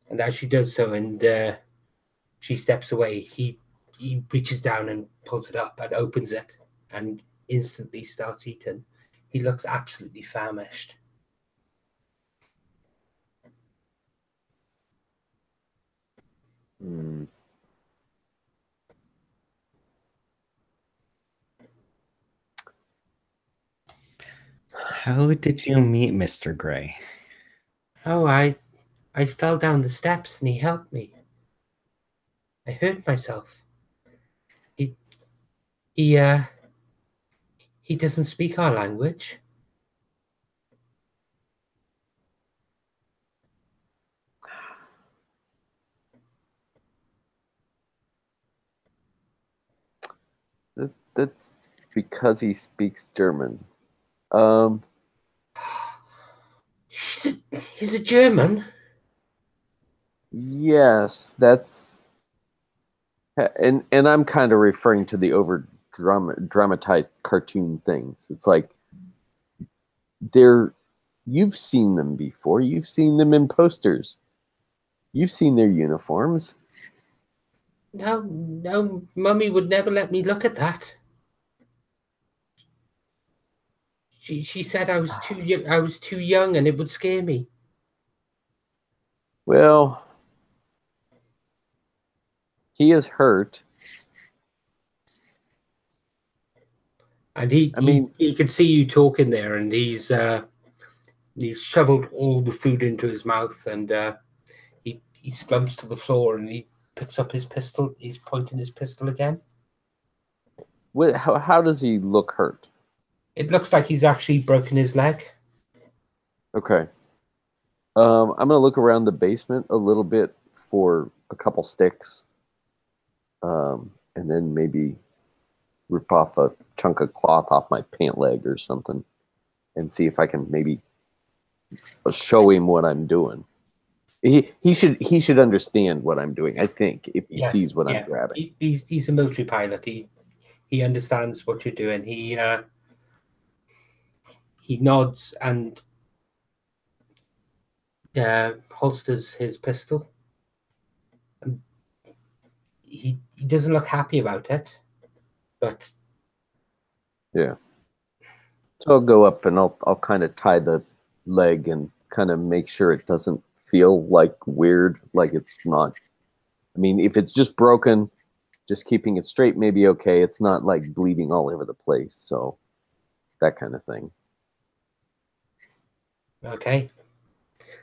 [SPEAKER 1] And as she does so, and she steps away, he reaches down and pulls it up and opens it and instantly starts eating. He looks absolutely famished.
[SPEAKER 3] How did you meet Mr. Gray?
[SPEAKER 1] Oh, I fell down the steps and he helped me. I hurt myself. He doesn't speak our language.
[SPEAKER 2] That's because he speaks German.
[SPEAKER 1] He's a German?
[SPEAKER 2] Yes, that's... And I'm kind of referring to the dramatized cartoon things. It's like you've seen them before. You've seen them in posters. You've seen their uniforms.
[SPEAKER 1] No, Mummy would never let me look at that. She said I was too young and it would scare me.
[SPEAKER 2] Well, he is hurt.
[SPEAKER 1] And he could see you talking there, and he's shoveled all the food into his mouth, and he slumps to the floor and he picks up his pistol. He's pointing his pistol again.
[SPEAKER 2] How does he look hurt?
[SPEAKER 1] It looks like he's actually broken his leg.
[SPEAKER 2] Okay. I'm gonna look around the basement a little bit for a couple sticks, and then maybe rip off a chunk of cloth off my pant leg or something, and see if I can maybe show him what I'm doing. He should understand what I'm doing. I think if he sees what I'm grabbing.
[SPEAKER 1] He's a military pilot. He understands what you're doing. He nods and holsters his pistol. He doesn't look happy about it, but
[SPEAKER 2] yeah. So I'll go up and I'll kind of tie the leg and kind of make sure it doesn't feel like weird, like it's not. I mean, if it's just broken, just keeping it straight may be okay. It's not like bleeding all over the place, so that kind of thing.
[SPEAKER 1] Okay.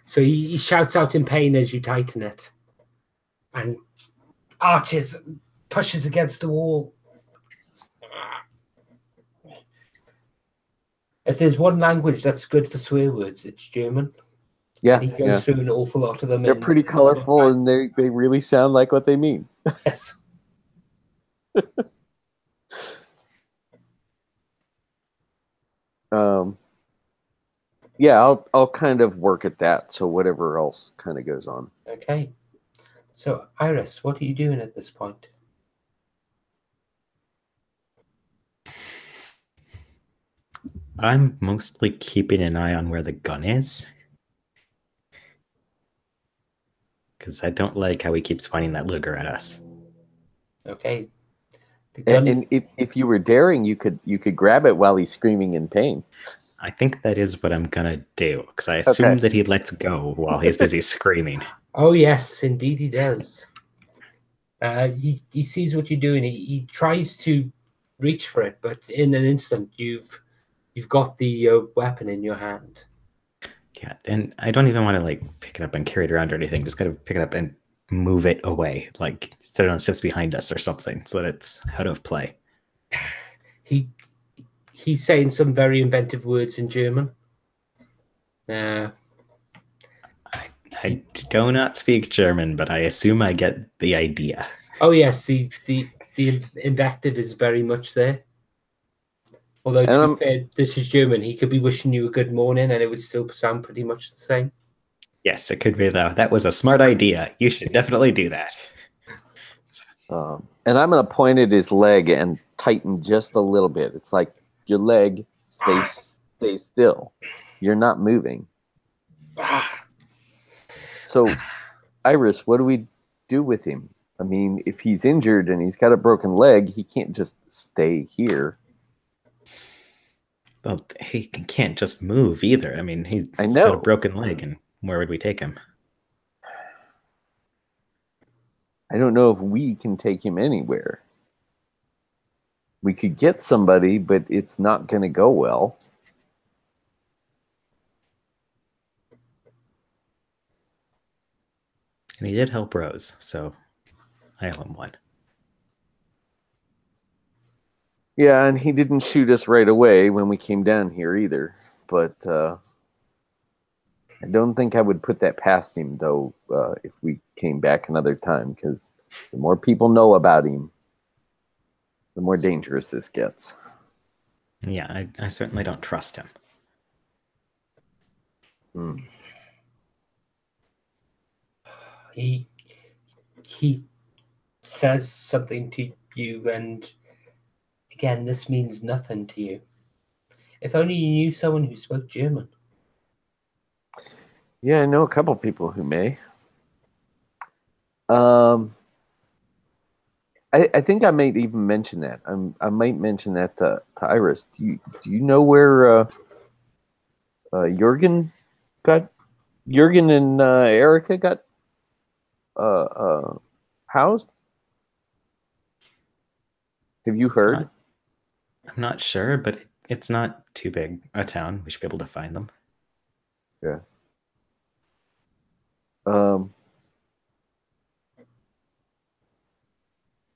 [SPEAKER 1] So he shouts out in pain as you tighten it, and arches, pushes against the wall. If there's one language that's good for swear words, it's German.
[SPEAKER 2] Yeah,
[SPEAKER 1] and he goes through an awful lot of them.
[SPEAKER 2] They're pretty colorful, and they really sound like what they mean.
[SPEAKER 1] Yes.
[SPEAKER 2] Yeah, I'll kind of work at that. So whatever else kind of goes on.
[SPEAKER 1] Okay. So, Iris, what are you doing at this point?
[SPEAKER 3] I'm mostly keeping an eye on where the gun is. Because I don't like how he keeps pointing that Luger at us.
[SPEAKER 1] Okay. The gun.
[SPEAKER 2] And if you were daring, you could grab it while he's screaming in pain.
[SPEAKER 3] I think that is what I'm gonna do, because I assume that he lets go while he's busy screaming.
[SPEAKER 1] Oh yes, indeed he does. He sees what you're doing. He tries to reach for it, but in an instant you've got the weapon in your hand.
[SPEAKER 3] Yeah, and I don't even want to like pick it up and carry it around or anything. Just kind of pick it up and move it away, like set it on steps behind us or something, so that it's out of play.
[SPEAKER 1] He's saying some very inventive words in German.
[SPEAKER 3] I do not speak German, but I assume I get the idea.
[SPEAKER 1] Oh yes, the invective is very much there. Although to be fair, this is German. He could be wishing you a good morning, and it would still sound pretty much the same.
[SPEAKER 3] Yes, it could be though. That was a smart idea. You should definitely do that.
[SPEAKER 2] And I'm going to point at his leg and tighten just a little bit. It's like, your leg, stay still. You're not moving. So, Iris, what do we do with him? I mean, if he's injured and he's got a broken leg, he can't just stay here.
[SPEAKER 3] Well, he can't just move either. I mean, he's got a broken leg, and where would we take him?
[SPEAKER 2] I don't know if we can take him anywhere. We could get somebody, but it's not going to go well.
[SPEAKER 3] And he did help Rose, so I owe him one.
[SPEAKER 2] Yeah, and he didn't shoot us right away when we came down here either. But I don't think I would put that past him, though, if we came back another time, because the more people know about him, the more dangerous this gets.
[SPEAKER 3] Yeah, I certainly don't trust him.
[SPEAKER 1] He says something to you, and again, this means nothing to you. If only you knew someone who spoke German.
[SPEAKER 2] Yeah, I know a couple people who may. I think I might even mention that. I might mention that to Iris. Do you know where Jurgen and Erica got housed? Have you heard?
[SPEAKER 3] I'm not sure, but it's not too big a town. We should be able to find them.
[SPEAKER 2] Yeah.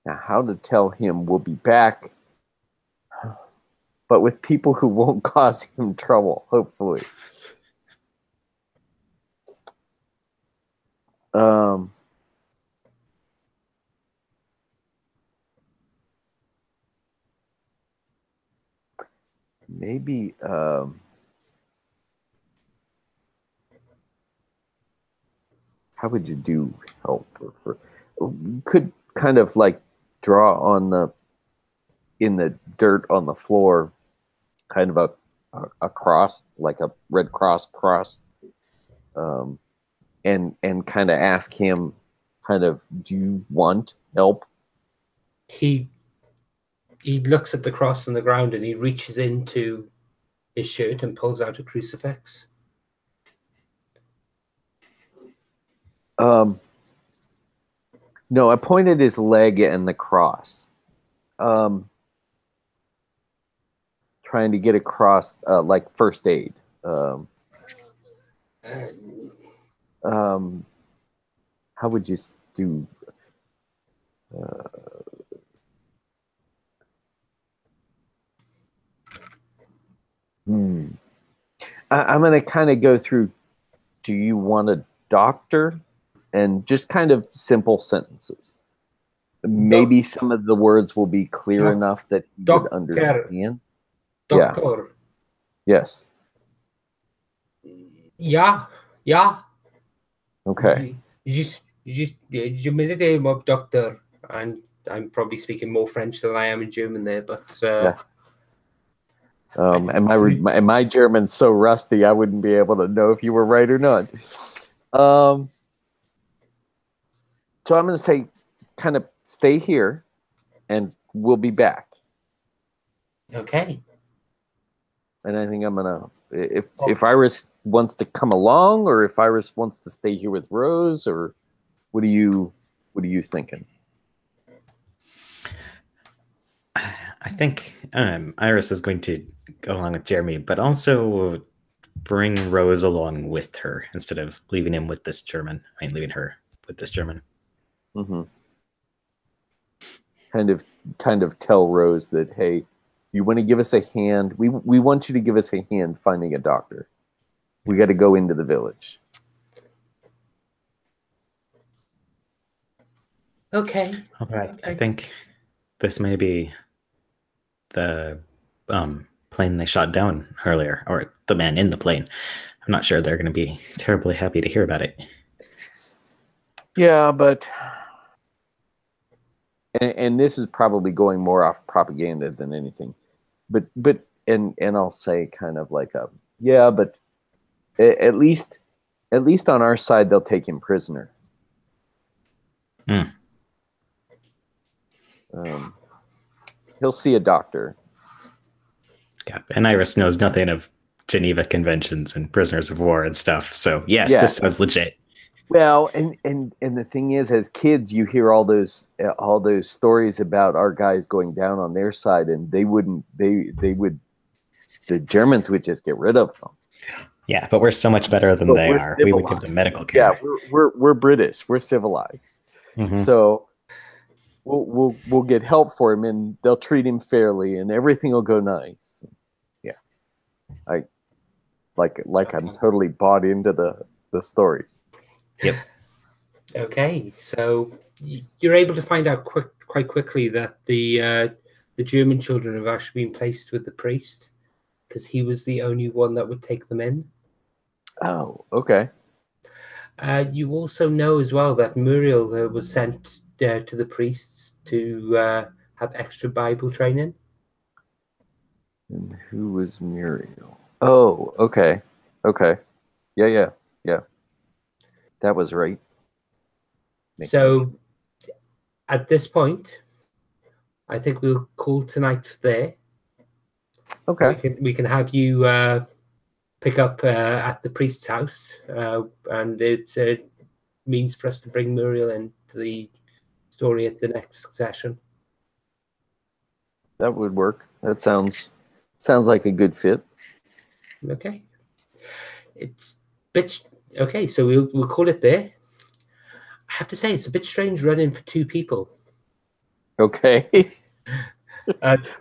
[SPEAKER 2] Now, how to tell him we'll be back, but with people who won't cause him trouble, hopefully. Maybe how would you do help? You could kind of like draw on in the dirt on the floor, kind of a cross, like a Red Cross cross, and kind of ask him, kind of, do you want help?
[SPEAKER 1] He looks at the cross on the ground and he reaches into his shirt and pulls out a crucifix.
[SPEAKER 2] No, I pointed his leg and the cross. Trying to get across like first aid. How would you do? I'm going to kind of go through, do you want a doctor? And just kind of simple sentences. Maybe some of the words will be clear enough that you would understand.
[SPEAKER 1] Doctor.
[SPEAKER 2] Yes.
[SPEAKER 1] Yeah, yeah.
[SPEAKER 2] Okay.
[SPEAKER 1] You made a name of doctor, and I'm probably speaking more French than I am in German there, but
[SPEAKER 2] Yeah. And my German's so rusty, I wouldn't be able to know if you were right or not. So I'm going to say, kind of stay here, and we'll be back.
[SPEAKER 1] okay.
[SPEAKER 2] And I think I'm gonna, if Iris wants to come along, or if Iris wants to stay here with Rose, or what are you thinking?
[SPEAKER 3] I think Iris is going to go along with Jeremy, but also bring Rose along with her instead of leaving him with this German. I mean, leaving her with this German.
[SPEAKER 2] Mm-hmm. Kind of tell Rose that, hey, you want to give us a hand? We want you to give us a hand finding a doctor. We got to go into the village.
[SPEAKER 1] Okay.
[SPEAKER 3] All right. I think this may be the plane they shot down earlier, or the man in the plane. I'm not sure they're going to be terribly happy to hear about it.
[SPEAKER 2] Yeah, but and this is probably going more off propaganda than anything. But I'll say kind of like yeah, but at least on our side they'll take him prisoner. He'll see a doctor.
[SPEAKER 3] Yeah, and Iris knows nothing of Geneva Conventions and prisoners of war and stuff. So yes, this sounds legit.
[SPEAKER 2] Well, and the thing is, as kids, you hear all those stories about our guys going down on their side, and the Germans would just get rid of them.
[SPEAKER 3] Yeah, but we're so much better than they are. Civilized. We would give them medical care.
[SPEAKER 2] Yeah, we're British. We're civilized. Mm-hmm. So we'll get help for him, and they'll treat him fairly, and everything will go nice. Yeah, I'm totally bought into the story.
[SPEAKER 3] Yep.
[SPEAKER 1] Okay, so you're able to find out quite quickly that the German children have actually been placed with the priest because he was the only one that would take them in.
[SPEAKER 2] Oh, okay.
[SPEAKER 1] You also know as well that Muriel was sent to the priests to have extra Bible training.
[SPEAKER 2] And who was Muriel? Oh, okay. Yeah. That was right.
[SPEAKER 1] So at this point, I think we'll call tonight there.
[SPEAKER 2] Okay.
[SPEAKER 1] We can have you pick up at the priest's house, and it's a means for us to bring Muriel into the story at the next session.
[SPEAKER 2] That would work. That sounds like a good fit.
[SPEAKER 1] Okay. It's okay, so we'll call it there. I have to say, it's a bit strange running for two people.
[SPEAKER 2] Okay.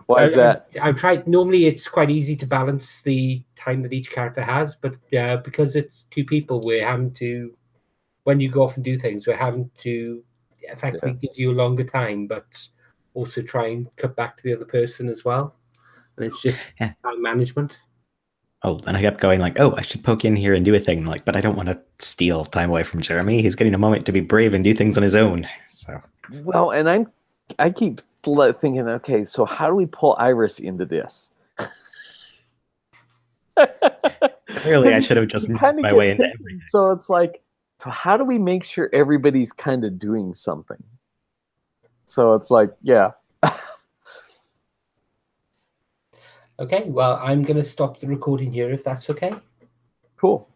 [SPEAKER 2] Why is that?
[SPEAKER 1] I've tried. Normally, it's quite easy to balance the time that each character has, but because it's two people, we're having to, when you go off and do things, we're having to effectively give you a longer time, but also try and cut back to the other person as well. And it's just time management.
[SPEAKER 3] Oh, and I kept going like, oh, I should poke in here and do a thing. I'm like, but I don't want to steal time away from Jeremy. He's getting a moment to be brave and do things on his own. So
[SPEAKER 2] well, and I keep thinking, okay, so how do we pull Iris into this?
[SPEAKER 3] Clearly, I should have just moved my way into everything.
[SPEAKER 2] So it's like, so how do we make sure everybody's kind of doing something? So it's like, yeah.
[SPEAKER 1] Okay, well, I'm going to stop the recording here if that's okay.
[SPEAKER 2] Cool.